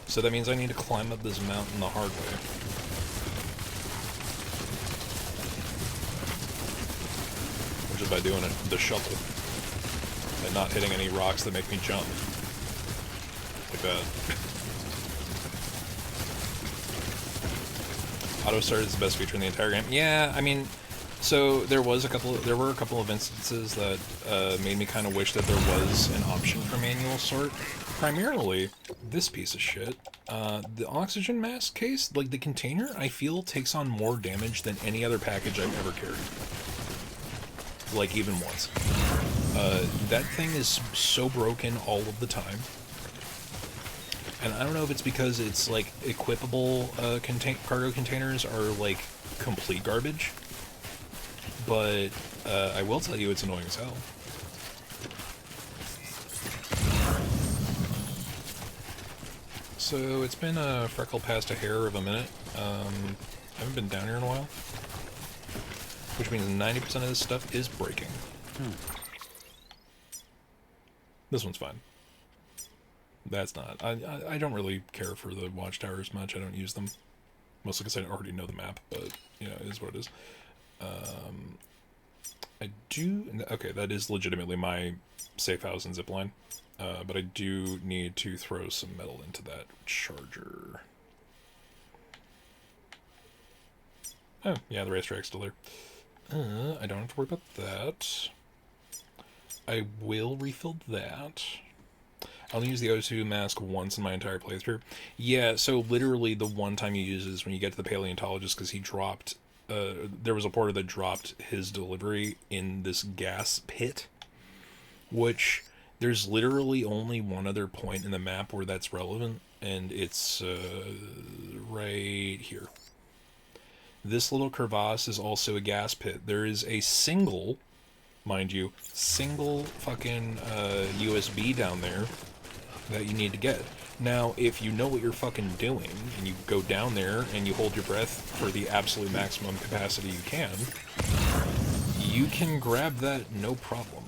So that means I need to climb up this mountain the hard way. Which is by doing it the shuffle. And not hitting any rocks that make me jump. Like that. Auto start is the best feature in the entire game. Yeah, I mean, so there were a couple of instances that made me kind of wish that there was an option for manual sort. Primarily, this piece of shit. The oxygen mask case, like the container, I feel takes on more damage than any other package I've ever carried. Like, even once. That thing is so broken all of the time. And I don't know if it's because it's, like, equipable cargo containers are, like, complete garbage. But I will tell you it's annoying as hell. So it's been a freckle past a hair of a minute. I haven't been down here in a while. Which means 90% of this stuff is breaking. This one's fine. That's not. I don't really care for the watchtowers much. I don't use them. Mostly because I already know the map, but, you know, it is what it is. I do... Okay, that is legitimately my safe house and zipline. But I do need to throw some metal into that charger. Oh, yeah, the racetrack's still there. I don't have to worry about that. I will refill that. I only use the O2 mask once in my entire playthrough. Yeah, so literally the one time you use it is when you get to the paleontologist, because he dropped... there was a porter that dropped his delivery in this gas pit, which... There's literally only one other point in the map where that's relevant, and it's right here. This little crevasse is also a gas pit. There is a single, mind you, single fucking USB down there that you need to get. Now, if you know what you're fucking doing, and you go down there and you hold your breath for the absolute maximum capacity you can grab that no problem.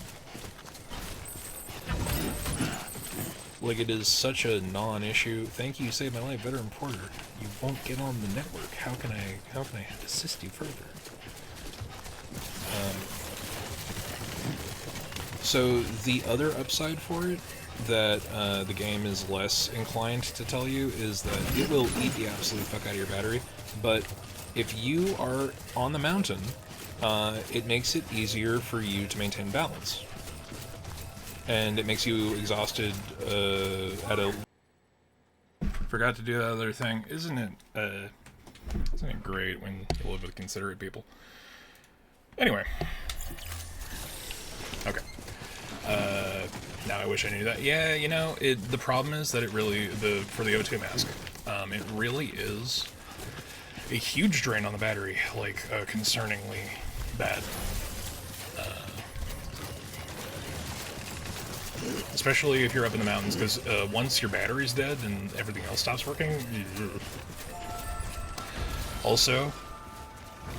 Like, it is such a non-issue. Thank you, saved my life, veteran porter. You won't get on the network. How can I assist you further? So the other upside for it that the game is less inclined to tell you is that it will eat the absolute fuck out of your battery. But if you are on the mountain, it makes it easier for you to maintain balance. And it makes you exhausted at a... Forgot to do that other thing. Isn't it great when you live with considerate people? Anyway. Okay. Now I wish I knew that. Yeah, you know, the problem is that it really... For the O2 mask, it really is a huge drain on the battery. Like, concerningly bad. Especially if you're up in the mountains, because once your battery's dead and everything else stops working... Also,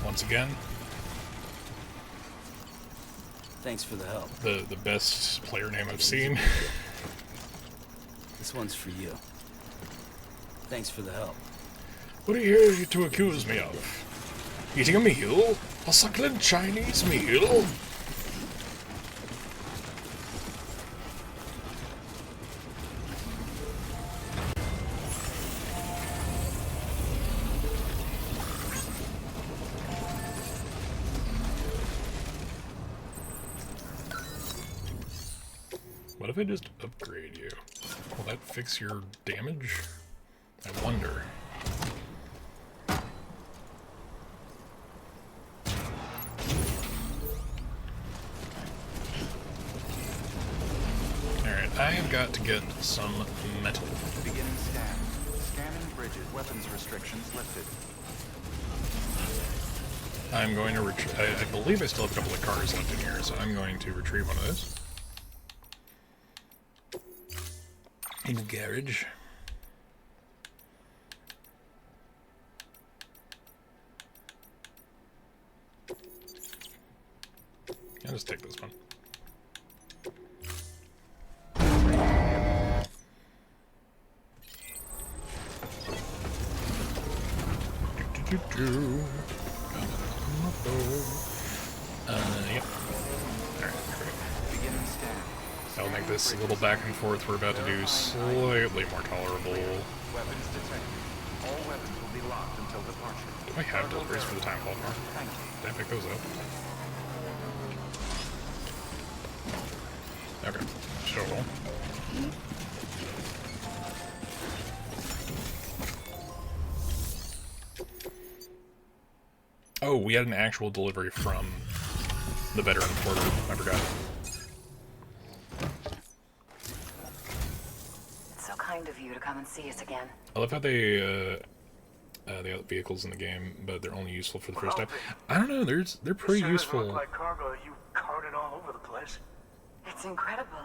once again... Thanks for the help. The best player name I've seen. This one's for you. Thanks for the help. What are you here to accuse me of? Eating a meal? A succulent Chinese meal? What if I just upgrade you? Will that fix your damage? I wonder. Alright, I have got to get some metal. Beginning scan. Scanning bridges. Weapons restrictions lifted. I'm going to I believe I still have a couple of cars left in here, so I'm going to retrieve one of those. In the garage. I'll just take this one. Yep. Alright, great. Beginning scan. That'll make this a little back and forth we're about to do slightly more tolerable. Weapons detected. All weapons will be locked until departure. Do I have deliveries for the time clock mark? Thank you. Did I pick those up? Okay. So. Oh, we had an actual delivery from the veteran porter. I forgot. It's so kind of you to come and see us again. I love how they have vehicles in the game, but they're only useful for the first time. I don't know. They're pretty useful. Look like cargo you carted all over the place. It's incredible.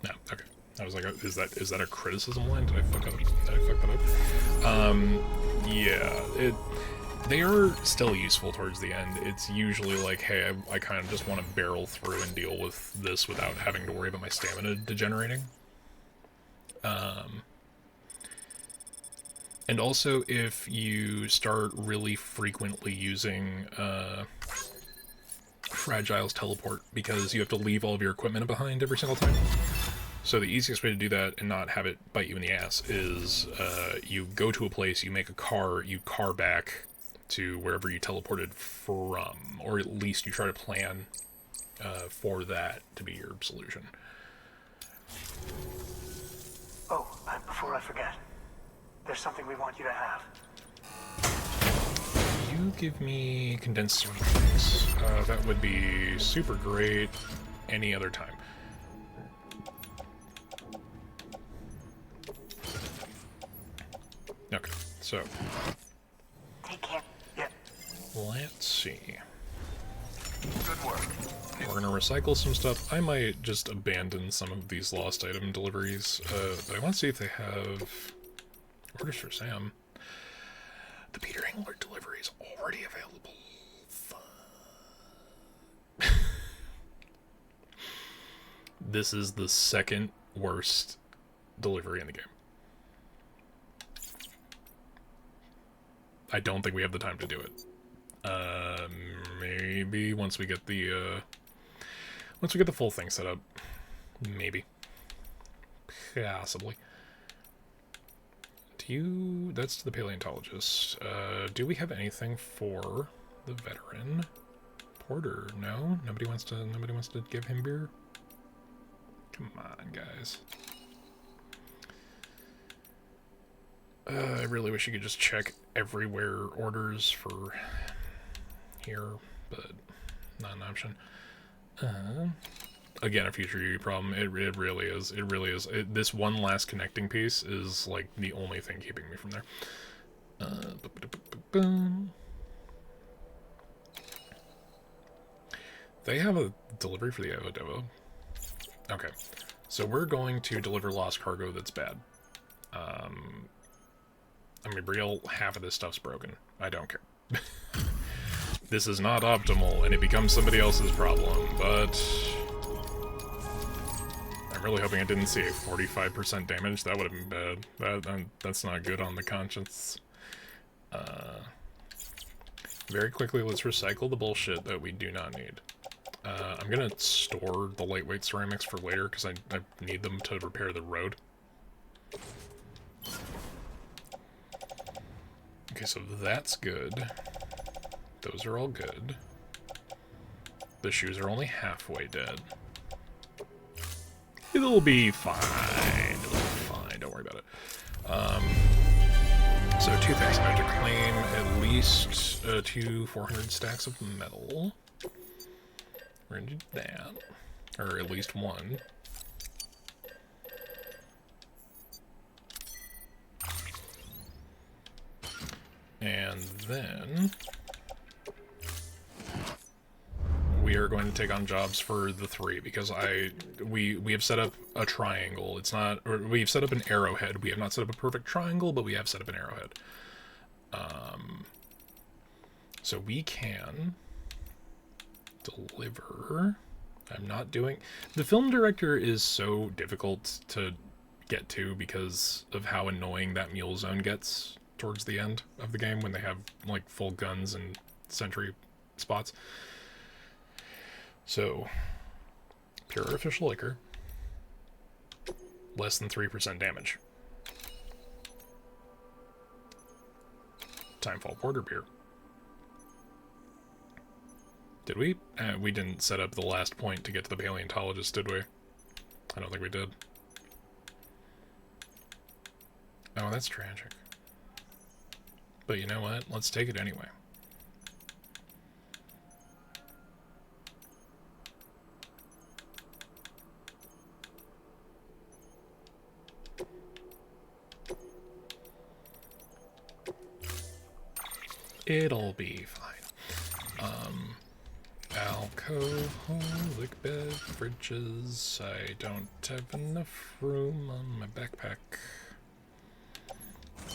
No, okay. I was like, is that a criticism line? Did I fuck that up? Yeah. They are still useful towards the end. It's usually like, hey, I kind of just want to barrel through and deal with this without having to worry about my stamina degenerating. And also, if you start really frequently using Fragile's teleport, because you have to leave all of your equipment behind every single time. So the easiest way to do that and not have it bite you in the ass is you go to a place, you make a car, you car back to wherever you teleported from, or at least you try to plan for that to be your solution. Oh, before I forget, there's something we want you to have. You give me condensed swing tanks. That would be super great any other time. Okay, so Take care. Yeah. let's see. Good work. We're gonna recycle some stuff. I might just abandon some of these lost item deliveries, but I want to see if they have orders for Sam. The Peter Engler delivery is already available. This is the second worst delivery in the game. I don't think we have the time to do it. Maybe once we get the full thing set up. Maybe. Possibly. That's to the paleontologist. Do we have anything for the veteran porter? No? Nobody wants to give him beer? Come on, guys. I really wish you could just check everywhere orders for here, but not an option. Again, a future UE problem. It really is. It really is. This one last connecting piece is like the only thing keeping me from there. They have a delivery for the Devo. Okay, so we're going to deliver lost cargo that's bad. I mean, real, half of this stuff's broken. I don't care. This is not optimal, and it becomes somebody else's problem, but I'm really hoping I didn't see a 45% damage. That would have been bad. That's not good on the conscience. Very quickly, let's recycle the bullshit that we do not need. I'm gonna store the lightweight ceramics for later, because I need them to repair the road. Okay, so that's good. Those are all good. The shoes are only halfway dead. It'll be fine. It'll be fine. Don't worry about it. So two things. I have to claim at least 2 400 stacks of metal. We're gonna do that. Or at least one. And then we are going to take on jobs for the 3 because we have set up a triangle. It's not, or we've set up an arrowhead. We have not set up a perfect triangle, but we have set up an arrowhead. So we can deliver. I'm not doing. The film director is so difficult to get to because of how annoying that mule zone gets towards the end of the game when they have like full guns and sentry spots. So, pure artificial liquor, less than 3% damage. Timefall porter beer. Did we? We didn't set up the last point to get to the paleontologist, did we? I don't think we did. Oh, that's tragic. But you know what? Let's take it anyway. It'll be fine. Alcoholic beverages. I don't have enough room on my backpack.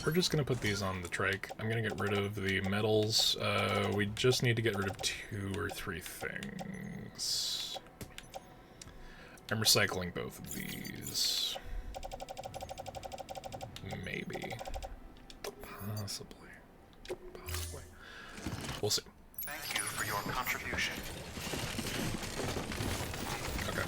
We're just gonna put these on the trike. I'm gonna get rid of the metals. We just need to get rid of 2 or 3 things. I'm recycling both of these. Maybe. Possibly. We'll see. Thank you for your contribution. Okay.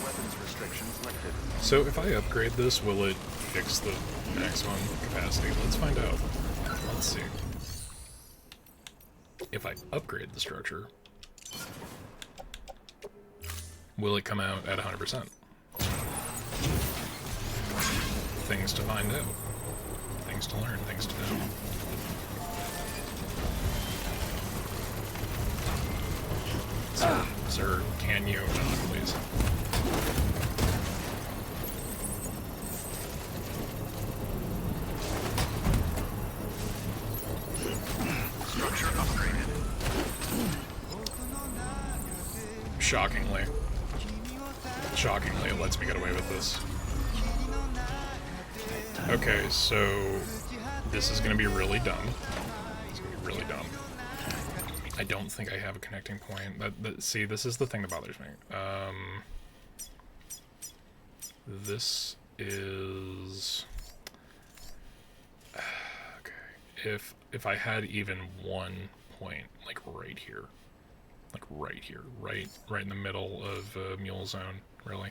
Weapons restrictions lifted. So if I upgrade this, will it fix the maximum capacity? Let's find out. Let's see. If I upgrade the structure, will it come out at 100%? Things to find out. Things to learn, things to know. Sir, can you not, please? Structure upgraded. Shockingly, it lets me get away with this. Okay, so this is going to be really dumb. It's going to be really dumb. I don't think I have a connecting point. See, this is the thing that bothers me. This is... Okay. If I had even one point, like right here. Like right here. Right in the middle of Mule Zone, really.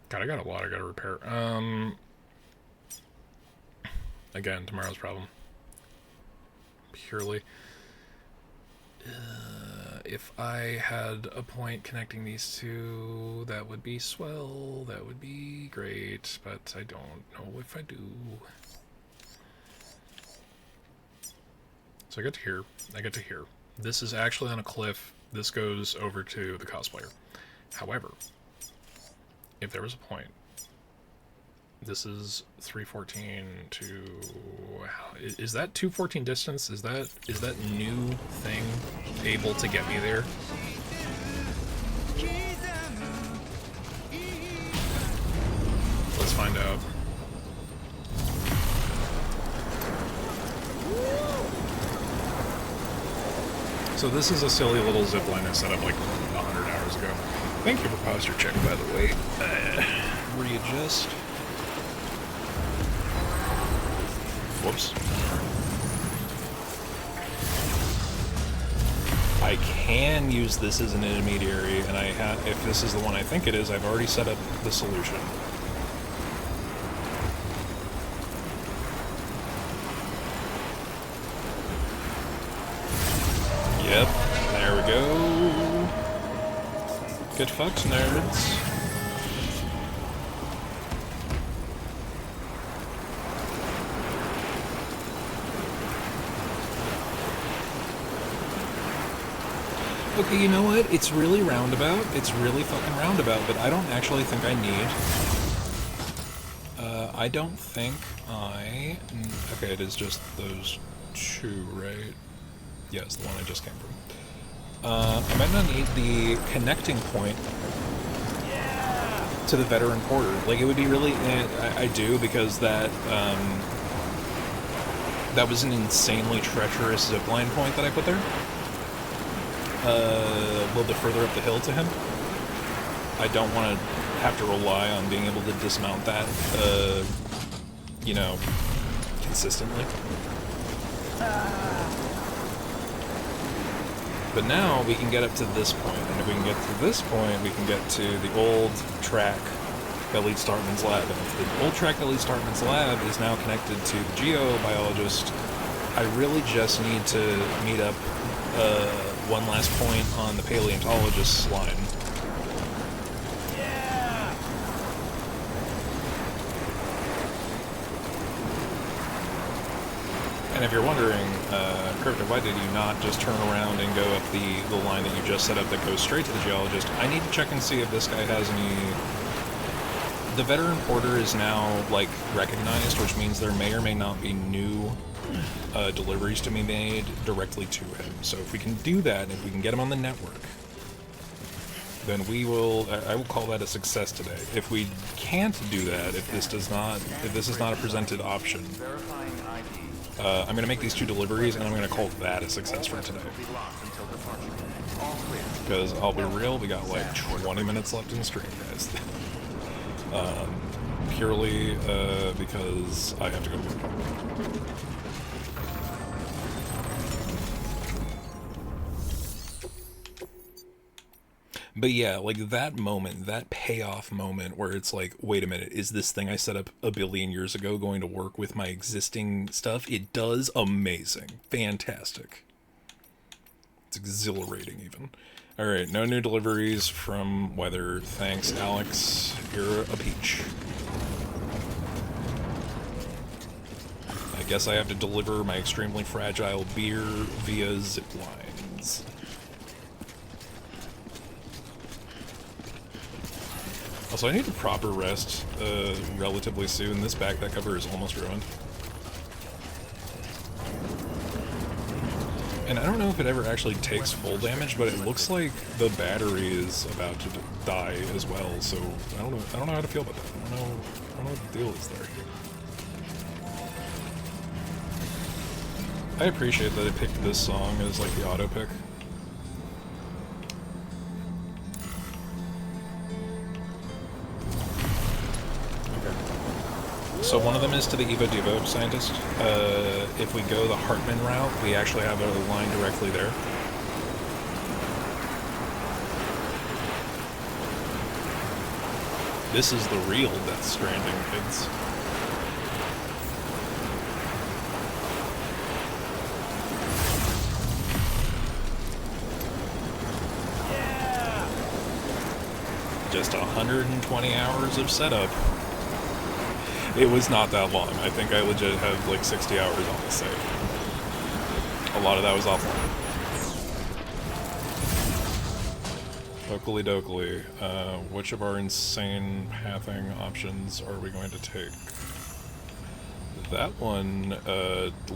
God, I got a lot I gotta repair. Again, tomorrow's problem. Purely. If I had a point connecting these two, that would be swell, that would be great, but I don't know if I do. So I get to here. This is actually on a cliff. This goes over to the cosplayer. However, if there was a point, this is 314 to... Is that 214 distance? Is that new thing able to get me there? Let's find out. So this is a silly little zipline I set up like 100 hours ago. Thank you for posture check, by the way. Readjust. Whoops. I can use this as an intermediary, and if this is the one I think it is, I've already set up the solution. Yep, there we go. Get fucked, nerds. Okay, you know what? It's really roundabout. It's really fucking roundabout, but I don't actually think I need... I don't think I... Okay, it is just those two, right? Yes, the one I just came from. I might not need the connecting point to the veteran porter. Like, it would be really... I do, because that was an insanely treacherous zipline point that I put there. A little bit further up the hill to him. I don't want to have to rely on being able to dismount that, you know, consistently. But now we can get up to this point, and if we can get to this point, we can get to the old track that leads to Heartman's lab. And if the old track that leads to Heartman's lab is now connected to the geobiologist, I really just need to meet up one last point on the paleontologist's line. Yeah! And if you're wondering, Crypto, why did you not just turn around and go up the line that you just set up that goes straight to the geologist? I need to check and see if this guy has any... The veteran porter is now, like, recognized, which means there may or may not be new deliveries to be made directly to him. So if we can do that, if we can get him on the network, then we will, I will call that a success today. If we can't do that, if this is not a presented option, I'm going to make these two deliveries and I'm going to call that a success for today. Because I'll be real, we got like 20 minutes left in the stream, guys. Purely because I have to go to work. But yeah, like that moment, that payoff moment where it's like, wait a minute, is this thing I set up a billion years ago going to work with my existing stuff? It does. Amazing. Fantastic. It's exhilarating even. Alright, no new deliveries from Weather. Thanks, Alex. You're a peach. I guess I have to deliver my extremely fragile beer via zip lines. Also, I need a proper rest relatively soon. This backpack cover is almost ruined. And I don't know if it ever actually takes full damage, but it looks like the battery is about to die as well. So I don't know how to feel about that. I don't know what the deal is there. I appreciate that it picked this song as like the auto pick. So one of them is to the Evo Devo scientist. If we go the Heartman route, we actually have a line directly there. This is the real Death Stranding, kids. Yeah! Just 120 hours of setup. It was not that long. I think I legit have like 60 hours on the save. A lot of that was offline. Oakley dokley. Which of our insane pathing options are we going to take? That one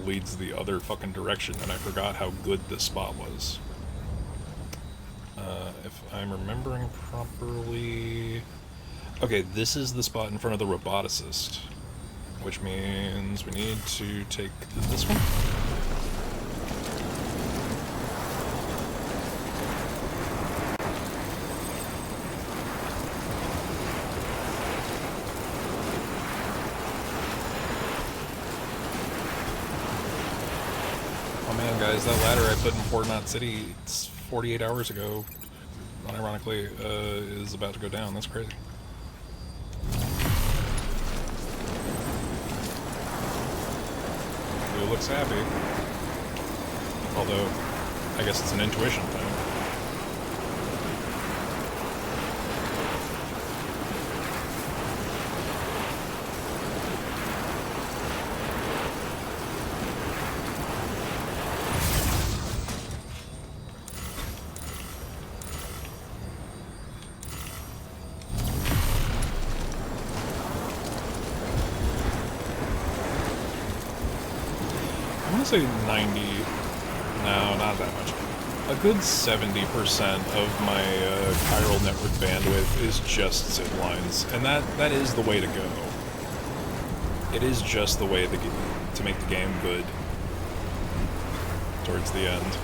leads the other fucking direction, and I forgot how good this spot was. If I'm remembering properly... Okay, this is the spot in front of the roboticist, which means we need to take this one. Oh man, guys, that ladder I put in Fort Knot City, it's 48 hours ago, unironically, is about to go down. That's crazy. Blue looks happy. Although, I guess it's an intuition thing. I'm gonna say 90. No, not that much. A good 70% of my chiral network bandwidth is just zip lines, and that is the way to go. It is just the way to make the game good towards the end.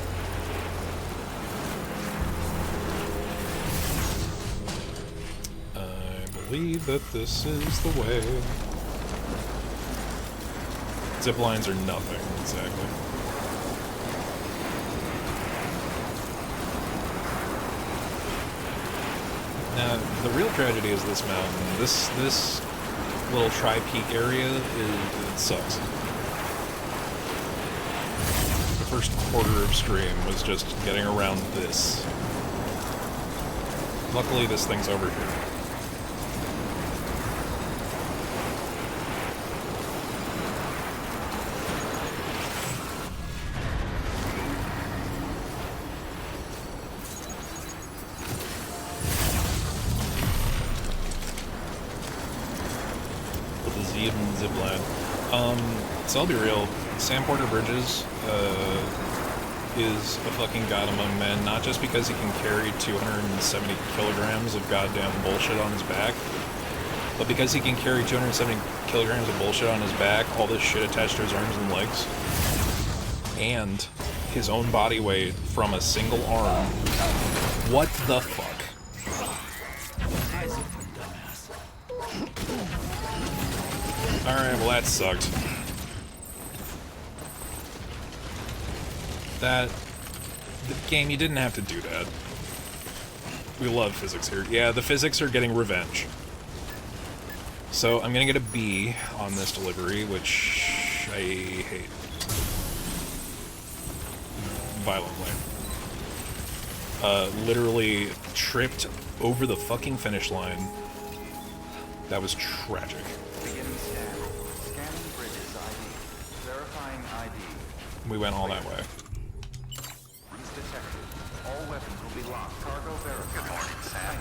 I believe that this is the way. Zip lines are nothing, exactly. Now, the real tragedy is this mountain. This little tri-peak area, it sucks. The first quarter of stream was just getting around this. Luckily, this thing's over here. So I'll be real, Sam Porter Bridges is a fucking god among men, not just because he can carry 270 kilograms of goddamn bullshit on his back, but because he can carry 270 kilograms of bullshit on his back, all this shit attached to his arms and legs, and his own body weight from a single arm. What the fuck? Alright, well that sucked. The game, you didn't have to do that. We love physics here. Yeah, the physics are getting revenge. So I'm gonna get a B on this delivery, which I hate. Violently. Literally tripped over the fucking finish line. That was tragic. Beginning scan. Scanning bridges ID. Verifying ID. We went all that way. Detected. All weapons will be locked. Cargo verified. Good morning, Sam.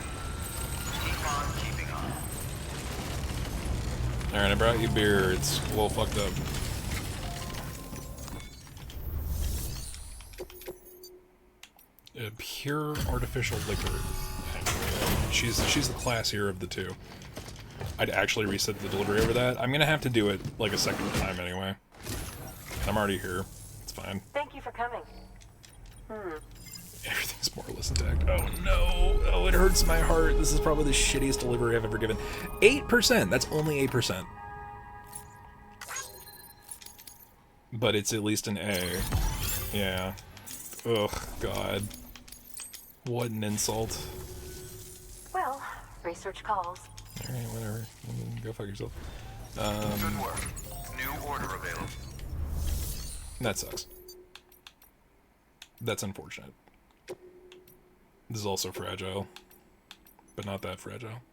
Keep on keeping on. Alright, I brought you beer. It's a little fucked up. Pure artificial liquor. She's the classier of the two. I'd actually reset the delivery over that. I'm gonna have to do it like a second time anyway. I'm already here. It's fine. Thank you for coming. Everything's more or less intact. Oh no! Oh, it hurts my heart. This is probably the shittiest delivery I've ever given. 8%! That's only 8%. But it's at least an A. Yeah. Ugh, God. What an insult. Well, research calls. Alright, whatever. Go fuck yourself. Good work. New order available. That sucks. That's unfortunate. This is also fragile. But not that fragile.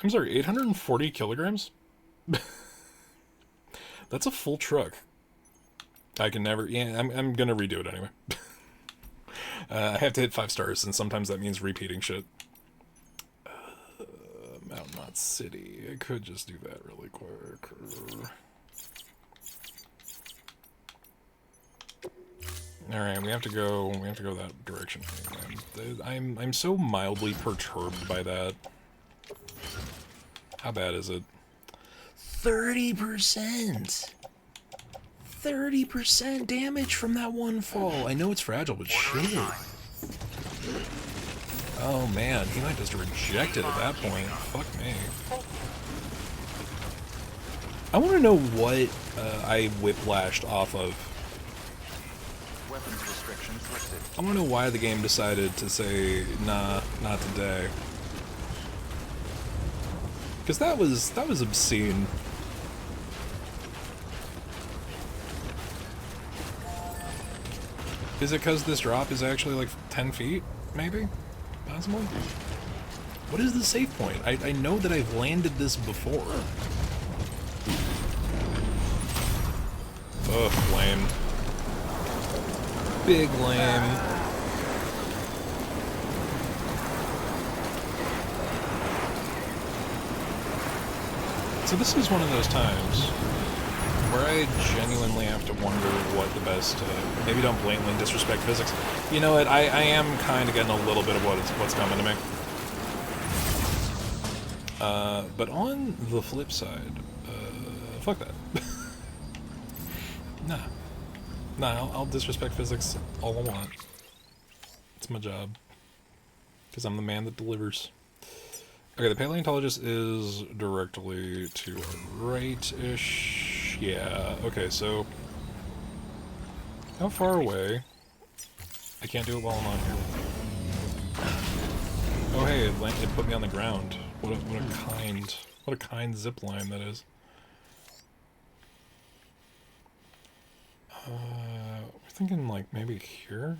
I'm sorry, 840 kilograms? That's a full truck. I can never... Yeah, I'm gonna redo it anyway. I have to hit 5 stars, and sometimes that means repeating shit. Mountain Knot City. I could just do that really quick. Alright, we have to go that direction. I'm so mildly perturbed by that. How bad is it? 30%! 30% damage from that one fall. I know it's fragile, but shit. Oh man, he might just reject it at that point. Fuck me. I want to know what I whiplashed off of. weapons restrictions lifted. I don't know why the game decided to say, nah, not today. Because that was obscene. Is it because this drop is actually like 10 feet, maybe? Possible? What is the save point? I know that I've landed this before. Ugh, lame. Big lame. So this is one of those times where I genuinely have to wonder what the best, maybe don't blatantly disrespect physics. You know what, I am kind of getting a little bit of what's coming to me. But on the flip side, fuck that. Nah, I'll disrespect physics all I want. It's my job. Because I'm the man that delivers. Okay, the paleontologist is directly to our right-ish. Yeah, okay, so... How far away? I can't do it while I'm on here. Oh hey, it put me on the ground. What a kind zip line that is. We're thinking like maybe here?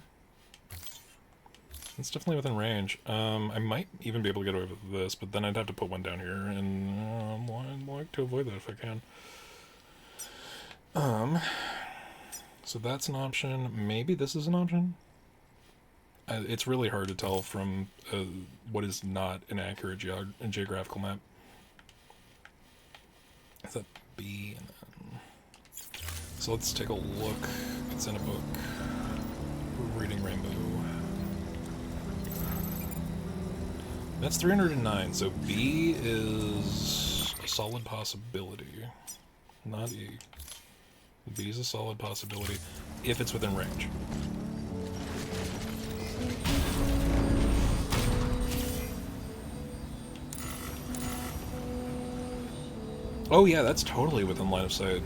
It's definitely within range. I might even be able to get away with this, but then I'd have to put one down here, and I'd like to avoid that if I can. So that's an option. Maybe this is an option? It's really hard to tell from what is not an accurate geographical map. Is that B? And then... So let's take a look. It's in a book. Reading Rainbow. That's 309, so B is a solid possibility. Not E. B is a solid possibility if it's within range. Oh yeah, that's totally within line of sight.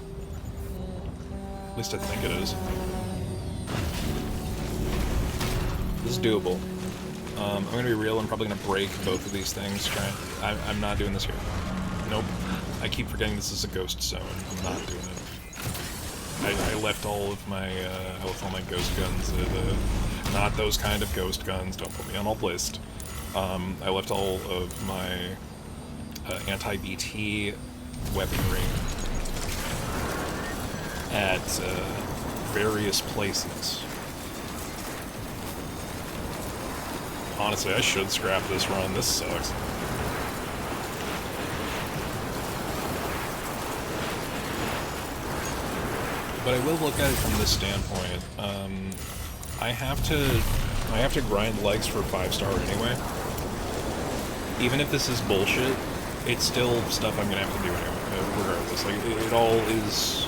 At least I think it is. This is doable. I'm gonna be real, I'm probably gonna break both of these things. I'm not doing this here. Nope. I keep forgetting this is a ghost zone. I'm not doing it. I left all of my, ghost guns, not those kind of ghost guns, don't put me on a list. I left all of my anti-BT weaponry at various places. Honestly, I should scrap this run. This sucks. But I will look at it from this standpoint. I have to grind legs for 5-star anyway. Even if this is bullshit, it's still stuff I'm gonna have to do anyway, regardless. Like, it all is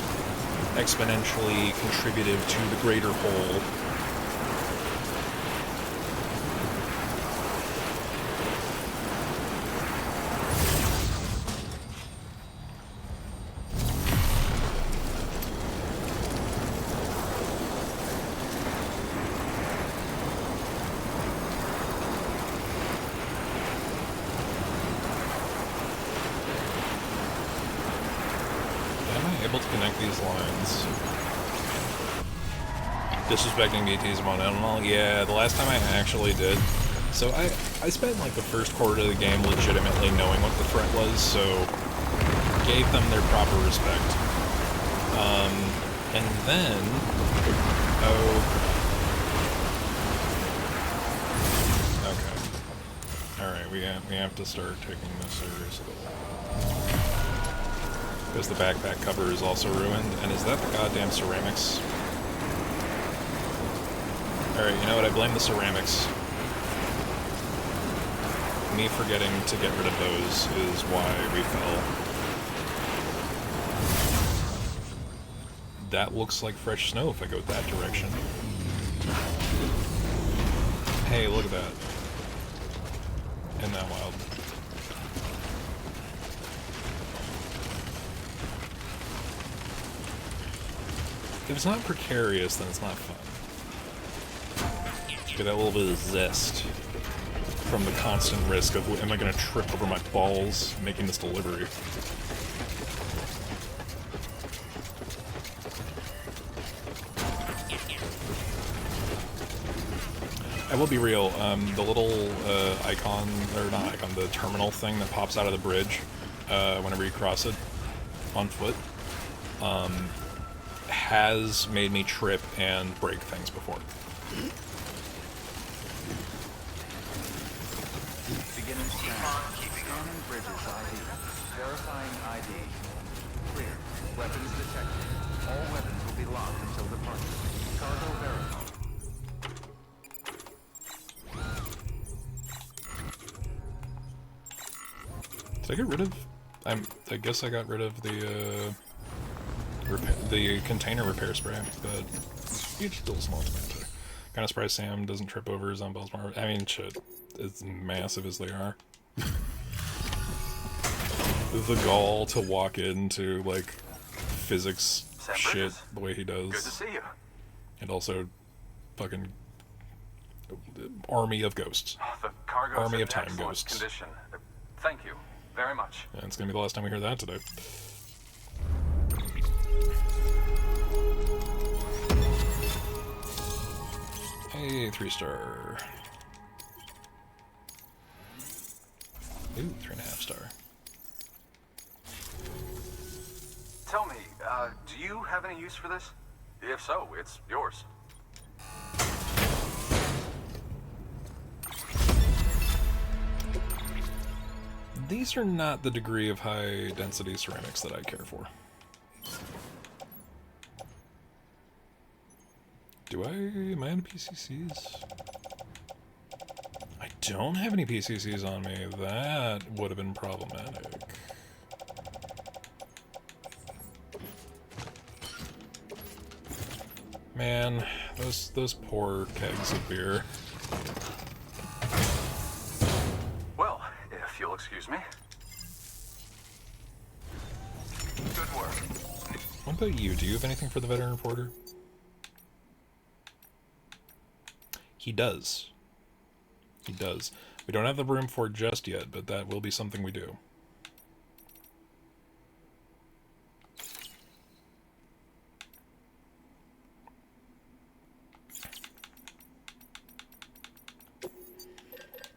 exponentially contributive to the greater whole. Disrespecting BT's one, I don't know. Yeah, the last time I actually did. So I spent like the first quarter of the game legitimately knowing what the threat was, so gave them their proper respect. And then, okay. Alright, we have to start taking this seriously. Because the backpack cover is also ruined, and is that the goddamn ceramics? Alright, you know what? I blame the ceramics. Me forgetting to get rid of those is why we fell. That looks like fresh snow if I go that direction. Hey, look at that. Isn't that wild? If it's not precarious, then it's not fun. Get that little bit of zest from the constant risk of, am I going to trip over my balls making this delivery? I will be real, the little icon, or not icon, the terminal thing that pops out of the bridge whenever you cross it on foot, has made me trip and break things before. Beginning Strand. Scanning bridges ID. Verifying ID. Clear. Weapons detected. All weapons will be locked until departure. Cargo verified. Did I get rid of... I guess I got rid of the container repair spray, but each still small to me. Kind of surprised Sam doesn't trip over his own balls more. I mean, shit, as massive as they are. The gall to walk into, like, physics shit the way he does. Good to see you. And also, fucking army of ghosts. The cargo's Army in of time excellent ghosts. condition. Thank you very much. And it's gonna be the last time we hear that today. Hey, 3-star. Ooh, 3.5-star. Tell me, do you have any use for this? If so, it's yours. These are not the degree of high density ceramics that I care for. Am I on PCCs? I don't have any PCCs on me. That would have been problematic. Man, those poor kegs of beer. Well, if you'll excuse me. Good work. What about you? Do you have anything for the veteran reporter? He does. He does. We don't have the room for it just yet, but that will be something we do.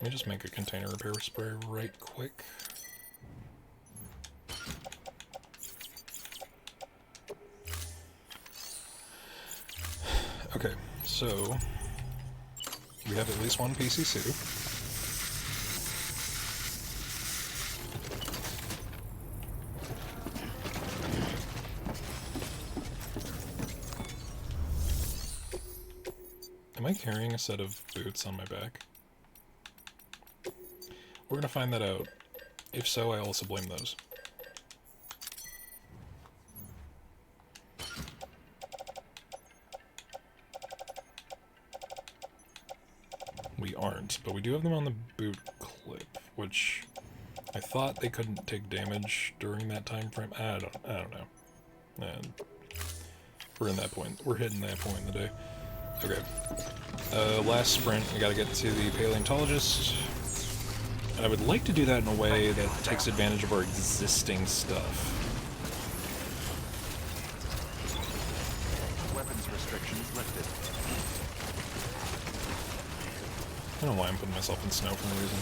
Let me just make a container repair spray right quick. Okay, so we have at least one PCC. Am I carrying a set of boots on my back? We're gonna find that out. If so, I also blame those. We aren't, but we do have them on the boot clip, which I thought they couldn't take damage during that time frame. I don't know. And we're in that point. We're hitting that point in the day. Okay. Last sprint, we gotta get to the paleontologist. I would like to do that in a way that takes advantage of our existing stuff. Weapons restrictions lifted. I don't know why I'm putting myself in snow for no reason.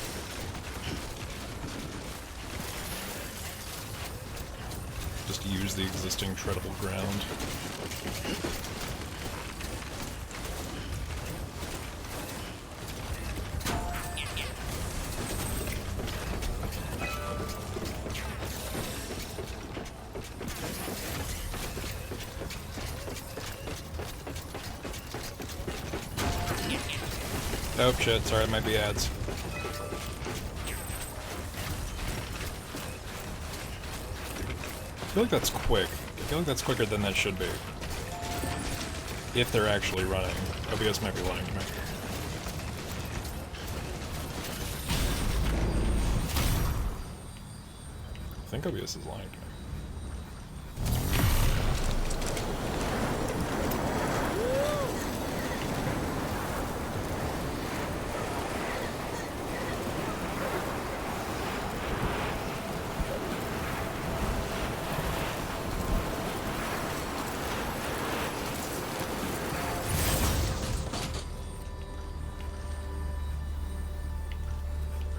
Just use the existing treadable ground. Oh shit, sorry, it might be ads. I feel like that's quick. I feel like that's quicker than that should be. If they're actually running. OBS might be lying to me. I think OBS is lying to me.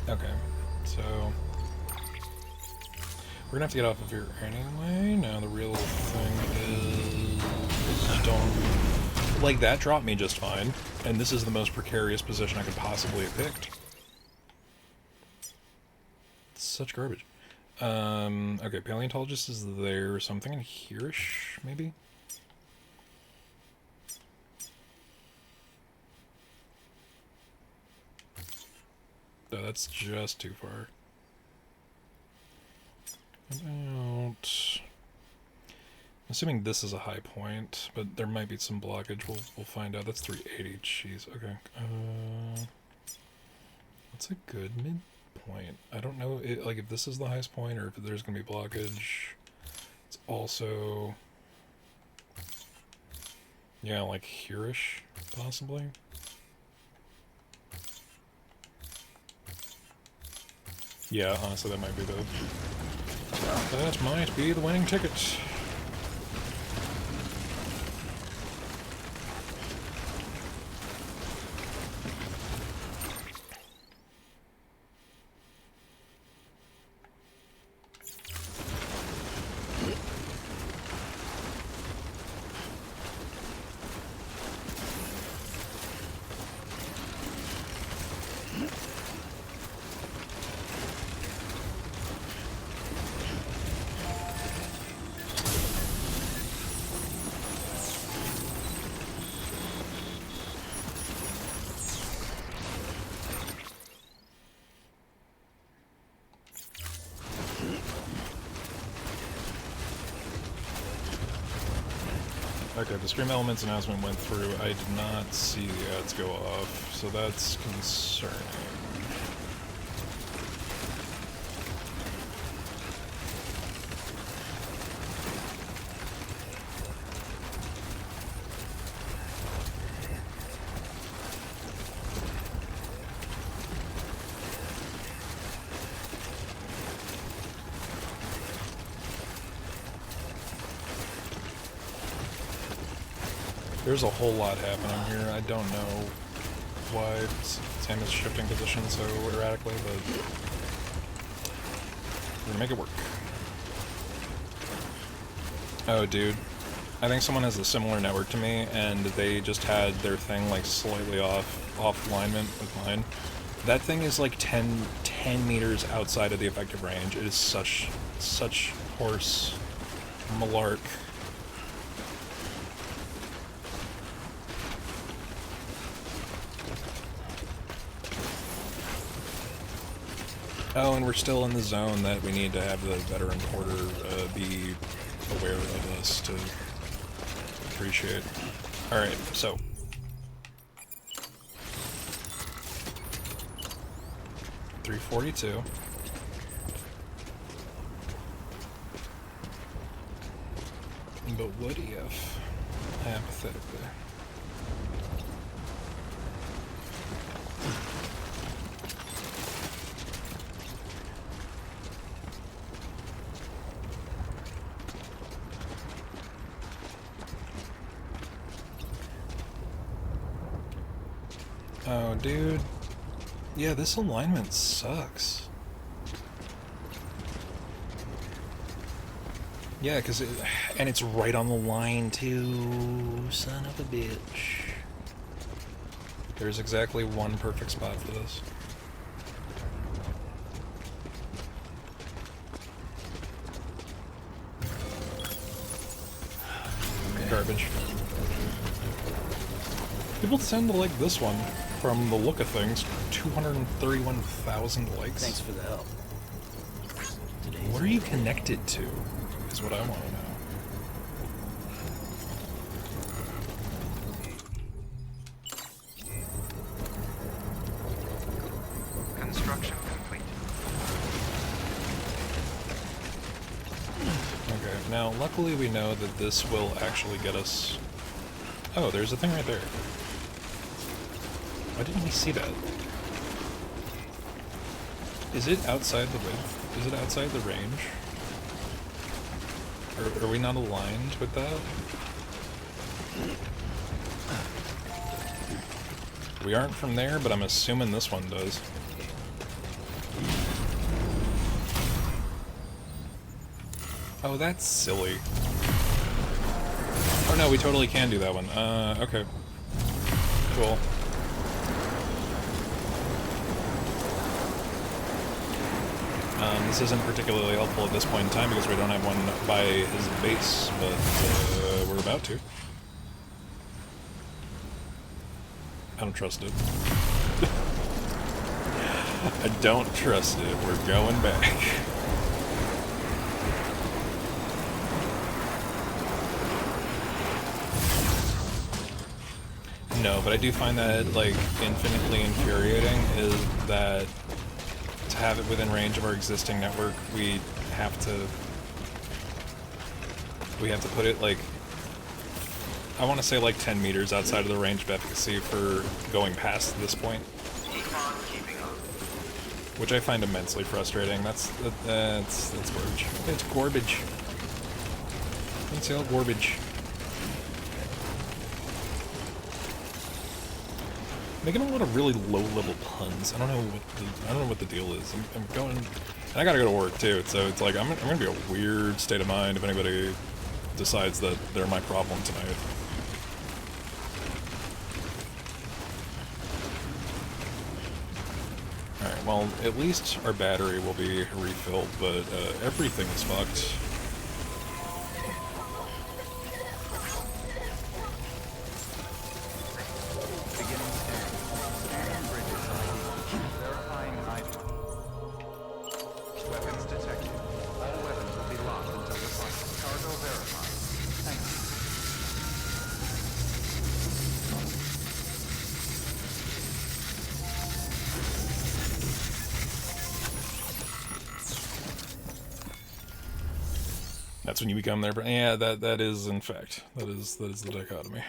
Okay, so we're gonna have to get off of here anyway. Now the real thing is, don't like that dropped me just fine, and this is the most precarious position I could possibly have picked. Such garbage. Okay, paleontologist is there. Something in here-ish, maybe? No, that's just too far. About... I'm assuming this is a high point, but there might be some blockage. We'll find out. That's 380. Jeez. Okay. What's a good midpoint? I don't know. Like if this is the highest point, or if there's gonna be blockage. It's also, yeah, like here-ish, possibly. Yeah, honestly, that might be that might be the winning ticket. Okay, the Stream Elements announcement went through. I did not see the ads go off, so that's concerning. There's a whole lot happening here. I don't know why Sam is shifting positions so erratically, but we're gonna make it work. Oh, dude. I think someone has a similar network to me, and they just had their thing like slightly off alignment with mine. That thing is like 10 meters outside of the effective range. It is such horse malark. Oh, and we're still in the zone that we need to have the veteran porter be aware of us to appreciate. Alright, so. $342. But what if, hypothetically, oh, dude. Yeah, this alignment sucks. Yeah, because and it's right on the line, too. Son of a bitch. There's exactly one perfect spot for this. Okay. Garbage. People tend to like this one. From the look of things, 231,000 likes. Thanks for the help. What are you connected to, is what I want to know. Construction complete. Okay, now luckily we know that this will actually get us... Oh, there's a thing right there. Why didn't we see that? Is it outside the width? Is it outside the range? Or are we not aligned with that? We aren't from there, but I'm assuming this one does. Oh, that's silly. Oh no, we totally can do that one. Okay. Cool. This isn't particularly helpful at this point in time because we don't have one by his base, but we're about to. I don't trust it. I don't trust it. We're going back. No, but I do find that, like, infinitely infuriating is that to have it within range of our existing network, we have to put it, like, I want to say, like, 10 meters outside of the range of efficacy for going past this point. Which I find immensely frustrating. That's garbage. It's garbage. It's all garbage. Making a lot of really low-level puns. I don't know what the deal is. I'm going, and I gotta go to work too. So it's like I'm gonna be a weird state of mind if anybody decides that they're my problem tonight. All right. Well, at least our battery will be refilled, but everything is fucked. That's when you become their brain. Yeah, that is in fact that is the dichotomy.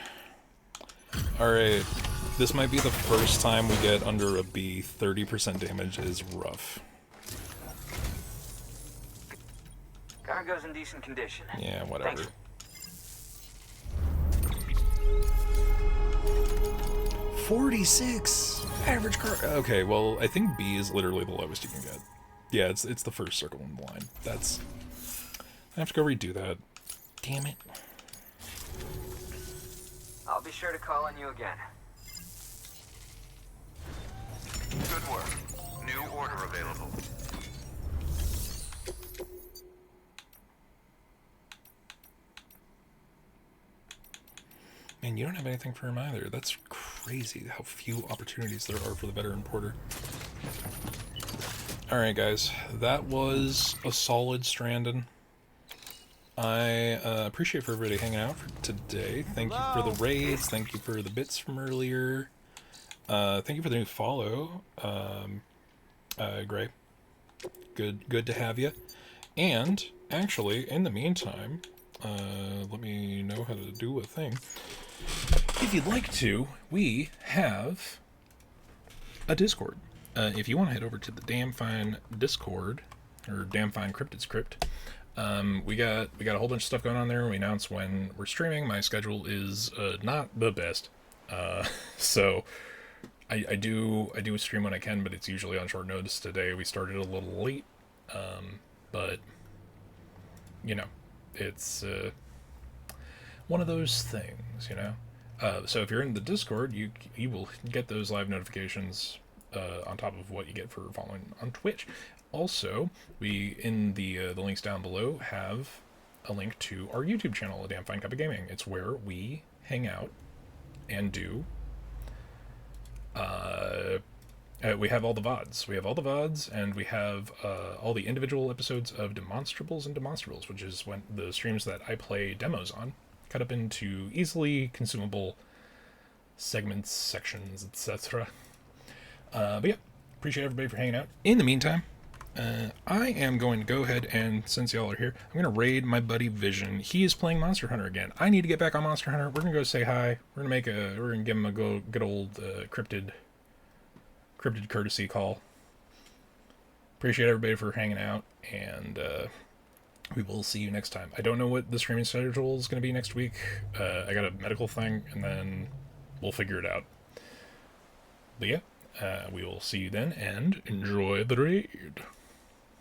All right, this might be the first time we get under a B. 30% damage is rough. Cargo's in decent condition. Yeah, whatever. Thanks. 46 average car. Okay, well I think B is literally the lowest you can get. Yeah, it's the first circle in the line. That's. I have to go redo that. Damn it. I'll be sure to call on you again. Good work. New order available. Man, you don't have anything for him either. That's crazy how few opportunities there are for the veteran porter. Alright guys, that was a solid Stranding. I appreciate for everybody hanging out for today. Thank you for the raids. Thank you for the bits from earlier. Thank you for the new follow, Gray. Good to have you. And actually, in the meantime, let me know how to do a thing. If you'd like to, we have a Discord. If you want to head over to the Damn Fine Discord or Damn Fine Cryptid Script. We got a whole bunch of stuff going on there. We announce when we're streaming. My schedule is not the best, so I do stream when I can, but it's usually on short notice. Today we started a little late, but you know, it's one of those things, you know. So if you're in the Discord, you will get those live notifications on top of what you get for following on Twitch. Also, we, in the links down below, have a link to our YouTube channel, A Damn Fine Cup of Gaming. It's where we hang out and do... we have all the VODs. We have all the VODs, and we have all the individual episodes of Demonstrables and Demonstrables, which is when the streams that I play demos on, cut up into easily consumable segments, sections, etc. But yeah, appreciate everybody for hanging out. In the meantime, I am going to go ahead and, since y'all are here, I'm going to raid my buddy Vision. He is playing Monster Hunter again. I need to get back on Monster Hunter. We're going to go say hi. We're going to give him a good old cryptid courtesy call. Appreciate everybody for hanging out, and we will see you next time. I don't know what the streaming schedule is going to be next week. I got a medical thing, and then we'll figure it out. But yeah, We will see you then, and enjoy the raid.